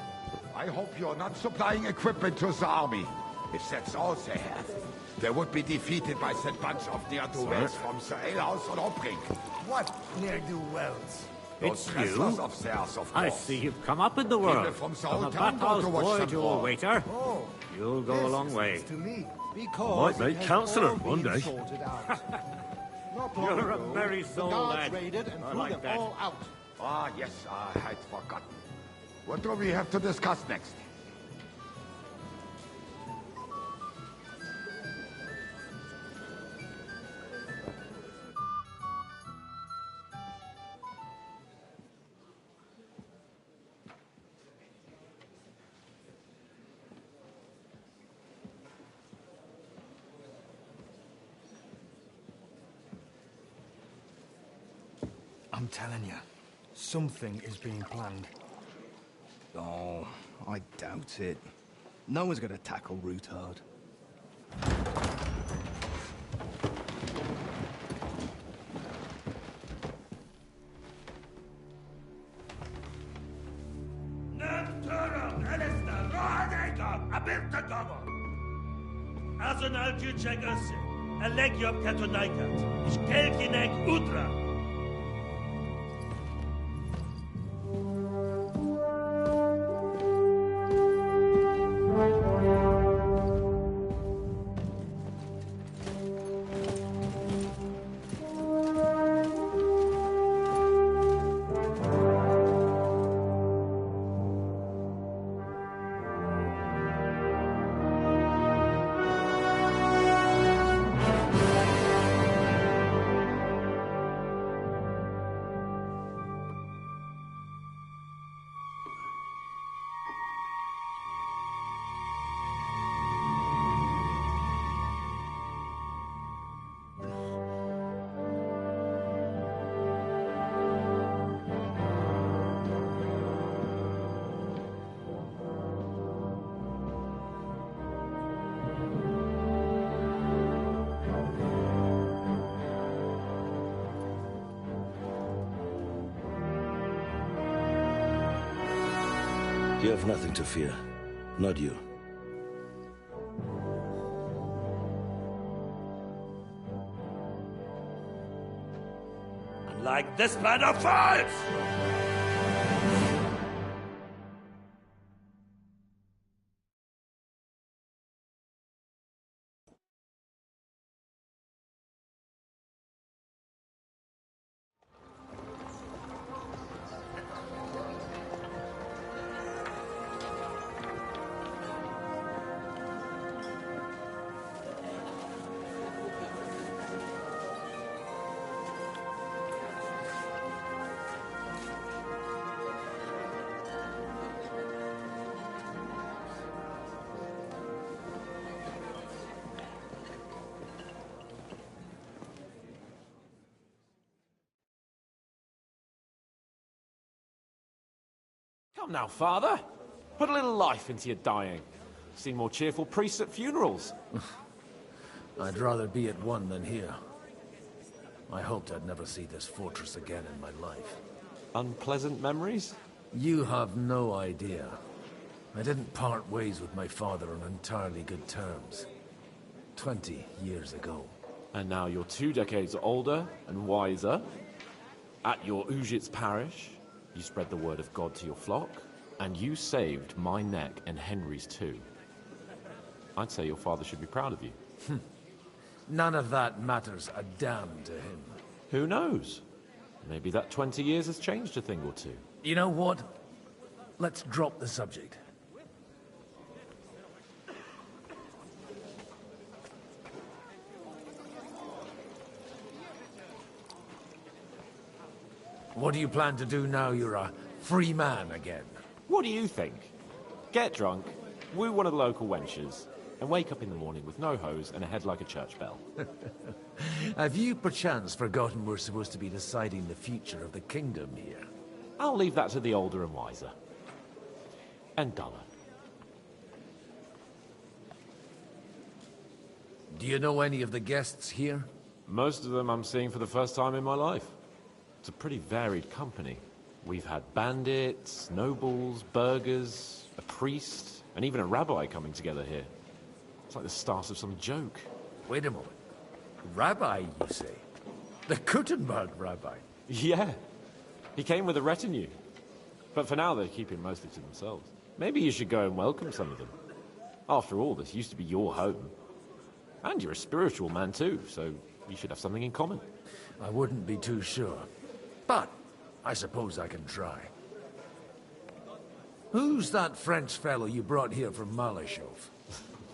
[SPEAKER 6] I hope you're not supplying equipment to the army. If that's all they have, they would be defeated by that bunch of ne'er-do-wells from the alehouse on Hopbrink.
[SPEAKER 8] What ne'er-do-wells?
[SPEAKER 6] Those
[SPEAKER 14] It's
[SPEAKER 6] wrestlers
[SPEAKER 14] you?
[SPEAKER 6] of theirs, of
[SPEAKER 14] I
[SPEAKER 6] course.
[SPEAKER 14] see you've come up in the
[SPEAKER 6] People
[SPEAKER 14] world.
[SPEAKER 6] from the
[SPEAKER 14] From
[SPEAKER 6] old
[SPEAKER 14] a
[SPEAKER 6] town go
[SPEAKER 14] bathhouse
[SPEAKER 6] to watch
[SPEAKER 14] boy
[SPEAKER 6] them
[SPEAKER 14] to a
[SPEAKER 6] fall.
[SPEAKER 14] waiter.
[SPEAKER 8] Oh,
[SPEAKER 14] You'll go a long way.
[SPEAKER 8] to me.
[SPEAKER 23] Because
[SPEAKER 5] Might make
[SPEAKER 23] it has
[SPEAKER 5] councillor
[SPEAKER 23] all
[SPEAKER 5] one
[SPEAKER 23] been
[SPEAKER 5] day.
[SPEAKER 23] sorted out. Not long
[SPEAKER 14] You're a
[SPEAKER 23] ago,
[SPEAKER 14] merry
[SPEAKER 23] the
[SPEAKER 14] soul,
[SPEAKER 23] guards
[SPEAKER 14] lad.
[SPEAKER 23] raided and
[SPEAKER 14] I
[SPEAKER 23] threw
[SPEAKER 14] like
[SPEAKER 23] them
[SPEAKER 14] that.
[SPEAKER 23] all out.
[SPEAKER 6] Ah, yes, I had forgotten. What do we have to discuss next?
[SPEAKER 1] I'm telling you, something is being planned. Oh, I doubt it. No one's gonna tackle Rootard.
[SPEAKER 24] Azon al-Juchek Ose, Alegiop Katonaikat, Ishkelkinek Udra.
[SPEAKER 25] You have nothing to fear. Not you.
[SPEAKER 24] Like this plan of false!
[SPEAKER 9] Come now, Father. Put a little life into your dying. Seen more cheerful priests at funerals.
[SPEAKER 11] I'd rather be at one than here. I hoped I'd never see this fortress again in my life.
[SPEAKER 9] Unpleasant memories?
[SPEAKER 11] You have no idea. I didn't part ways with my father on entirely good terms. 20 years ago.
[SPEAKER 9] And now you're 2 decades older and wiser. At your Ujit's parish, you spread the word of God to your flock, and you saved my neck and Henry's too. I'd say your father should be proud of you.
[SPEAKER 11] None of that matters a damn to him.
[SPEAKER 9] Who knows? Maybe that 20 years has changed a thing or two.
[SPEAKER 11] You know what? Let's drop the subject. What do you plan to do now you're a free man again?
[SPEAKER 9] What do you think? Get drunk, woo one of the local wenches, and wake up in the morning with no hose and a head like a church bell.
[SPEAKER 11] Have you perchance forgotten we're supposed to be deciding the future of the kingdom here?
[SPEAKER 9] I'll leave that to the older and wiser. And duller.
[SPEAKER 11] Do you know any of the guests here?
[SPEAKER 9] Most of them I'm seeing for the first time in my life. It's a pretty varied company. We've had bandits, nobles, burghers, a priest, and even a rabbi coming together here. It's like the start of some joke.
[SPEAKER 11] Wait a moment. Rabbi, you say? The Kuttenberg rabbi?
[SPEAKER 9] Yeah. He came with a retinue. But for now, they're keeping mostly to themselves. Maybe you should go and welcome some of them. After all, this used to be your home. And you're a spiritual man too, so you should have something in common.
[SPEAKER 11] I wouldn't be too sure. But I suppose I can try. Who's that French fellow you brought here from Malashov?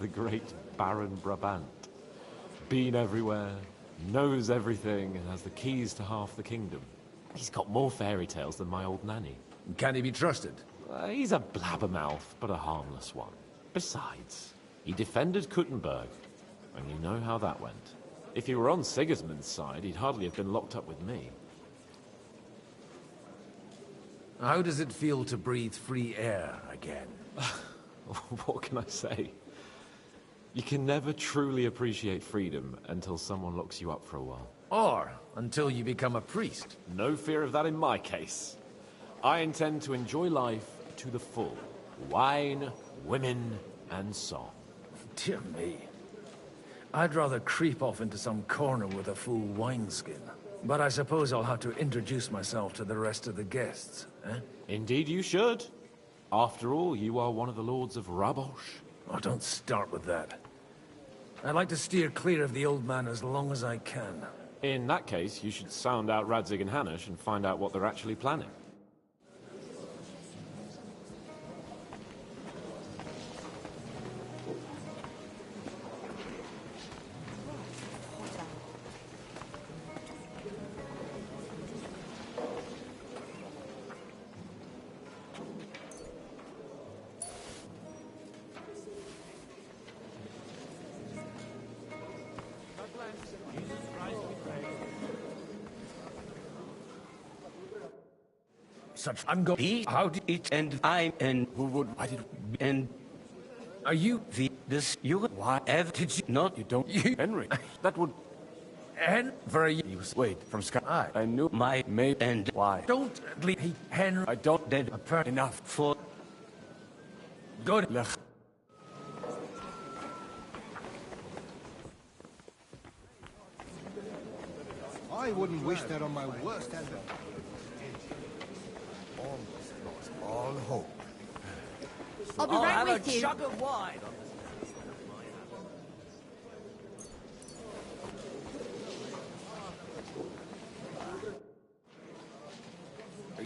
[SPEAKER 9] The great Baron Brabant. Been everywhere, knows everything, and has the keys to half the kingdom. He's got more fairy tales than my old nanny.
[SPEAKER 11] Can he be trusted?
[SPEAKER 9] He's a blabbermouth, but a harmless one. Besides, he defended Kuttenberg, and you know how that went. If he were on Sigismund's side, he'd hardly have been locked up with me.
[SPEAKER 11] How does it feel to breathe free air again?
[SPEAKER 9] What can I say? You can never truly appreciate freedom until someone locks you up for a while.
[SPEAKER 11] Or until you become a priest.
[SPEAKER 9] No fear of that in my case. I intend to enjoy life to the full. Wine, women, and song.
[SPEAKER 11] Dear me. I'd rather creep off into some corner with a full wineskin. But I suppose I'll have to introduce myself to the rest of the guests, eh?
[SPEAKER 9] Indeed you should. After all, you are one of the lords of Rabosh.
[SPEAKER 11] Oh, don't start with that. I'd like to steer clear of the old man as long as I can.
[SPEAKER 9] In that case, you should sound out Radzig and Hanush and find out what they're actually planning.
[SPEAKER 11] Such ungo. How did it end? Who would? Why did? And are you this? You why ever did you not? You don't. You
[SPEAKER 2] Henry. That would.
[SPEAKER 11] And very.
[SPEAKER 2] Wait from Sky.
[SPEAKER 11] I knew my mate and why. Don't leave Henry.
[SPEAKER 2] I don't.
[SPEAKER 11] Dead.
[SPEAKER 2] Enough
[SPEAKER 11] for. Good.
[SPEAKER 23] I wouldn't wish that on my worst enemy.
[SPEAKER 8] Almost lost all hope.
[SPEAKER 3] I'll be right with you.
[SPEAKER 11] Jug of wine.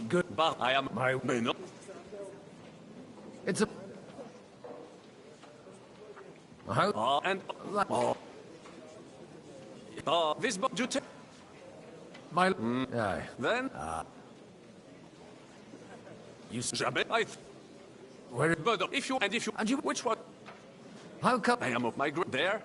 [SPEAKER 11] Good, but I am my man. It's a. How?
[SPEAKER 10] And this book you take.
[SPEAKER 11] My. Aye.
[SPEAKER 10] Then.
[SPEAKER 11] You
[SPEAKER 10] Jabet,
[SPEAKER 11] where?
[SPEAKER 10] But if you and you which one?
[SPEAKER 11] How come?
[SPEAKER 10] I am of my group there.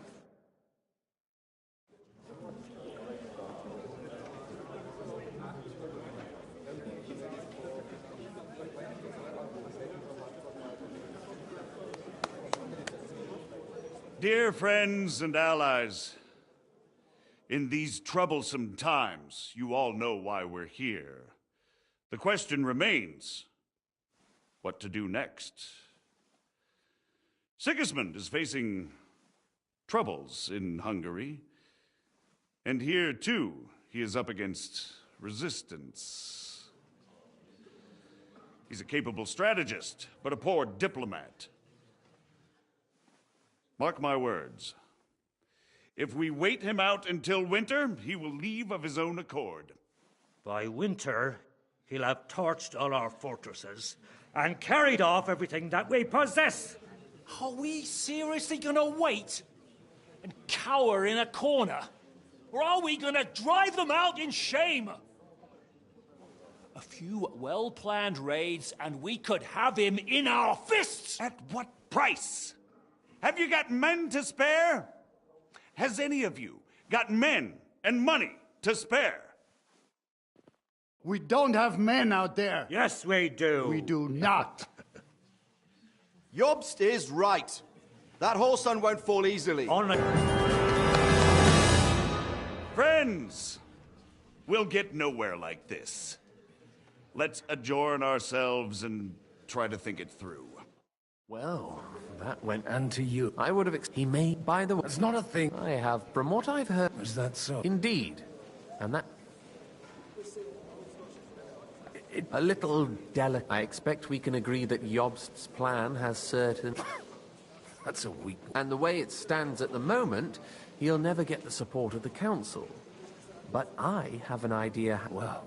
[SPEAKER 12] Dear friends and allies, In these troublesome times, you all know why we're here. The question remains, what to do next? Sigismund is facing troubles in Hungary. And here, too, he is up against resistance. He's a capable strategist, but a poor diplomat. Mark my words. If we wait him out until winter, he will leave of his own accord.
[SPEAKER 14] By winter, he'll have torched all our fortresses and carried off everything that we possess.
[SPEAKER 15] Are we seriously gonna wait and cower in a corner? Or are we gonna drive them out in shame? A few well-planned raids and we could have him in our fists!
[SPEAKER 12] At what price? Have you got men to spare? Has any of you got men and money to spare?
[SPEAKER 8] We don't have men out there.
[SPEAKER 14] Yes, we do.
[SPEAKER 8] We do not.
[SPEAKER 16] Jobst is right. That horse sun won't fall easily.
[SPEAKER 12] Friends, we'll get nowhere like this. Let's adjourn ourselves and try to think it through.
[SPEAKER 11] Well, that went and to you. I would have he may, by the way. It's not a thing. I have, from what I've heard. Is that so? Indeed. And that... a little delicate. I expect we can agree that Jobst's plan has certain... That's a weak... And the way it stands at the moment, he'll never get the support of the council. But I have an idea... Well...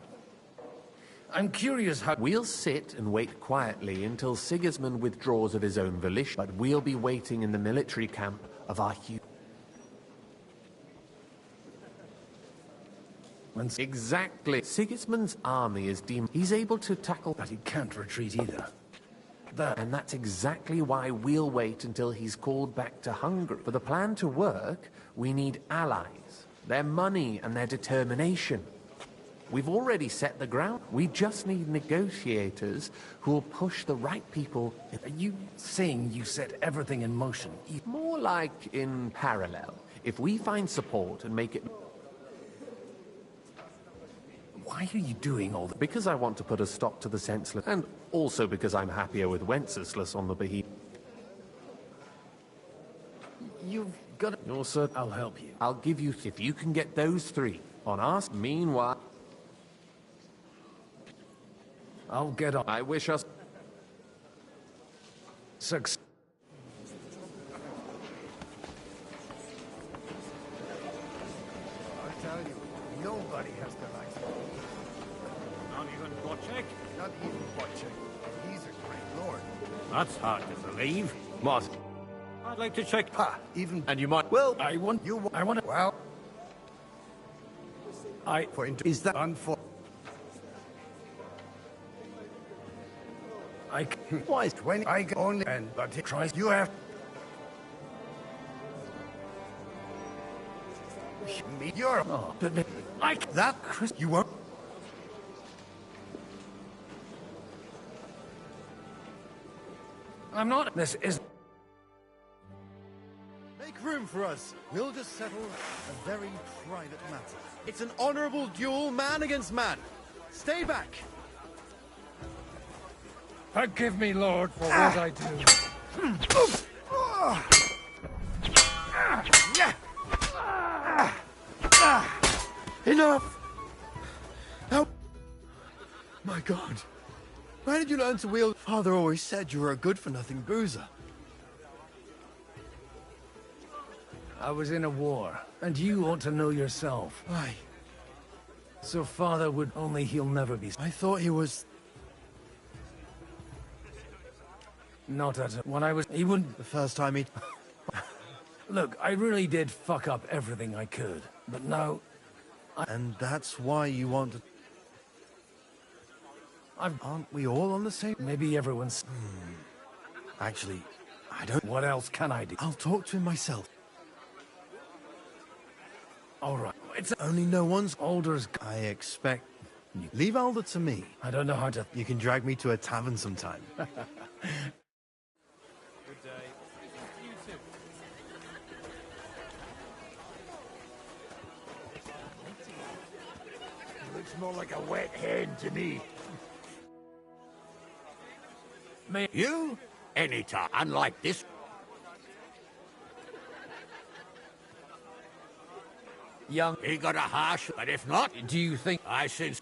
[SPEAKER 11] I'm curious how... We'll sit and wait quietly until Sigismund withdraws of his own volition, but we'll be waiting in the military camp of our Exactly. Sigismund's army is deemed... He's able to tackle... But he can't retreat either. And that's exactly why we'll wait until he's called back to Hungary. For the plan to work, we need allies, their money and their determination. We've already set the ground. We just need negotiators who will push the right people. Are you saying you set everything in motion? More like in parallel. If we find support and make it... Why are you doing all that? Because I want to put a stop to the senseless, and also because I'm happier with Wenceslas on the behemoth. You've got... Also, I'll help you. I'll give you... If you can get those three on us, meanwhile... I'll get on. I wish us... success.
[SPEAKER 8] I tell you, nobody has the right.
[SPEAKER 14] Not even Wojciech?
[SPEAKER 8] Not even Wojciech. He's a great lord.
[SPEAKER 14] That's hard to believe.
[SPEAKER 11] What?
[SPEAKER 14] I'd like to check...
[SPEAKER 8] Ha! Even...
[SPEAKER 11] And you might...
[SPEAKER 8] Well, I want... You... I want to... Well... Is that... Unfor... Why? When I go only... And... But it tries... You have... Me... You're... Oh, but... Like that, Chris... You won't...
[SPEAKER 11] I'm not... This is...
[SPEAKER 19] Make room for us. We'll just settle a very private matter. It's an honorable duel, man against man. Stay back.
[SPEAKER 22] Forgive me, Lord, for what I do.
[SPEAKER 19] Enough! How... My God. Why did you learn to wield... Father always said you were a good-for-nothing boozer.
[SPEAKER 11] I was in a war, and you ought to know yourself.
[SPEAKER 19] Aye.
[SPEAKER 11] So Father would... Only he'll never be...
[SPEAKER 19] I thought he was...
[SPEAKER 11] Not at... When I was... He wouldn't...
[SPEAKER 19] The first time he...
[SPEAKER 11] Look, I really did fuck up everything I could, but now...
[SPEAKER 19] And that's why you want to... Aren't we all on the same...
[SPEAKER 11] Maybe everyone's...
[SPEAKER 19] Actually, I don't...
[SPEAKER 11] What else can I do?
[SPEAKER 19] I'll talk to him myself.
[SPEAKER 11] All right. It's...
[SPEAKER 19] Only no one's...
[SPEAKER 11] Alder's...
[SPEAKER 19] I expect... Leave Alder to me.
[SPEAKER 11] I don't know how to...
[SPEAKER 19] You can drag me to a tavern sometime.
[SPEAKER 9] Good day. You too.
[SPEAKER 2] Looks more like a wet hen to me.
[SPEAKER 7] Me? You? Anytime. Unlike this. Young, he got a harsh, but if not, do you think I sense?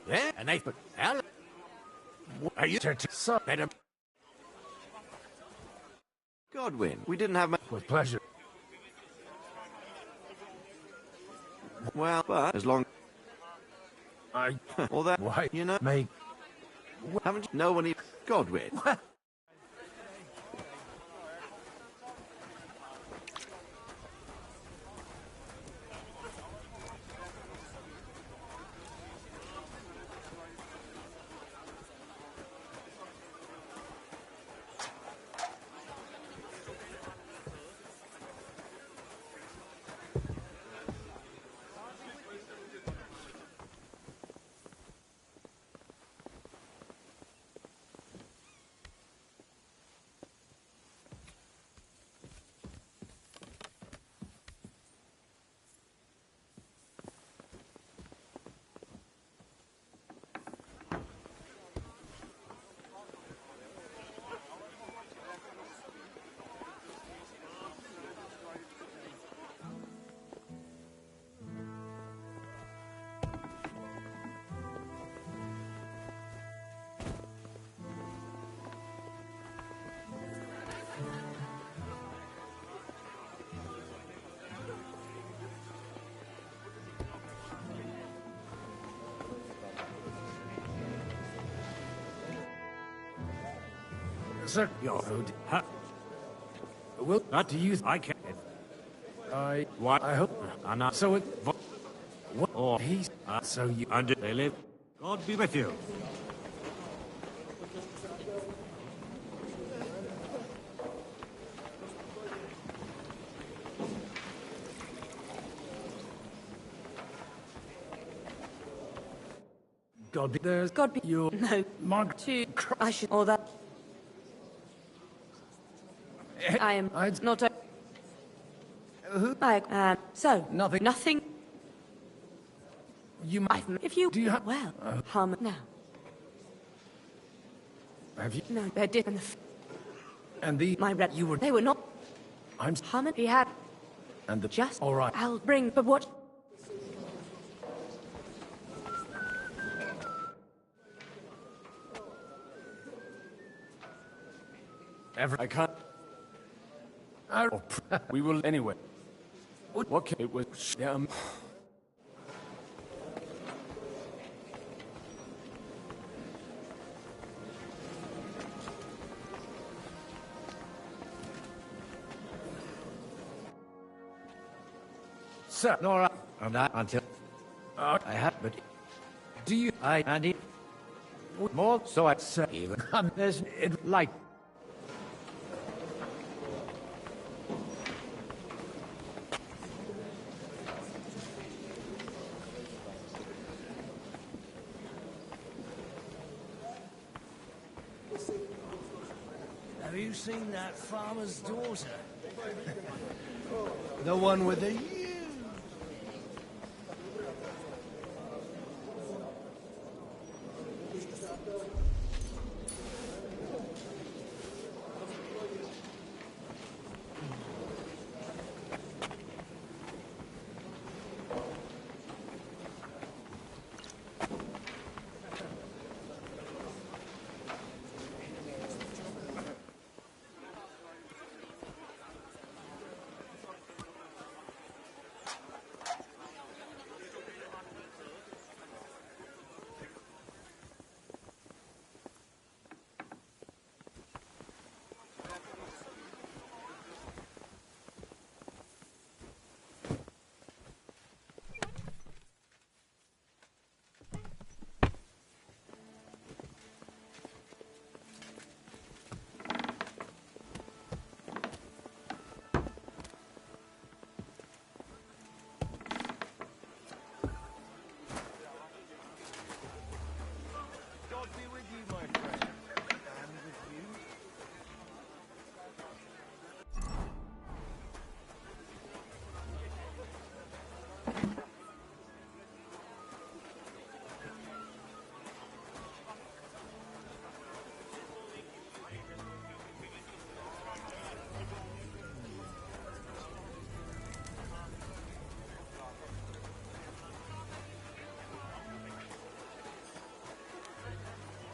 [SPEAKER 7] There, and they put hell. Are you so better?
[SPEAKER 16] Godwin, we didn't have much.
[SPEAKER 11] With pleasure.
[SPEAKER 16] Well, but as long. All that.
[SPEAKER 11] Why?
[SPEAKER 16] You know.
[SPEAKER 11] Mate.
[SPEAKER 16] Haven't you? No one even. Godwin.
[SPEAKER 7] Sir, your food. Well, what do you? I can. What? I hope. I'm not. So it. What? Or he's. So you under. They live. God be with you.
[SPEAKER 22] God be.
[SPEAKER 7] There's
[SPEAKER 22] God be.
[SPEAKER 7] you.
[SPEAKER 22] No.
[SPEAKER 7] Mark.
[SPEAKER 22] I should. Or that. I am not a... so,
[SPEAKER 7] nothing.
[SPEAKER 22] Nothing.
[SPEAKER 7] You might...
[SPEAKER 22] If you...
[SPEAKER 7] Do you have...
[SPEAKER 22] Well, harm... Now.
[SPEAKER 7] Have you...
[SPEAKER 22] No, they're different.
[SPEAKER 7] And the...
[SPEAKER 22] My red...
[SPEAKER 7] You were...
[SPEAKER 22] They were not...
[SPEAKER 7] I'm...
[SPEAKER 22] Harmon, he had...
[SPEAKER 7] And the...
[SPEAKER 22] Just...
[SPEAKER 7] All right.
[SPEAKER 22] I'll bring... But what...
[SPEAKER 7] I can't... we will anyway. What can it was? Sir, Nora, and I until I have, but do you? I need more, so I say even there's it like.
[SPEAKER 24] Have you seen that farmer's daughter?
[SPEAKER 19] The one with the...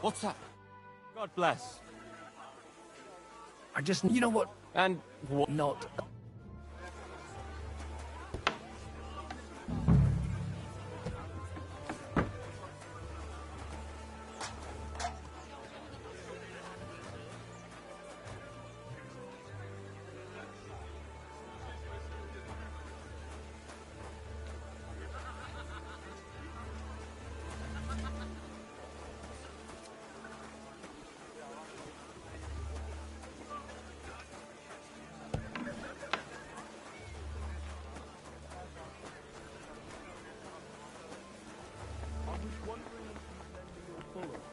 [SPEAKER 9] What's that? God bless.
[SPEAKER 19] I just... You know what?
[SPEAKER 9] And what?
[SPEAKER 19] Not...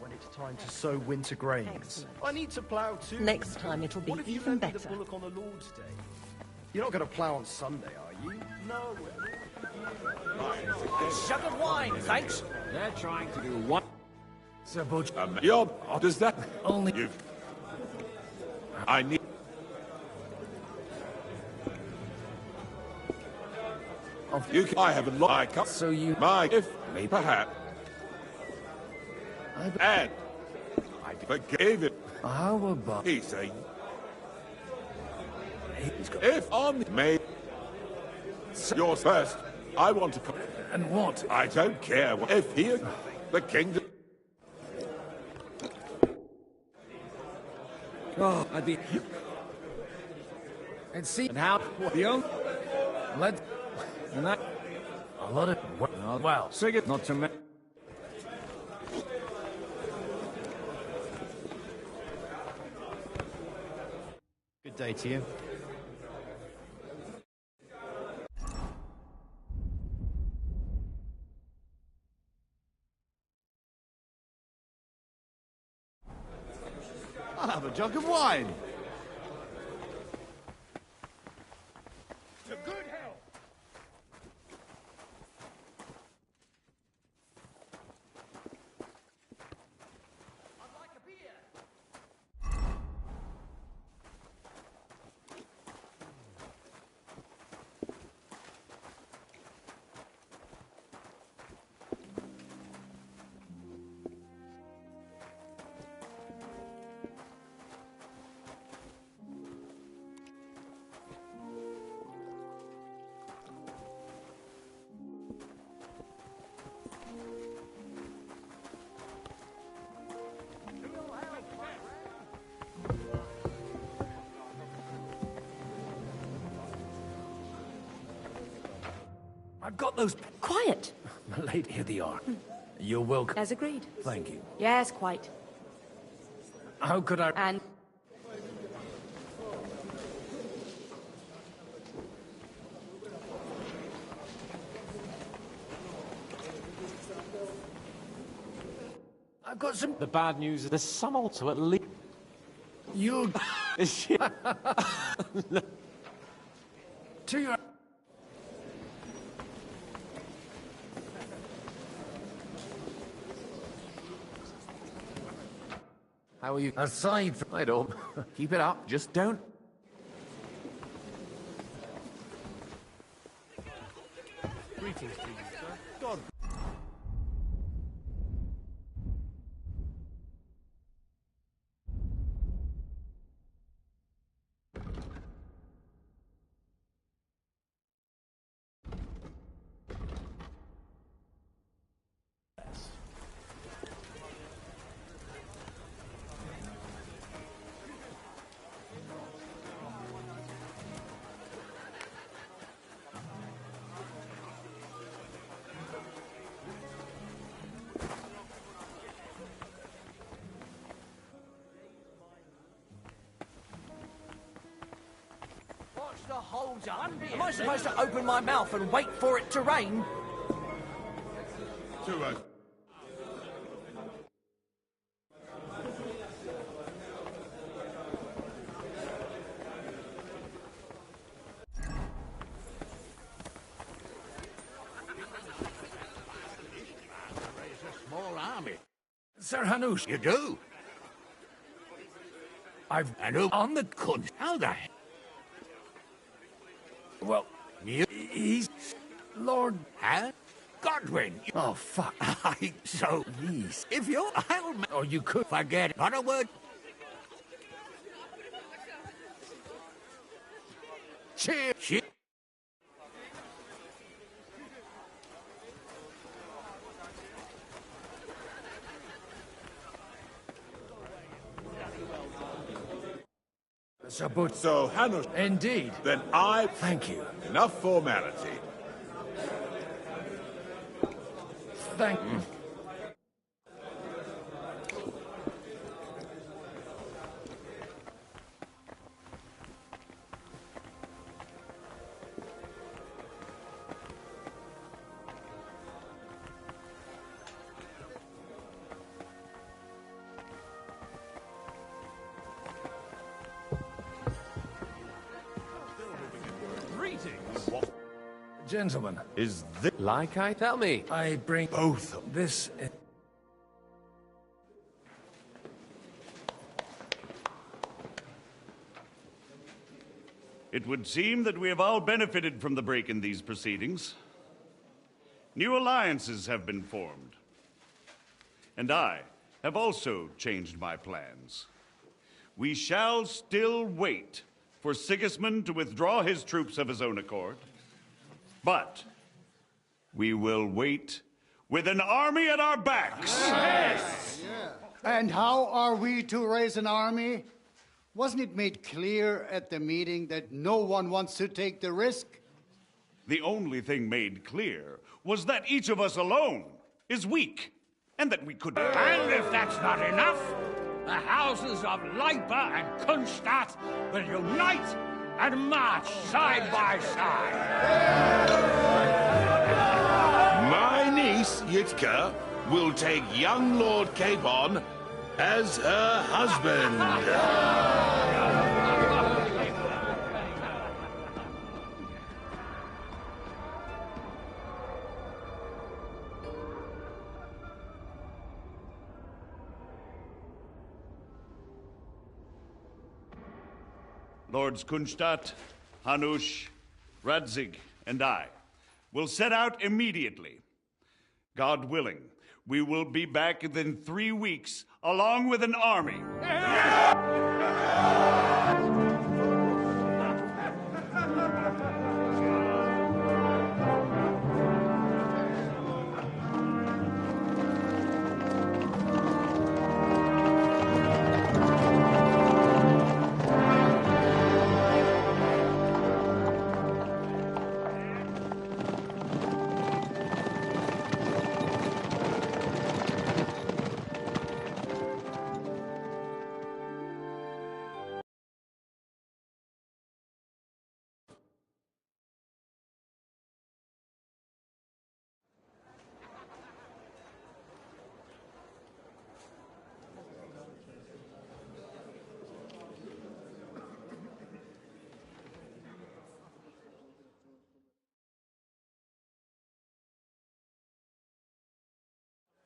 [SPEAKER 1] When it's time to sow winter grains. I need to plough too.
[SPEAKER 3] Next time it'll be
[SPEAKER 1] What if you
[SPEAKER 3] even
[SPEAKER 1] lend me the
[SPEAKER 3] better.
[SPEAKER 1] bullock on the Lord's Day? You're not going to plough on Sunday, are you? No.
[SPEAKER 15] Sugared wine, thanks.
[SPEAKER 14] They're trying to do what?
[SPEAKER 19] Sir Butch...
[SPEAKER 12] Does that...
[SPEAKER 19] Only...
[SPEAKER 12] You... I need... You can... I have a lot... I can't...
[SPEAKER 19] So you...
[SPEAKER 12] My... If... Me... Perhaps... And... I forgave it.
[SPEAKER 19] How about...
[SPEAKER 12] He say...
[SPEAKER 19] He's got...
[SPEAKER 12] If on... May... Yours first. I want to...
[SPEAKER 19] And what?
[SPEAKER 12] I don't care. If he... The kingdom...
[SPEAKER 19] Oh, I'd be... And see... And how... The own... Let... And that... A lot of... Well...
[SPEAKER 14] Sing it. Not to me.
[SPEAKER 1] Good day to you.
[SPEAKER 6] I'll have a jug of wine.
[SPEAKER 2] To good health.
[SPEAKER 19] I've got those...
[SPEAKER 3] Quiet.
[SPEAKER 19] Lady, here they are. You're welcome.
[SPEAKER 3] As agreed.
[SPEAKER 19] Thank you.
[SPEAKER 3] Yes, quite.
[SPEAKER 19] How could I...
[SPEAKER 3] And...
[SPEAKER 19] I've got some...
[SPEAKER 9] The bad news is there's some also at least...
[SPEAKER 19] You...
[SPEAKER 9] Is she...
[SPEAKER 19] To your...
[SPEAKER 9] How are you?
[SPEAKER 19] Aside from...
[SPEAKER 9] I don't. Keep it up. Just don't...
[SPEAKER 1] Greetings to you, sir. God.
[SPEAKER 15] What's the hold up? Am I supposed to open my mouth and wait for it to rain?
[SPEAKER 12] To us.
[SPEAKER 6] Small army.
[SPEAKER 19] Sir Hanush.
[SPEAKER 6] You do?
[SPEAKER 19] And on the cunt.
[SPEAKER 6] How the hell?
[SPEAKER 19] Well, he's... Lord...
[SPEAKER 6] Huh?
[SPEAKER 11] Godwin! Oh, fuck. So, please. If you're... Or you could forget. Not a word. Cheers.
[SPEAKER 4] So, Hanush...
[SPEAKER 11] Indeed.
[SPEAKER 4] Then I...
[SPEAKER 11] Thank you.
[SPEAKER 4] Enough formality.
[SPEAKER 11] Thank you. Gentlemen.
[SPEAKER 5] Is this...
[SPEAKER 9] Like I tell me.
[SPEAKER 11] I bring
[SPEAKER 5] both
[SPEAKER 11] this...
[SPEAKER 12] It would seem that we have all benefited from the break in these proceedings. New alliances have been formed. And I have also changed my plans. We shall still wait for Sigismund to withdraw his troops of his own accord. But we will wait with an army at our backs.
[SPEAKER 8] Yes. And how are we to raise an army? Wasn't it made clear at the meeting that no one wants to take the risk?
[SPEAKER 12] The only thing made clear was that each of us alone is weak, and that we could...
[SPEAKER 24] And if that's not enough, the houses of Leipa and Kunstadt will unite and march side by side.
[SPEAKER 13] My niece, Yitka, will take young Lord Capon as her husband.
[SPEAKER 12] Lords Kunstadt, Hanush, Radzig, and I will set out immediately. God willing, we will be back within 3 weeks, along with an army.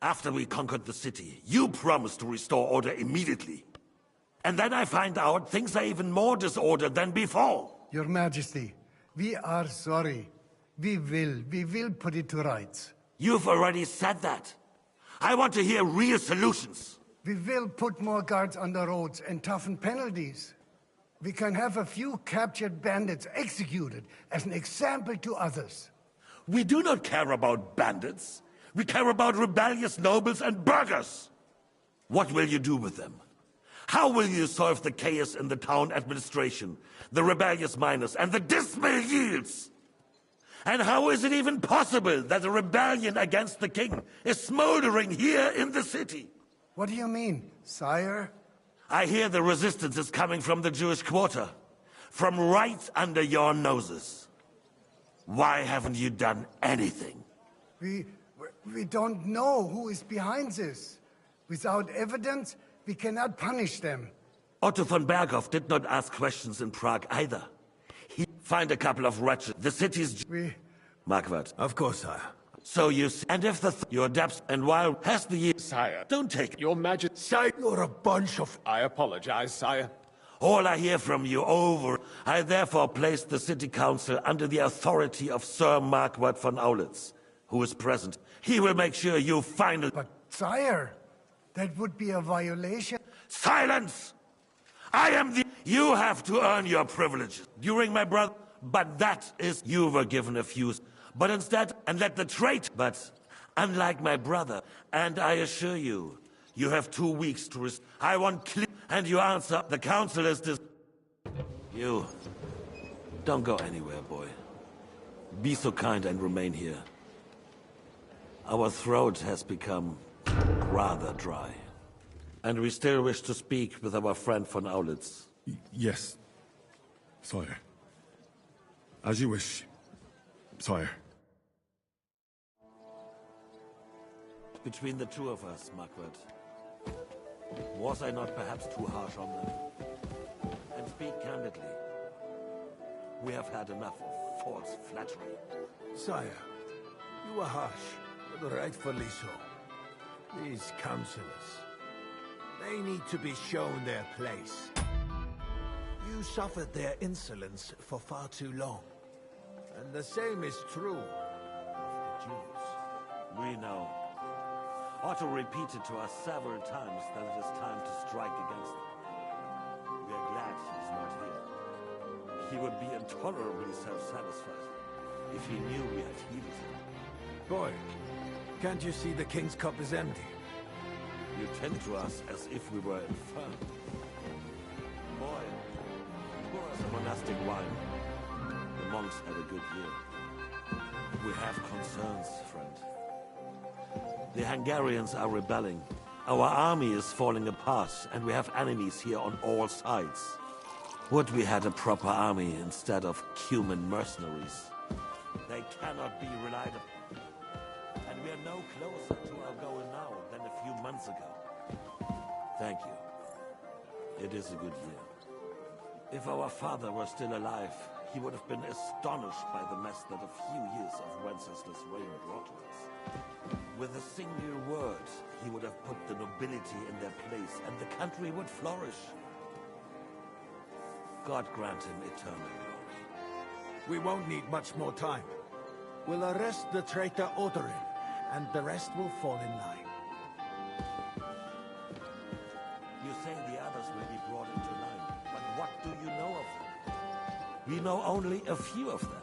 [SPEAKER 25] After we conquered the city, you promised to restore order immediately. And then I find out things are even more disordered than before.
[SPEAKER 8] Your Majesty, we are sorry. We will put it to rights.
[SPEAKER 25] You've already said that. I want to hear real solutions.
[SPEAKER 8] We will put more guards on the roads and toughen penalties. We can have a few captured bandits executed as an example to others.
[SPEAKER 25] We do not care about bandits. We care about rebellious nobles and burghers. What will you do with them? How will you solve the chaos in the town administration, the rebellious miners, and the dismal yields? And how is it even possible that a rebellion against the king is smoldering here in the city?
[SPEAKER 8] What do you mean, sire?
[SPEAKER 25] I hear the resistance is coming from the Jewish quarter, from right under your noses. Why haven't you done anything?
[SPEAKER 8] We don't know who is behind this. Without evidence, we cannot punish them.
[SPEAKER 25] Otto von Berghoff did not ask questions in Prague either. He find a couple of wretches. The city's... Marquardt.
[SPEAKER 11] Of course, sire.
[SPEAKER 25] So you see, and if your depths and while has the year...
[SPEAKER 9] Sire.
[SPEAKER 25] Don't take...
[SPEAKER 9] Your Majesty...
[SPEAKER 11] Sire, you're a bunch of...
[SPEAKER 9] I apologize, sire.
[SPEAKER 25] All I hear from you over. I therefore place the city council under the authority of Sir Marquardt von Aulitz. who is present. He will make sure you finally...
[SPEAKER 8] But, sire, that would be a violation.
[SPEAKER 25] Silence! I am the... You have to earn your privileges during my brother... But that is... You were given a few... But instead, and let the trait... But, unlike my brother, and I assure you, you have 2 weeks to... I want clear... And you answer, the council is this... You... Don't go anywhere, boy. Be so kind and remain here. Our throat has become rather dry. And we still wish to speak with our friend von Aulitz.
[SPEAKER 5] Yes, sire. As you wish, sire.
[SPEAKER 25] Between the two of us, Margaret, was I not perhaps too harsh on them? And speak candidly. We have had enough of false flattery.
[SPEAKER 2] Sire, you are harsh, but rightfully so. These councillors, they need to be shown their place. You suffered their insolence for far too long. And the same is true of the Jews.
[SPEAKER 25] We know. Otto repeated to us several times that it is time to strike against them. We are glad he's not here. He would be intolerably self-satisfied if he knew we had heeded him.
[SPEAKER 2] Boy, can't you see the king's cup is empty?
[SPEAKER 25] You tend to us as if we were infirm. Boy, pour us a monastic wine. The monks had a good year. We have concerns, friend. The Hungarians are rebelling. Our army is falling apart, and we have enemies here on all sides. Would we had a proper army instead of human mercenaries? They cannot be relied upon. And we are no closer to our goal now than a few months ago. Thank you. It is a good year. If our father were still alive, he would have been astonished by the mess that a few years of Wenceslas' reign brought to us. With a single word, he would have put the nobility in their place, and the country would flourish. God grant him eternal glory.
[SPEAKER 2] We won't need much more time. We'll arrest the traitor Odorin, and the rest will fall in line.
[SPEAKER 25] You say the others will be brought into line, but what do you know of them? We know only a few of them.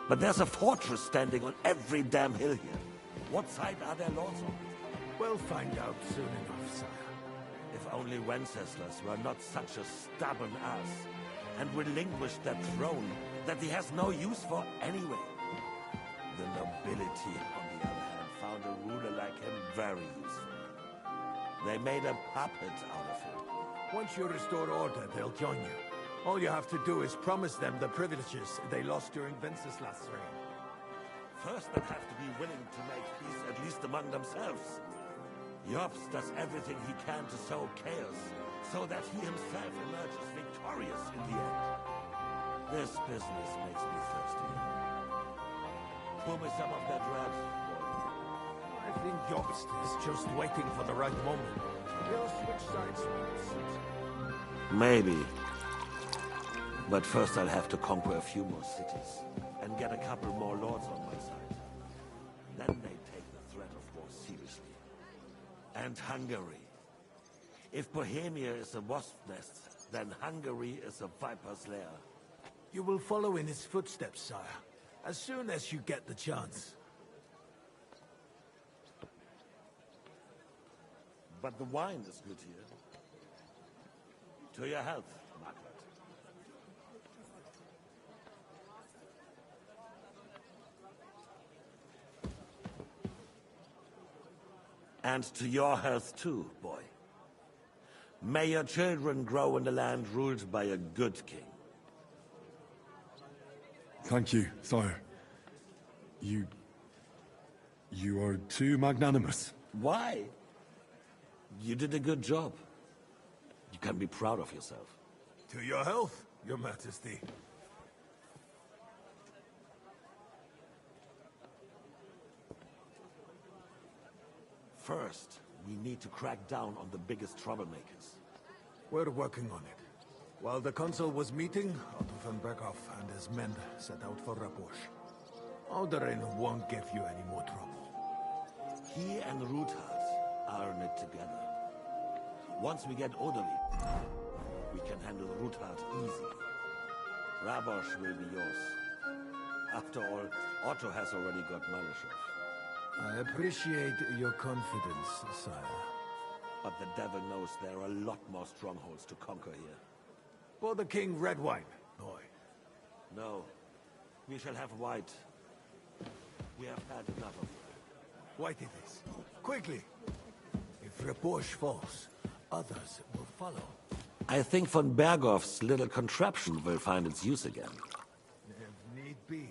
[SPEAKER 25] But there's a fortress standing on every damn hill here. What side are their lords on?
[SPEAKER 2] We'll find out soon enough, sire.
[SPEAKER 25] If only Wenceslas were not such a stubborn ass, and relinquished that throne that he has no use for anyway. The nobility, on the other hand, found a ruler like him very useful. They made a puppet out of him.
[SPEAKER 2] Once you restore order, they'll join you. All you have to do is promise them the privileges they lost during Wenceslas' reign.
[SPEAKER 25] First, they'll have to be willing to make peace, at least among themselves. Jobs does everything he can to sow chaos, so that he himself emerges victorious in the end. This business makes me thirsty. Pour me some of that red, boy.
[SPEAKER 2] I think Jobst is just waiting for the right moment. He'll switch sides when it suits him.
[SPEAKER 25] Maybe. But first I'll have to conquer a few more cities, and get a couple more lords on my side. Then they take the threat of war seriously. And Hungary. If Bohemia is a wasp nest, then Hungary is a viper's lair.
[SPEAKER 2] You will follow in his footsteps, sire, as soon as you get the chance.
[SPEAKER 25] But the wine is good here. To your health, Margaret. And to your health too, boy. May your children grow in a land ruled by a good king.
[SPEAKER 5] Thank you, sire. You are too magnanimous.
[SPEAKER 25] Why? You did a good job. You can be proud of yourself.
[SPEAKER 2] To your health, your majesty.
[SPEAKER 25] First, we need to crack down on the biggest troublemakers.
[SPEAKER 2] We're working on it. While the consul was meeting, Otto von Berghoff and his men set out for Raposh. Odorin won't give you any more trouble.
[SPEAKER 25] He and Ruthard are in it together. Once we get Odorin, we can handle Ruthard easy. Rabosh will be yours. After all, Otto has already got Malishov.
[SPEAKER 2] I appreciate your confidence, sire.
[SPEAKER 25] But the devil knows there are a lot more strongholds to conquer here.
[SPEAKER 2] For the king, red wine, boy.
[SPEAKER 25] No. We shall have white. We have had enough of it.
[SPEAKER 2] White it is. Quickly! If Rabosh falls, others will follow.
[SPEAKER 25] I think von Berghoff's little contraption will find its use again.
[SPEAKER 2] If need be,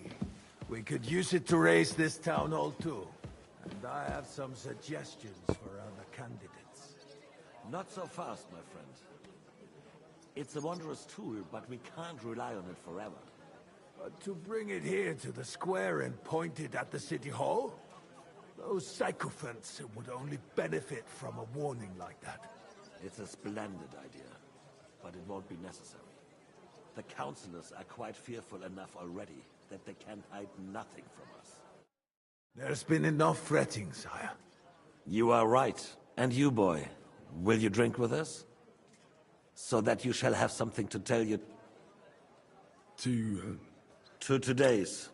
[SPEAKER 2] we could use it to raise this town hall too. And I have some suggestions for other candidates.
[SPEAKER 25] Not so fast, my friend. It's a wondrous tool, but we can't rely on it forever.
[SPEAKER 2] To bring it here to the square and point it at the city hall? Those sycophants would only benefit from a warning like that.
[SPEAKER 25] It's a splendid idea, but it won't be necessary. The councillors are quite fearful enough already that they can hide nothing from us.
[SPEAKER 2] There's been enough fretting, sire.
[SPEAKER 25] You are right. And you, boy, will you drink with us? So that you shall have something to tell you... To today's.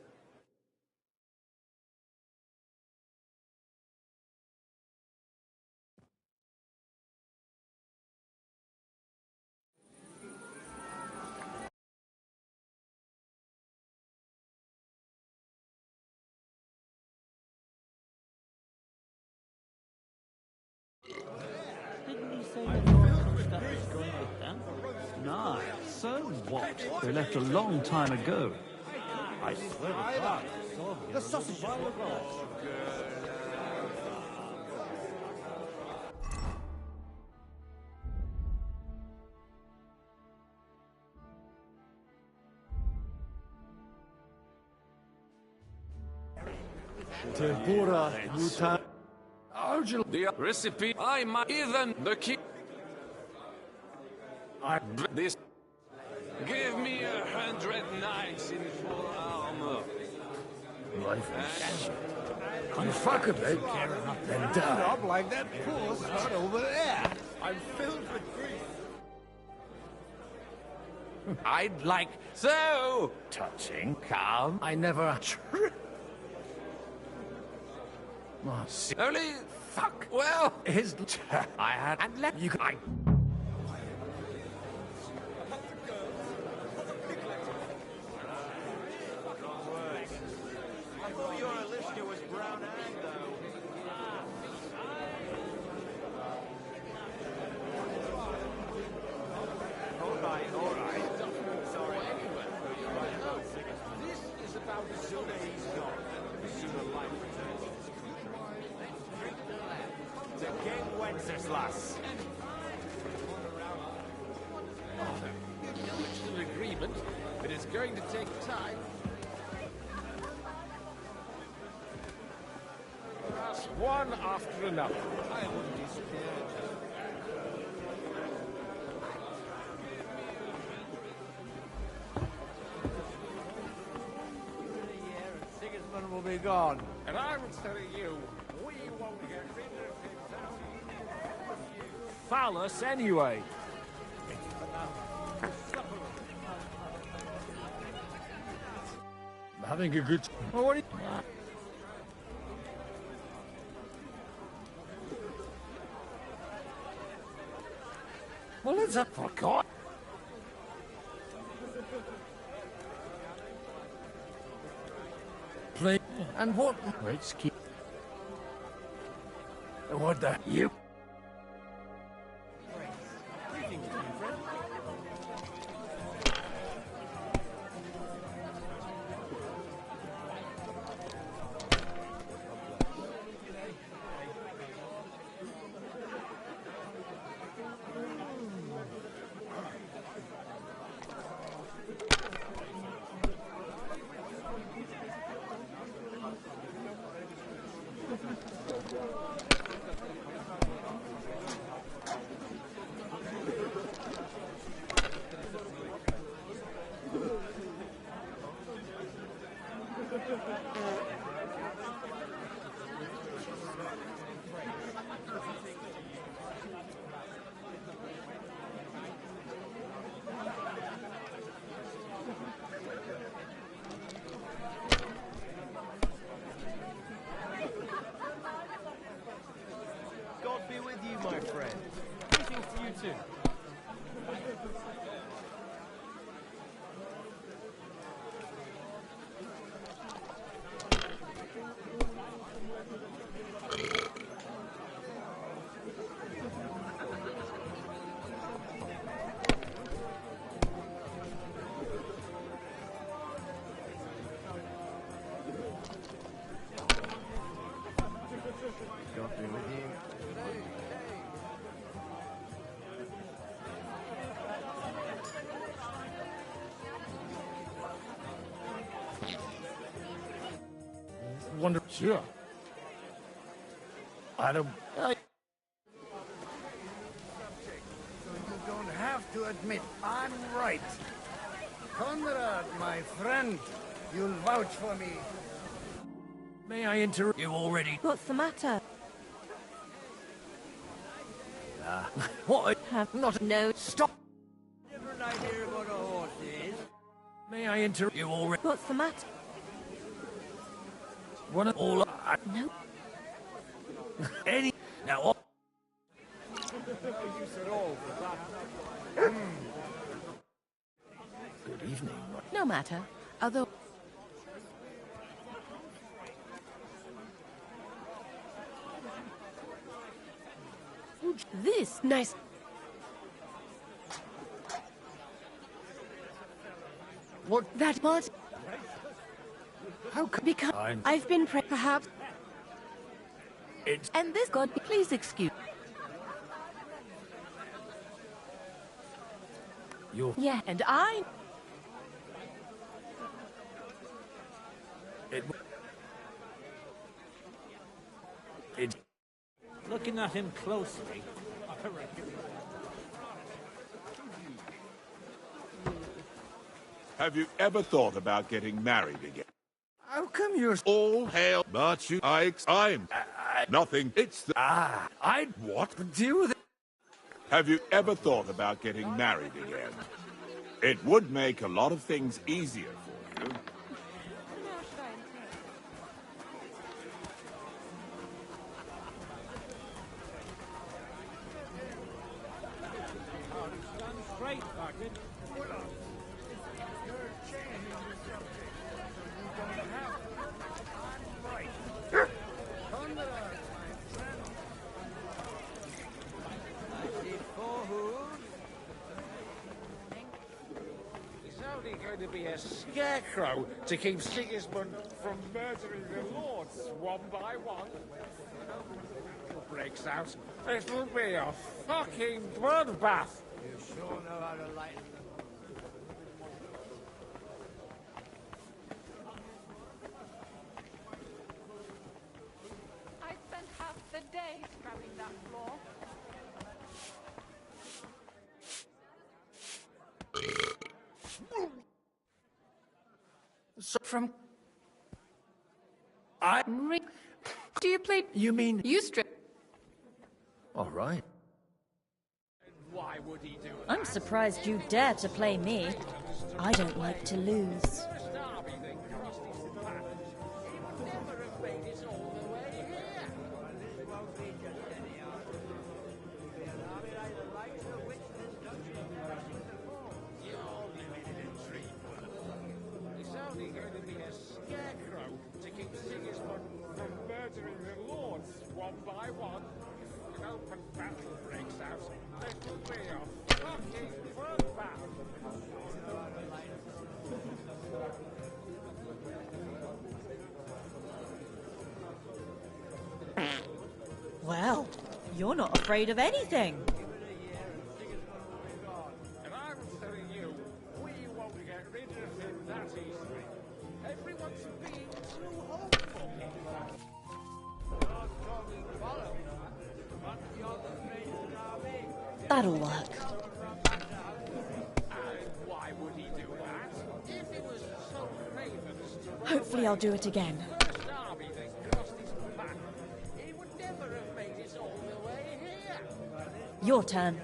[SPEAKER 14] Didn't you say that Lord Kronstadt was going with them? No, so what? They left a long time ago. I swear to God, the sausage roll.
[SPEAKER 5] Tempura, Rutan.
[SPEAKER 10] The recipe, I might even the key. This. Give me 100 knights in full armor.
[SPEAKER 2] Life is shit. Unfuckable, then die.
[SPEAKER 22] Up like that poor slut over there. I'm filled with grief.
[SPEAKER 10] I'd like so touching, calm.
[SPEAKER 11] I never...
[SPEAKER 10] Only fuck. Well, his. I had and let you. I.
[SPEAKER 22] Wenceslas.
[SPEAKER 10] We've reached an agreement, but it's going to take time. Us one after another. I wouldn't be scared.
[SPEAKER 22] Sigismund will be gone.
[SPEAKER 10] And I would tell you, we won't get rid of him.
[SPEAKER 15] Phallus, anyway.
[SPEAKER 22] I'm having a good... Well, what are you... Well, let's up for God. Play... And what... Let's keep... What the... You...
[SPEAKER 11] wonder... Sure. I don't...
[SPEAKER 8] You don't have to admit I'm right. Conrad, my friend, you'll vouch for me.
[SPEAKER 11] May I interrupt you already?
[SPEAKER 3] What's the matter?
[SPEAKER 11] What? Not...
[SPEAKER 3] No.
[SPEAKER 11] Stop!
[SPEAKER 8] Never idea what a horse is.
[SPEAKER 11] May I interrupt you already?
[SPEAKER 3] What's the matter?
[SPEAKER 11] One of all...
[SPEAKER 3] No.
[SPEAKER 11] Any... Now... Good evening.
[SPEAKER 3] No matter. Although... This nice...
[SPEAKER 11] What?
[SPEAKER 3] That was...
[SPEAKER 11] How come...
[SPEAKER 3] Because I've been perhaps...
[SPEAKER 11] It's...
[SPEAKER 3] And this God, please excuse...
[SPEAKER 11] You...
[SPEAKER 3] Yeah, and I...
[SPEAKER 11] It...
[SPEAKER 14] Looking at him closely, I reckon.
[SPEAKER 13] Have you ever thought about getting married again?
[SPEAKER 11] How come you're...
[SPEAKER 13] All hail, but you... I'm... Nothing. It's the...
[SPEAKER 11] What? Deal with it.
[SPEAKER 13] Have you ever thought about getting married again? It would make a lot of things easier for you.
[SPEAKER 14] Straight, Barton.
[SPEAKER 24] Going to be a scarecrow to keep Sigismund from murdering the lords one by one. Breaks out. It'll be a fucking bloodbath.
[SPEAKER 8] You sure know how to lighten them.
[SPEAKER 17] I spent half the day scrubbing that floor.
[SPEAKER 11] So from...
[SPEAKER 17] Do you play...
[SPEAKER 11] You mean...
[SPEAKER 17] You strip...
[SPEAKER 11] All right.
[SPEAKER 24] Why would he do
[SPEAKER 18] I'm surprised you dare to play me. I don't like to lose.
[SPEAKER 24] One by one, an open battle breaks out. It'll be a fucking bloodbath.
[SPEAKER 18] Well, you're not afraid of anything.
[SPEAKER 24] And I'm telling you, we won't get rid of him that easily. Everyone's being too hopeful.
[SPEAKER 18] That'll work.
[SPEAKER 24] Why would he do that? If he was so craven as to run
[SPEAKER 18] Hopefully I'll do it again.
[SPEAKER 24] Derby that crossed his path, he would never have made it all the way here.
[SPEAKER 18] Your turn.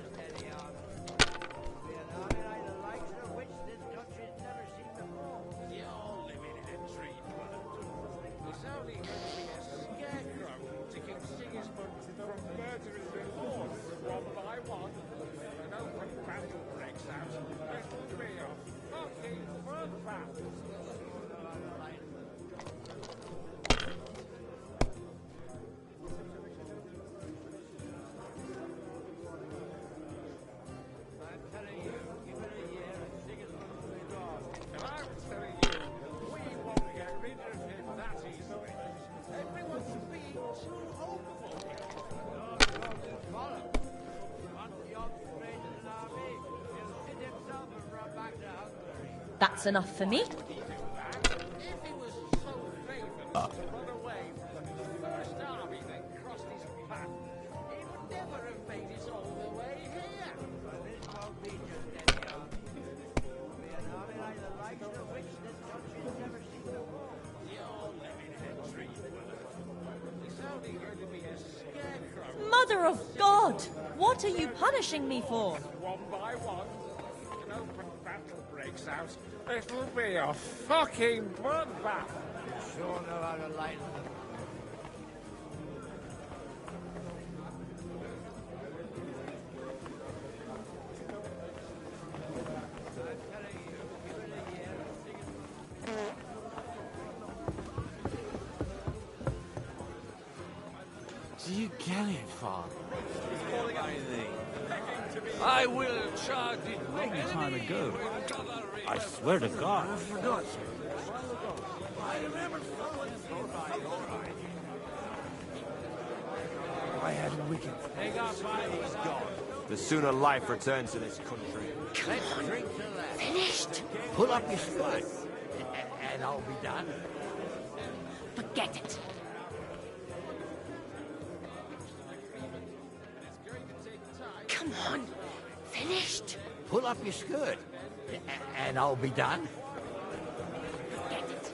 [SPEAKER 18] That's enough for me. Mother of God! What are you punishing me for?
[SPEAKER 24] One by one, an open battle breaks out. It'll be a fucking bloodbath.
[SPEAKER 7] You sure know how to lighten them.
[SPEAKER 9] Do you get it, Father?
[SPEAKER 24] I will charge it
[SPEAKER 14] A long time ago. I swear to God.
[SPEAKER 7] I forgot. I had a wicked. He's gone. The sooner life returns to this country.
[SPEAKER 24] Let's drink to that.
[SPEAKER 3] Finished?
[SPEAKER 7] Pull up your skirt, and I'll be done.
[SPEAKER 3] Forget it. Come on. Finished?
[SPEAKER 7] Pull up your skirt, and I'll be done.
[SPEAKER 3] Forget it.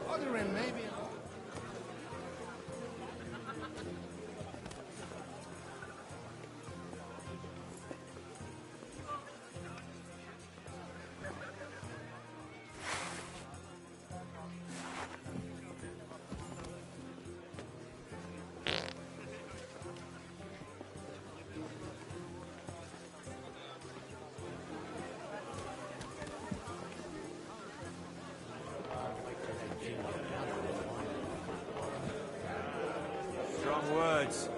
[SPEAKER 7] Other end, maybe. Strong words.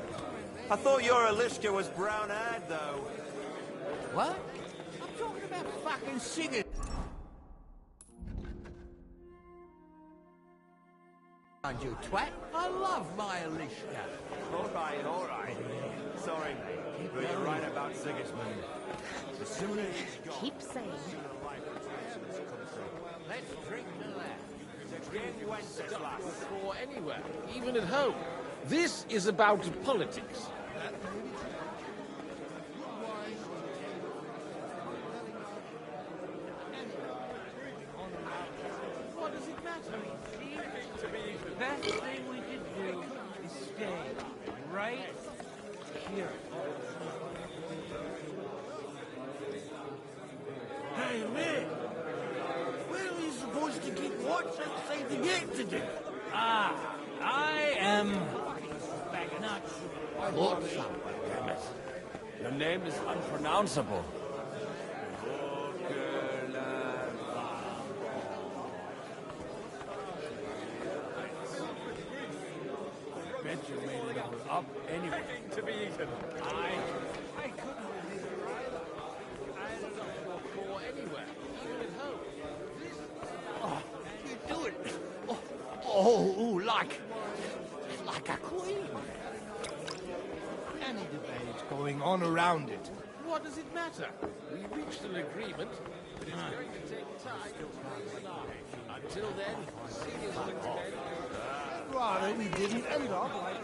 [SPEAKER 7] I thought your Alishka was brown-haired, though. What? I'm talking about fucking singing. And you twat. I love my Alishka. All right. Sorry, mate. But you're right about Sigismund. The sooner he's gone,
[SPEAKER 3] Keep saying.
[SPEAKER 7] the sooner life returns to this country. Let's drink to that. Again, Wenceslas.
[SPEAKER 10] Before anywhere, even at home. This is about politics.
[SPEAKER 24] What does it matter? The best thing we could do is stay right here.
[SPEAKER 25] Hey, man! Where are we supposed to keep watch and say the gate to do?
[SPEAKER 24] I am not sure.
[SPEAKER 25] Look somewhere, damn it.
[SPEAKER 24] Your name is unpronounceable.
[SPEAKER 7] Bet you made it all up anyway.
[SPEAKER 24] To be eaten. I couldn't believe it either. I don't before anywhere, even at home.
[SPEAKER 7] Oh, you do it. Oh, like a queen. Any debate going on around it.
[SPEAKER 10] What does it matter? We reached an agreement, but it's going to take time. Until then, Sigismund again.
[SPEAKER 7] Rather, we didn't end up like...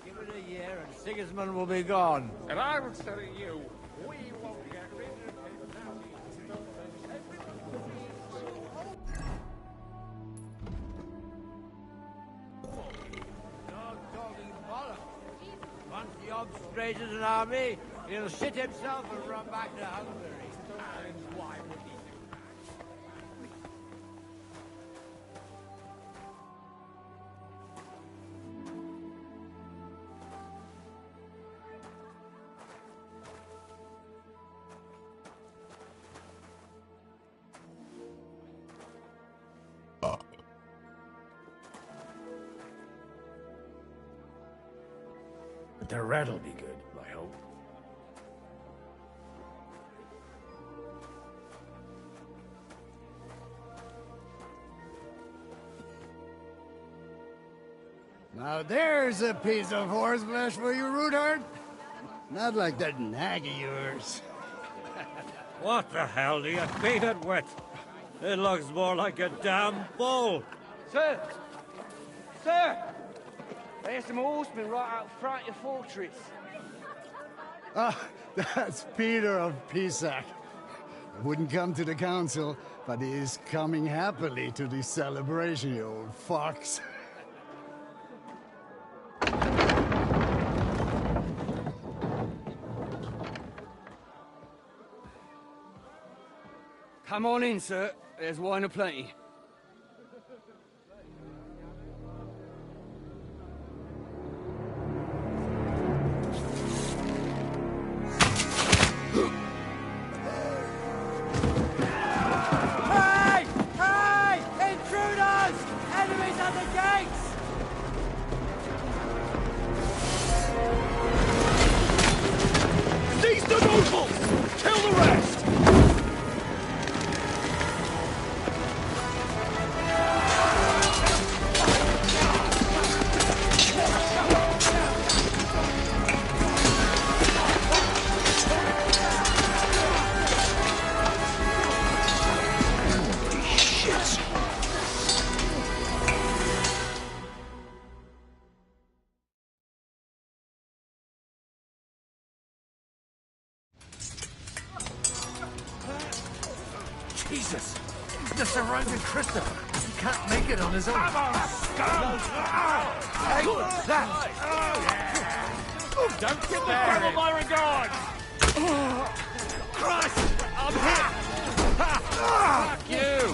[SPEAKER 7] Give it a year and Sigismund will be gone.
[SPEAKER 24] And I was telling you, we won't get rid of him now.
[SPEAKER 7] Dog talking bollocks. Once the Ob raises an army, he'll shit himself and run back to Hungary. And why would he do that?
[SPEAKER 2] But the rat'll be good, I hope.
[SPEAKER 8] Now there's a piece of horseflesh for you, Rootard. Not like that nag of yours.
[SPEAKER 14] What the hell do you feed it with? It looks more like a damn bull.
[SPEAKER 7] Sir! Sir! There's some horsemen right out front of the fortress.
[SPEAKER 8] Ah, that's Peter of Pisac. He wouldn't come to the council, but he is coming happily to the celebration, you old fox.
[SPEAKER 7] Come on in, sir. There's wine aplenty.
[SPEAKER 22] Hey! Hey! Intruders! Enemies at the gates!
[SPEAKER 4] Seize the nobles! Kill the rest!
[SPEAKER 11] Jesus! The surrounded Christopher! He can't make it on his own!
[SPEAKER 24] Come on, scum!
[SPEAKER 11] Hey, that!
[SPEAKER 24] Don't give the devil my regards! Christ! I'm hit! Fuck you!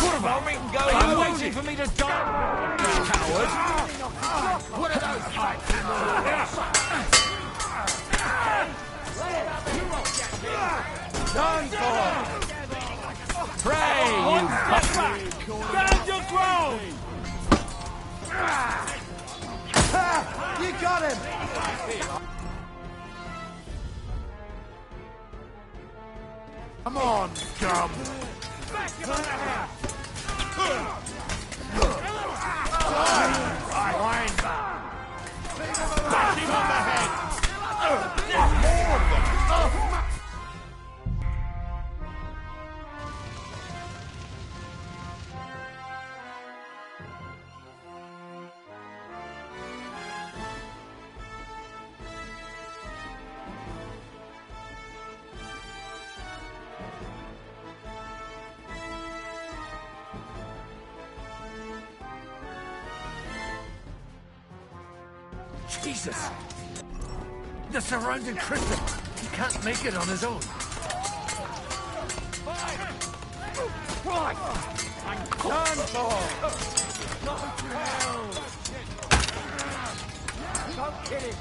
[SPEAKER 24] What about me and go?
[SPEAKER 15] Are you waiting for me to die? Coward!
[SPEAKER 24] What are those fights?
[SPEAKER 15] Done for! Pray, you bastard! Stand your ground!
[SPEAKER 22] You got him!
[SPEAKER 25] Come on, scum!
[SPEAKER 15] Back him on the head!
[SPEAKER 24] Back him on the head!
[SPEAKER 11] Jesus! The surrounded Christopher! He can't make it on his own!
[SPEAKER 15] Right! I'm done for! Go to hell! Don't kill him!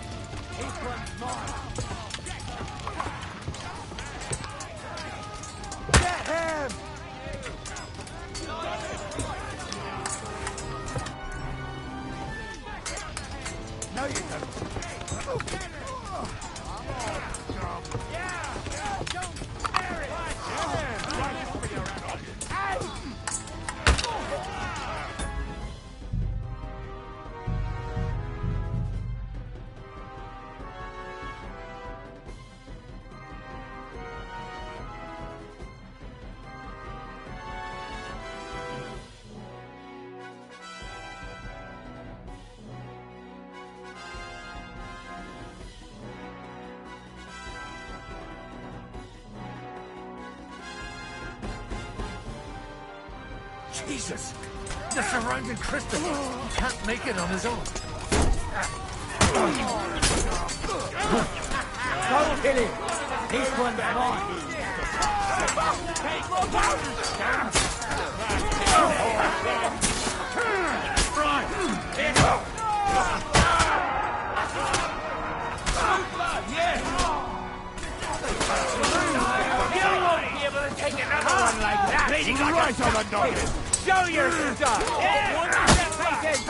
[SPEAKER 15] This one's mine! Get him!
[SPEAKER 24] No, you don't.
[SPEAKER 11] Jesus! The surrounded Christopher! He can't make it on his own!
[SPEAKER 15] Don't kill him! This one's mine! Take more bounces! Right! Here go! Yes! You won't be able to take another one like that!
[SPEAKER 24] Right on the noggin!
[SPEAKER 15] Show your stuff! Yeah! One step facing!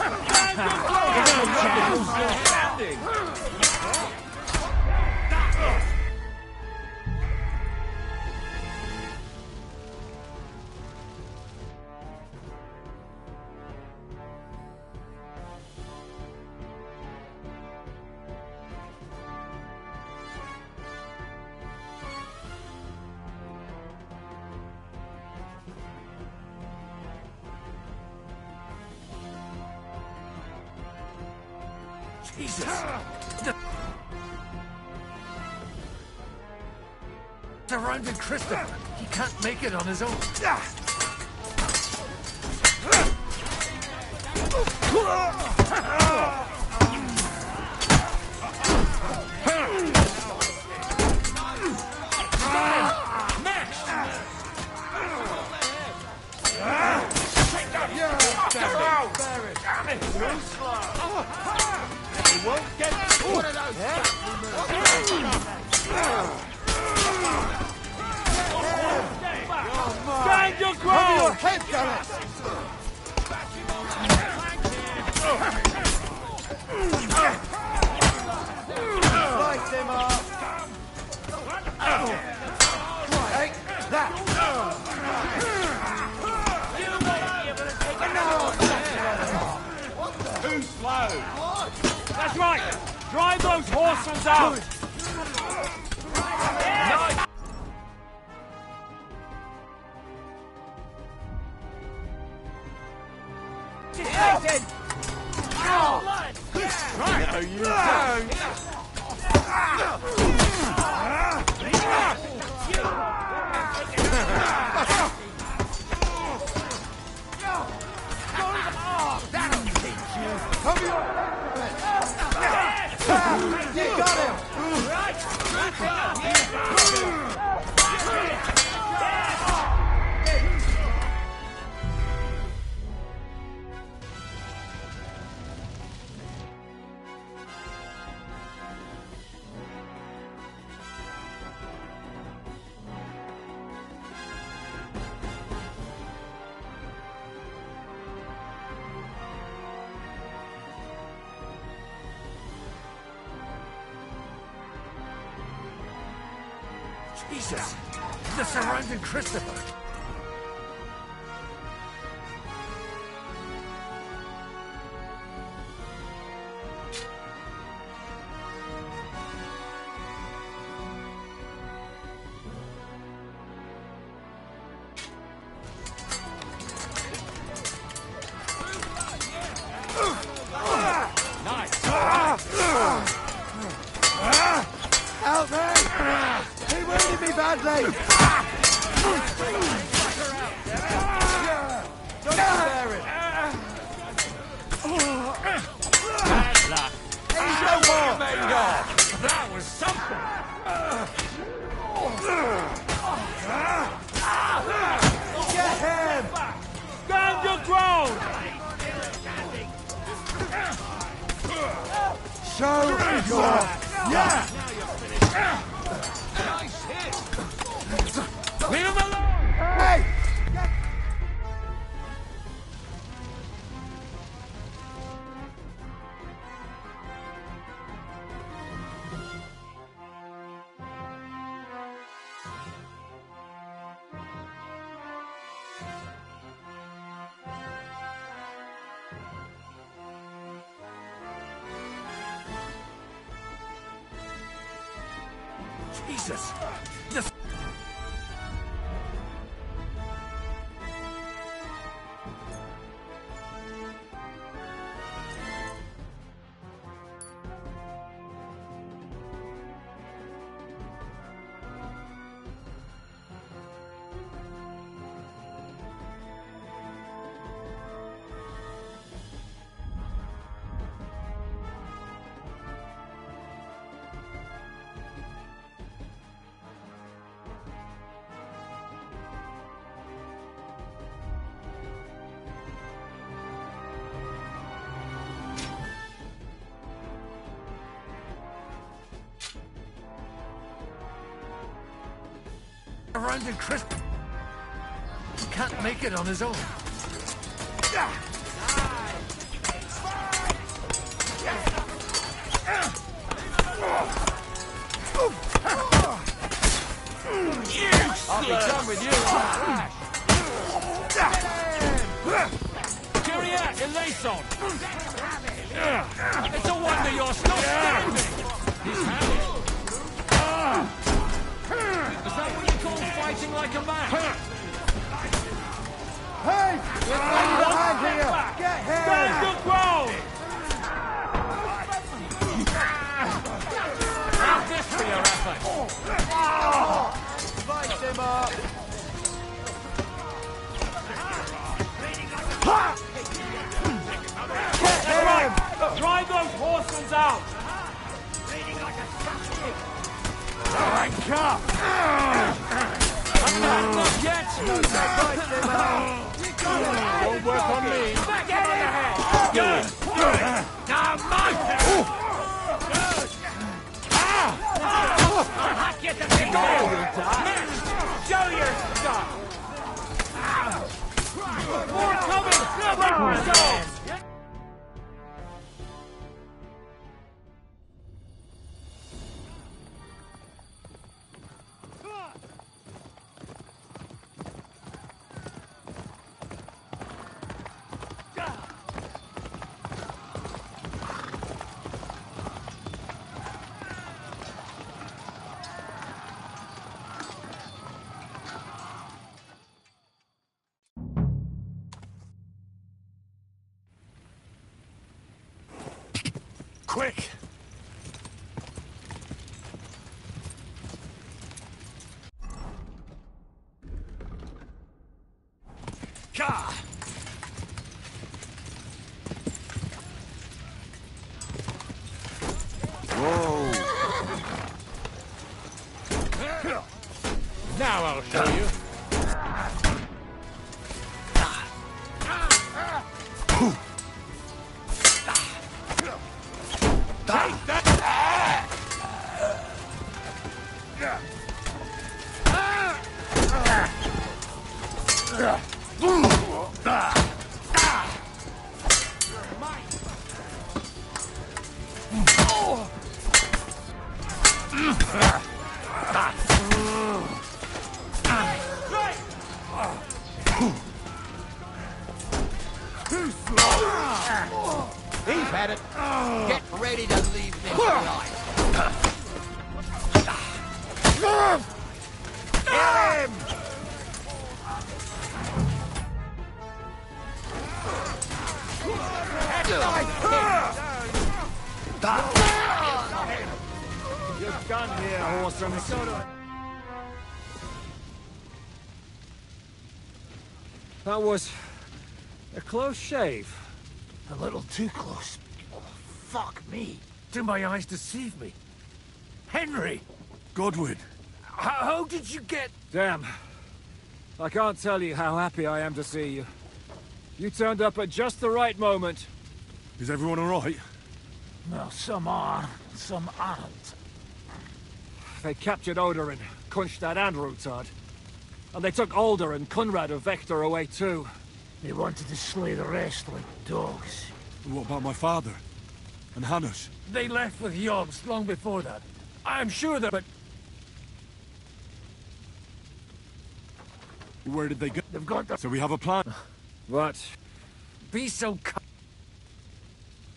[SPEAKER 11] Jesus! Surrounded Christopher. He can't make it on his own.
[SPEAKER 7] Stand your ground! Cover your head, Gareth! Light him up! Take that!
[SPEAKER 15] Too slow! That's right! Drive those horses out!
[SPEAKER 7] No, you don't! That'll teach you! Cover your... You got him!
[SPEAKER 11] Jesus! The surrounding Christopher!
[SPEAKER 7] Help me! He wounded me badly! Don't bear it!
[SPEAKER 15] Bad luck.
[SPEAKER 7] Show what you're made of!
[SPEAKER 15] That was something!
[SPEAKER 7] Get him!
[SPEAKER 15] Stand your ground!
[SPEAKER 7] Show your... Yeah!
[SPEAKER 15] Nice hit! Leave him alone!
[SPEAKER 7] Hey!
[SPEAKER 11] Jesus! The... Surrounded Christopher. He can't make it on his own.
[SPEAKER 7] I'll be done with you.
[SPEAKER 15] Kyria eleison! It's a wonder you're still standing! He's had it. Is that what you call fighting like a man?
[SPEAKER 7] Hey! Let's lend a hand here! Get him!
[SPEAKER 15] Stand your ground!
[SPEAKER 9] Won't work on me.
[SPEAKER 7] Get in the head! Good! Now, my turn! I'll hack you to bits! Show your stuff! More coming! Go!
[SPEAKER 5] Quick!
[SPEAKER 7] Ka!
[SPEAKER 5] Whoa!
[SPEAKER 7] Now I'll show you. Take that! He's had it. Get ready to leave this life. Kill him! You're done here, awesome.
[SPEAKER 22] That was a close shave.
[SPEAKER 11] A little too close. Oh, fuck me. Do my eyes deceive me? Henry!
[SPEAKER 5] Godwin!
[SPEAKER 22] How did you get... Damn. I can't tell you how happy I am to see you. You turned up at just the right moment.
[SPEAKER 5] Is everyone alright?
[SPEAKER 11] Well, some are, some aren't.
[SPEAKER 22] They captured Oder and Kunstad and Rutard. And they took Alder and Kunrad of Vector away too.
[SPEAKER 11] They wanted to slay the rest like dogs.
[SPEAKER 5] And what about my father? And Hanush?
[SPEAKER 11] They left with Yobbs long before that. I'm sure that... But
[SPEAKER 5] Where did they go?
[SPEAKER 11] they've got the...
[SPEAKER 5] So we have a plan.
[SPEAKER 22] What?
[SPEAKER 11] Be so...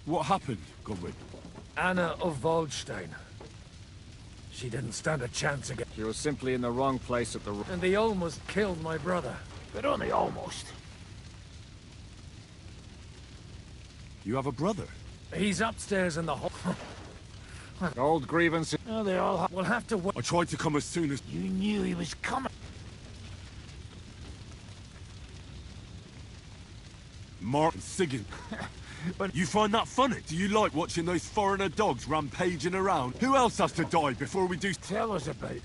[SPEAKER 5] What happened, Godwin?
[SPEAKER 11] Anna of Waldstein. She didn't stand a chance again.
[SPEAKER 22] She was simply in the wrong place at the...
[SPEAKER 11] And they almost killed my brother. But only almost.
[SPEAKER 5] You have a brother?
[SPEAKER 11] He's upstairs in the hall.
[SPEAKER 22] Old grievance.
[SPEAKER 11] Oh, they all will have to wait.
[SPEAKER 5] I tried to come as soon as...
[SPEAKER 11] You knew he was coming.
[SPEAKER 5] Mark and Sigyn. But you find that funny? Do you like watching those foreigner dogs rampaging around? Who else has to die before we do...
[SPEAKER 11] Tell us about it.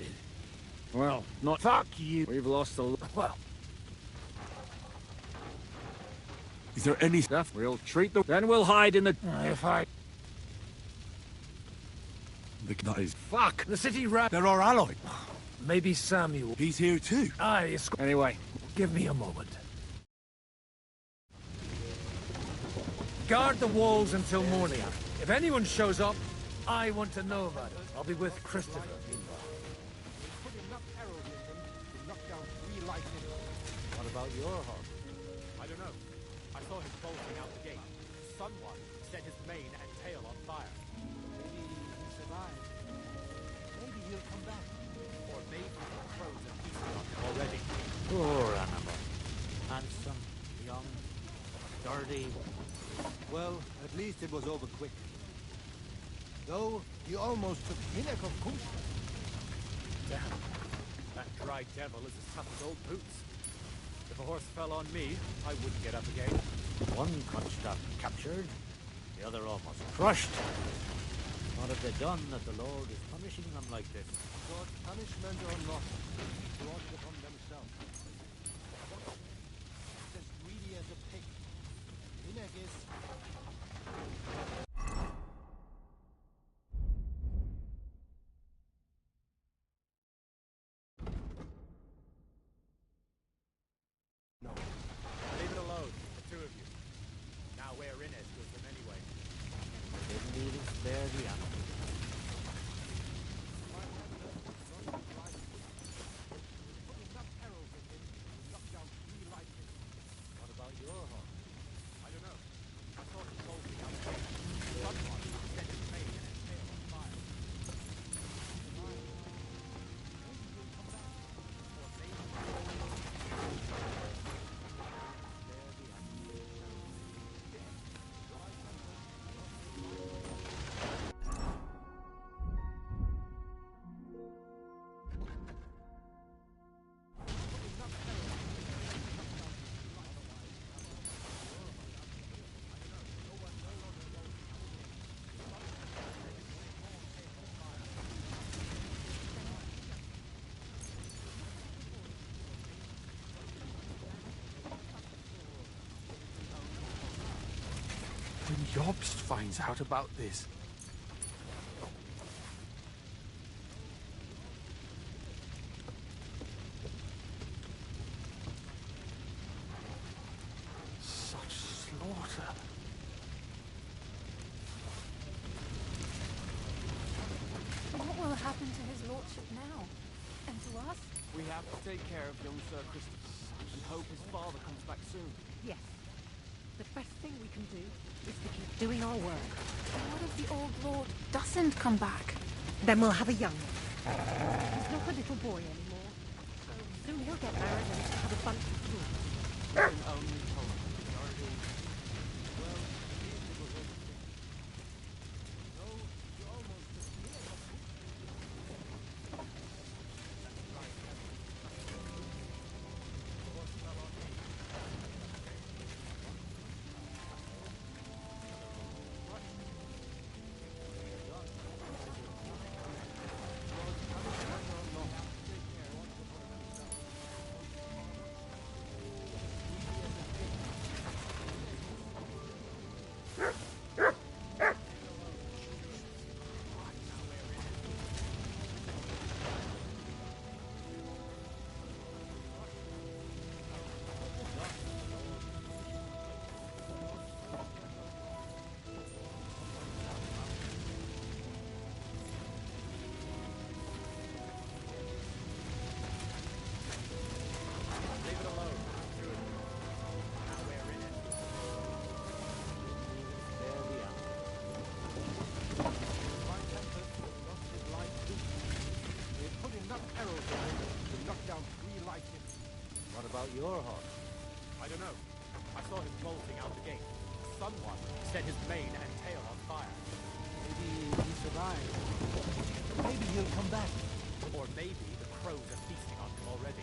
[SPEAKER 22] Well, not...
[SPEAKER 11] Fuck you.
[SPEAKER 22] We've lost a...
[SPEAKER 11] Well...
[SPEAKER 5] Is there any...
[SPEAKER 22] Stuff? We'll treat them... Then we'll hide in the...
[SPEAKER 11] If I...
[SPEAKER 5] That is...
[SPEAKER 11] Fuck! The city rat...
[SPEAKER 5] They're our ally.
[SPEAKER 11] Maybe Samuel...
[SPEAKER 5] He's here too.
[SPEAKER 11] Aye,
[SPEAKER 22] Anyway.
[SPEAKER 11] give me a moment. Guard the walls until morning. If anyone shows up, I want to know about it. I'll be with Christopher meanwhile.
[SPEAKER 1] What about your horse? I don't know. I saw him bolting out the gate. Someone set his mane and tail on fire. Maybe he survived. Maybe he'll come back. Or maybe the crows have feasted on him already.
[SPEAKER 14] Poor animal. Handsome, young, sturdy.
[SPEAKER 1] Well, at least it was over quick. Though, he almost took Hinnock of Kunstad. Damn. That dry devil is as tough as old boots. If a horse fell on me, I wouldn't get up again.
[SPEAKER 14] One Kunstad captured, the other almost crushed. What have they done that the Lord is punishing them like this?
[SPEAKER 1] God's punishment or not, he brought it upon themselves.
[SPEAKER 16] Jobst finds out about this. Such slaughter.
[SPEAKER 17] What will happen to his lordship now? And to us?
[SPEAKER 1] We have to take care of young Sir Christopher and hope his father comes back soon.
[SPEAKER 19] Yes. The best thing we can do is to keep doing our work.
[SPEAKER 17] What if the old lord doesn't come back?
[SPEAKER 19] Then we'll have a young one. He's not a little boy anymore. Soon he'll get married and have a bunch of children.
[SPEAKER 1] Only hope. About your horse? I don't know. I saw him bolting out the gate. Someone set his mane and tail on fire. Maybe he survived. Maybe he'll come back. Or maybe the crows are feasting on him already.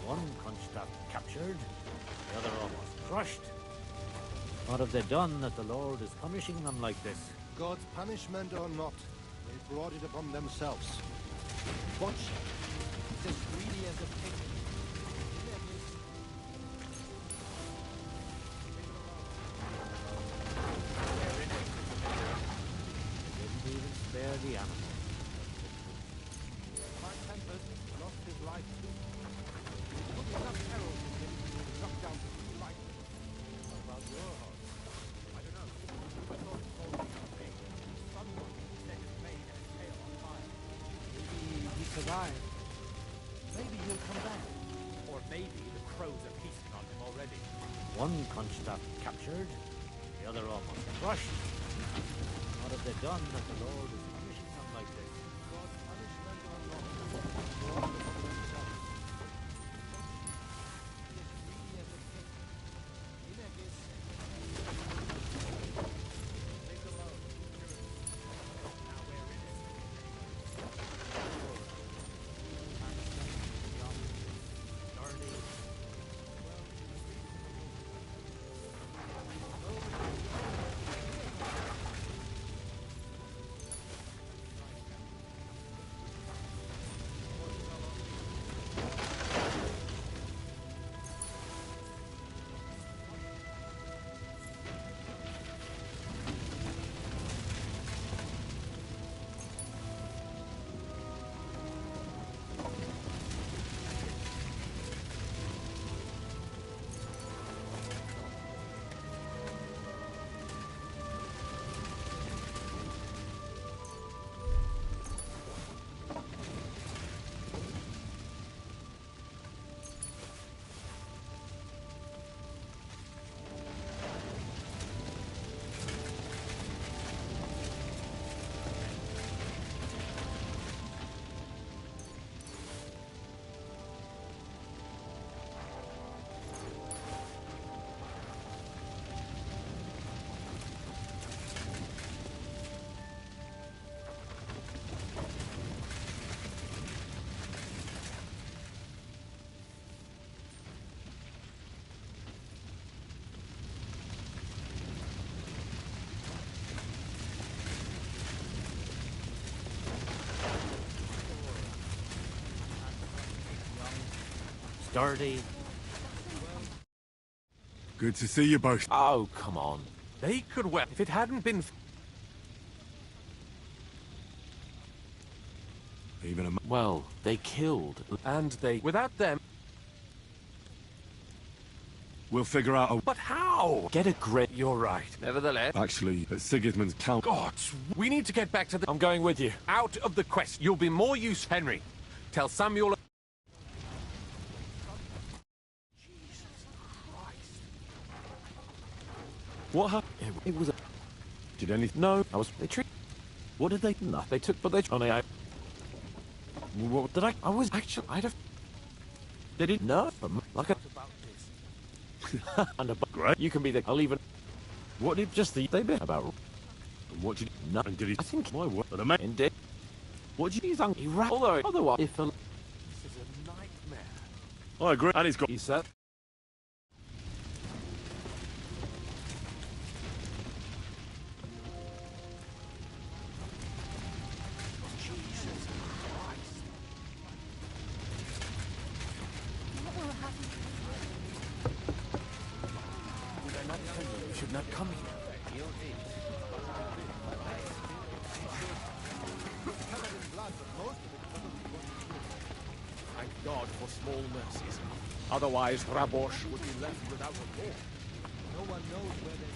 [SPEAKER 7] One Kronstadt captured, the other almost crushed. What have they done that the Lord is punishing them like this?
[SPEAKER 20] God's punishment or not, they brought it upon themselves. Watch. It's as greedy as a pig.
[SPEAKER 7] The animal.
[SPEAKER 20] My Tempest lost his life too. He put enough arrows in him to knock down 3 lightning. What about your horse?
[SPEAKER 1] I don't know. I saw him bolting out the gate. Someone set his mane and tail on fire.
[SPEAKER 20] Maybe he survived. Maybe he'll come back.
[SPEAKER 1] Or maybe the crows are feasting on him already.
[SPEAKER 7] One Kronstadt captured, the other almost crushed. What have they done that the Lord is punishing them like this?
[SPEAKER 20] God's punishment or not, they brought it upon themselves. He is greedy as a pig. In a kiss. Leave it alone.
[SPEAKER 1] Now we're in it.
[SPEAKER 7] Sturdy.
[SPEAKER 5] Good to see you both.
[SPEAKER 9] Oh, come on. They could well. If it hadn't been...
[SPEAKER 5] Even a...
[SPEAKER 9] Well, they killed. And they... Without them...
[SPEAKER 5] We'll figure out a...
[SPEAKER 9] But how? Get a grip. You're right. Nevertheless...
[SPEAKER 5] Actually, at Sigismund's count...
[SPEAKER 9] Gods, we need to get back to the... I'm going with you. Out of the quest. You'll be more use, Henry. Tell Samuel...
[SPEAKER 5] What happened?
[SPEAKER 9] It was a...
[SPEAKER 5] Did anything...
[SPEAKER 9] No, I was... They treat...
[SPEAKER 5] What did they...
[SPEAKER 9] No, they took... But they... Only I...
[SPEAKER 5] What
[SPEAKER 9] did I... I was... Actually, I'd have... They didn't know. Like a... And a...
[SPEAKER 5] Great.
[SPEAKER 9] You can be the... I'll even... What did... Just the... They bit about...
[SPEAKER 5] What did...
[SPEAKER 9] No.
[SPEAKER 5] And did he...
[SPEAKER 9] I think...
[SPEAKER 5] My word. The man...
[SPEAKER 9] Indeed.
[SPEAKER 5] What did you...
[SPEAKER 9] He ran... Although... Otherwise... If a...
[SPEAKER 5] This is a nightmare. I agree. And he's got...
[SPEAKER 9] He said...
[SPEAKER 5] Should not come here.
[SPEAKER 1] Thank God for small mercies. Otherwise, Rabosh would be left without a law. No one knows where they...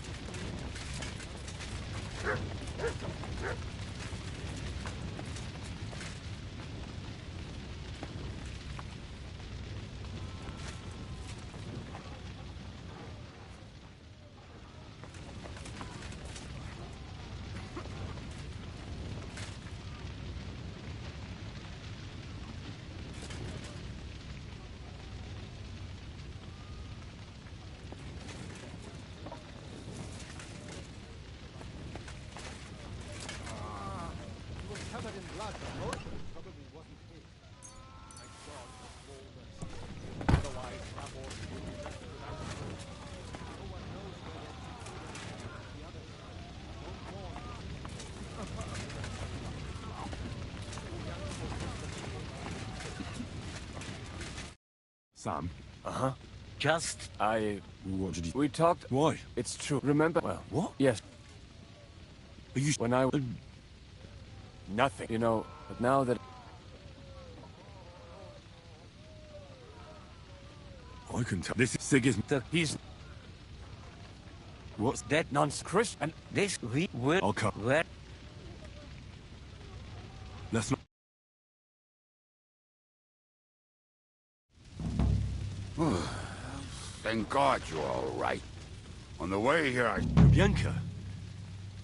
[SPEAKER 1] covered in blood, but most of it probably wasn't his. Thank God for small mercy. Otherwise, Rabosh would be left without a law. No one knows where they're situated. The others won't mourn.
[SPEAKER 5] Sam?
[SPEAKER 9] Uh-huh.
[SPEAKER 6] Just...
[SPEAKER 5] What did you...
[SPEAKER 9] We talked...
[SPEAKER 5] Why?
[SPEAKER 9] It's true. Remember... Well...
[SPEAKER 5] What?
[SPEAKER 9] Yes.
[SPEAKER 5] Are you...
[SPEAKER 9] When I... Nothing. You know, but now that...
[SPEAKER 5] I can tell. This is Sigismund.
[SPEAKER 6] He's...
[SPEAKER 5] What's...
[SPEAKER 6] That nonsense, Chris, and this we will...
[SPEAKER 5] I'll come.
[SPEAKER 6] Where...
[SPEAKER 5] Let's not...
[SPEAKER 12] Thank God you're all right. On the way here,
[SPEAKER 5] Bianca?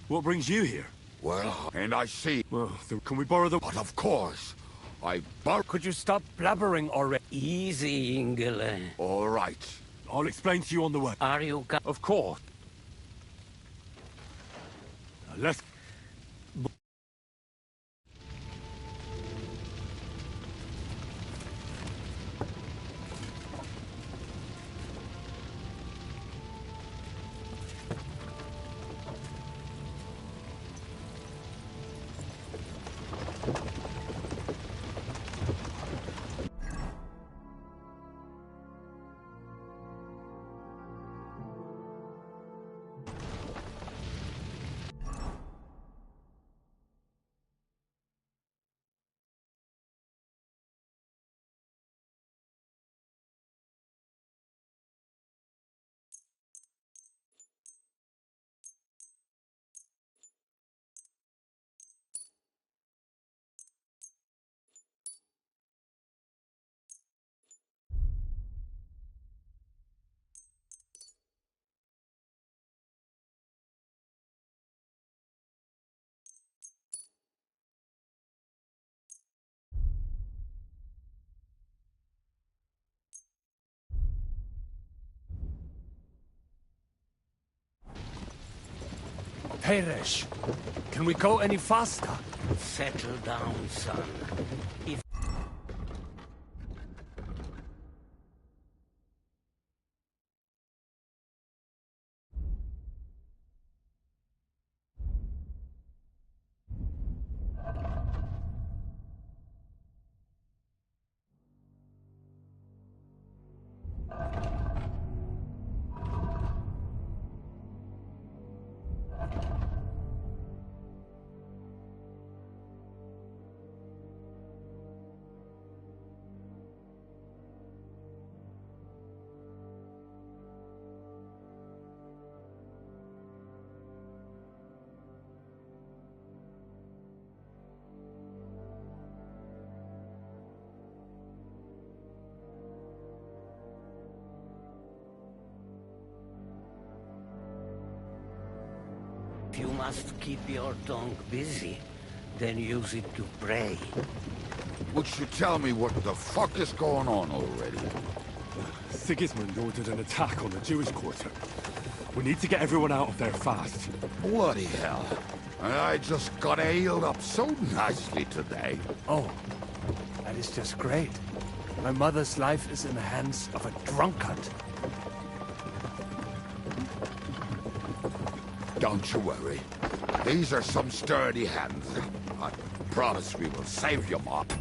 [SPEAKER 5] What brings you here?
[SPEAKER 12] Well, and I see...
[SPEAKER 5] Well, can we borrow the...
[SPEAKER 12] But of course. I
[SPEAKER 6] Could you stop blabbering already? Easy, Ingele.
[SPEAKER 12] All right.
[SPEAKER 5] I'll explain to you on the way.
[SPEAKER 6] Are you...
[SPEAKER 9] Of course.
[SPEAKER 5] Let's...
[SPEAKER 6] Perish. Can we go any faster? Settle down, son. If... If you must keep your tongue busy, then use it to pray.
[SPEAKER 12] Would you tell me what the fuck is going on already?
[SPEAKER 5] Sigismund ordered an attack on the Jewish quarter. We need to get everyone out of there fast.
[SPEAKER 12] Bloody hell. I just got ailed up so nicely today.
[SPEAKER 6] Oh, that is just great. My mother's life is in the hands of a drunkard.
[SPEAKER 12] Don't you worry. These are some sturdy hands. I promise we will save you, Mop.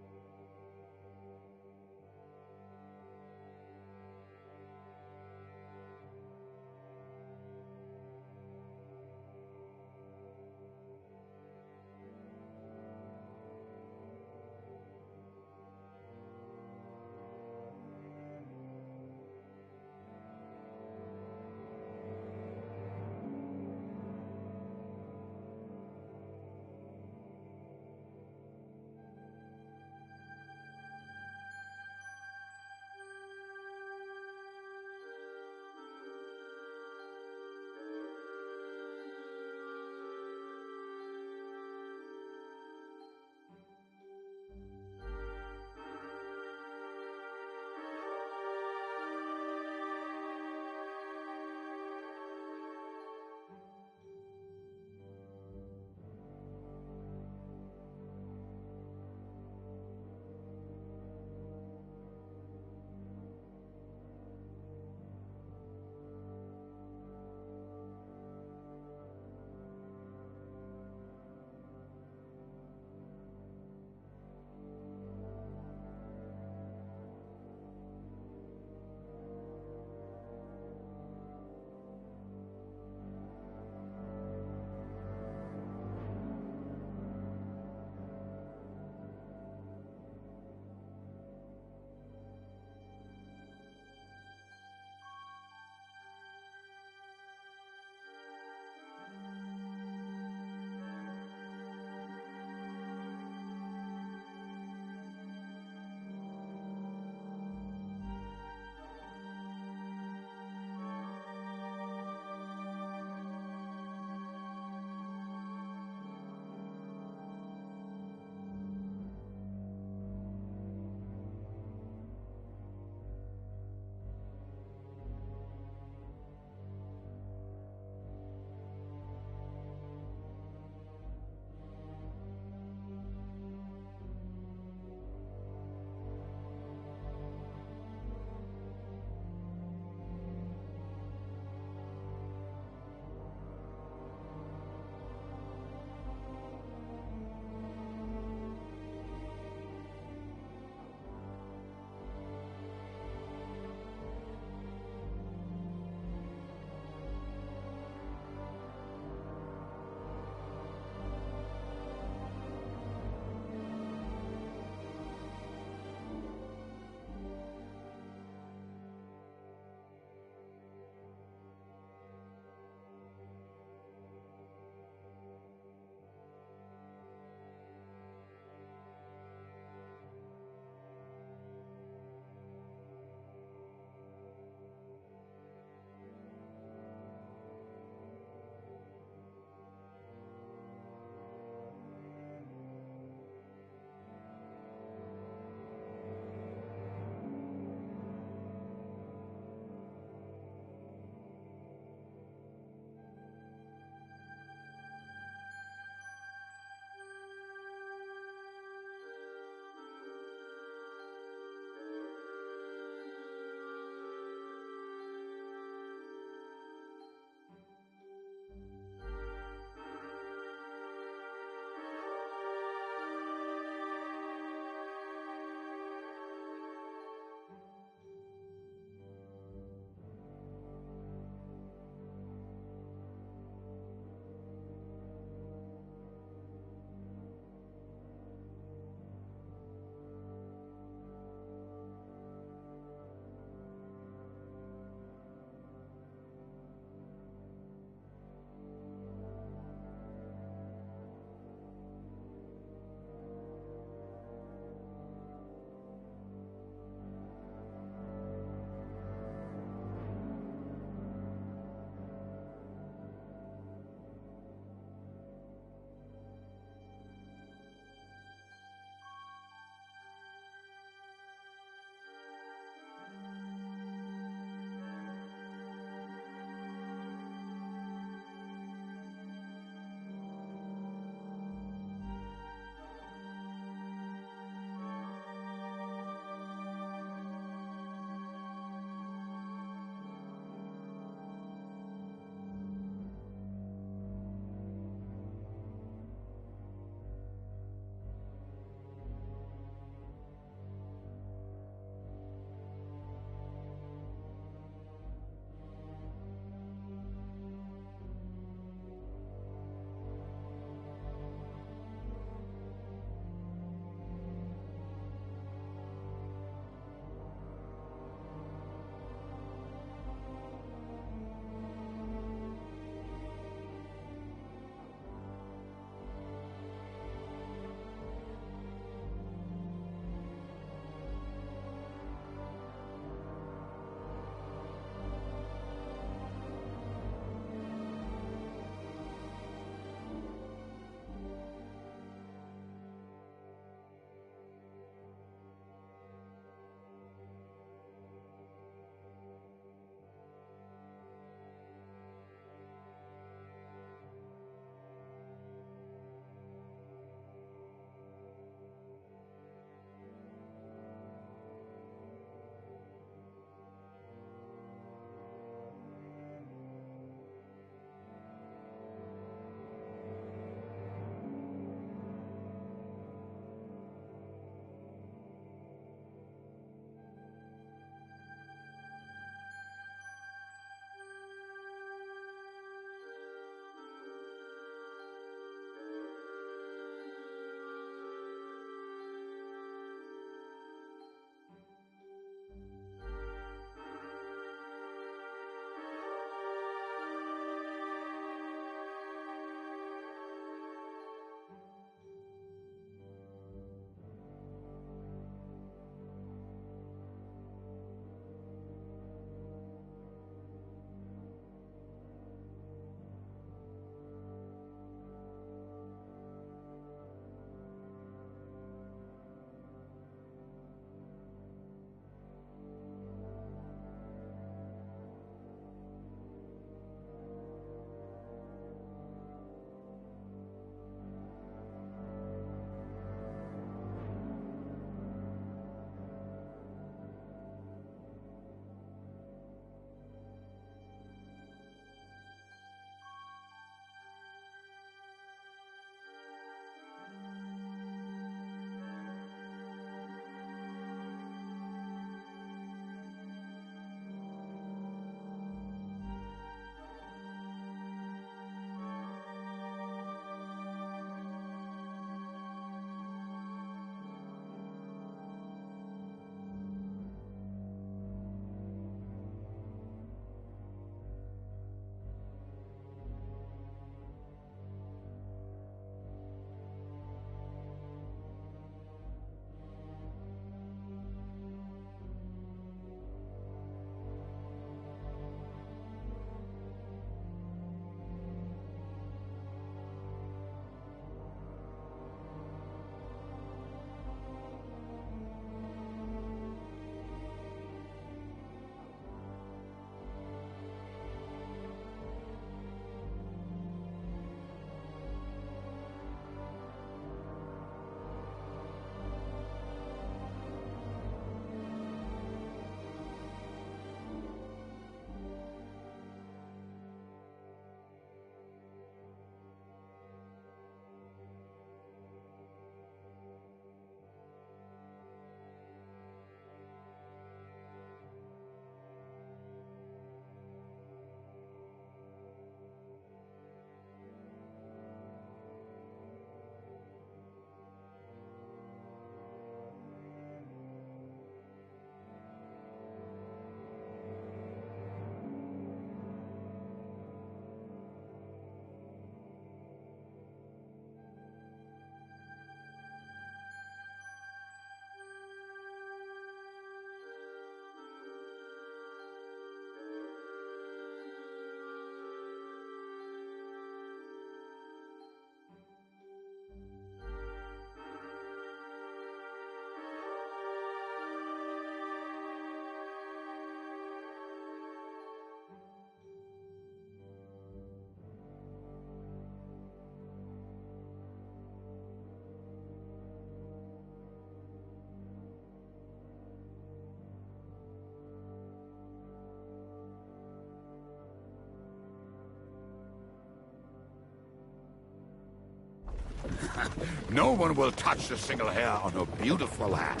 [SPEAKER 12] No one will touch a single hair on her beautiful head.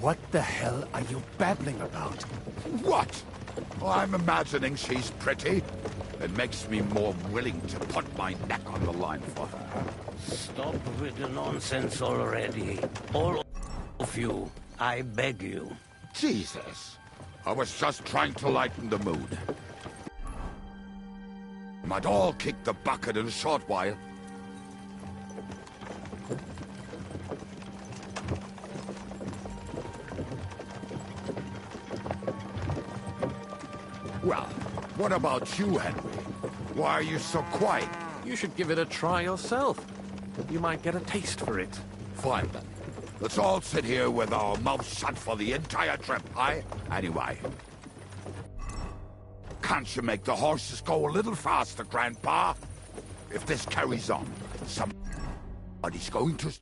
[SPEAKER 16] What the hell are you babbling about?
[SPEAKER 12] What? Oh, I'm imagining she's pretty. It makes me more willing to put my neck on the line for her.
[SPEAKER 6] Stop with the nonsense already. All of you, I beg you.
[SPEAKER 12] Jesus. I was just trying to lighten the mood. Might all kick the bucket in a short while. Well, what about you, Henry? Why are you so quiet?
[SPEAKER 16] You should give it a try yourself. You might get a taste for it.
[SPEAKER 12] Fine, then. Let's all sit here with our mouths shut for the entire trip, aye? Anyway. Can't you make the horses go a little faster, Grandpa? If this carries on, somebody's going to...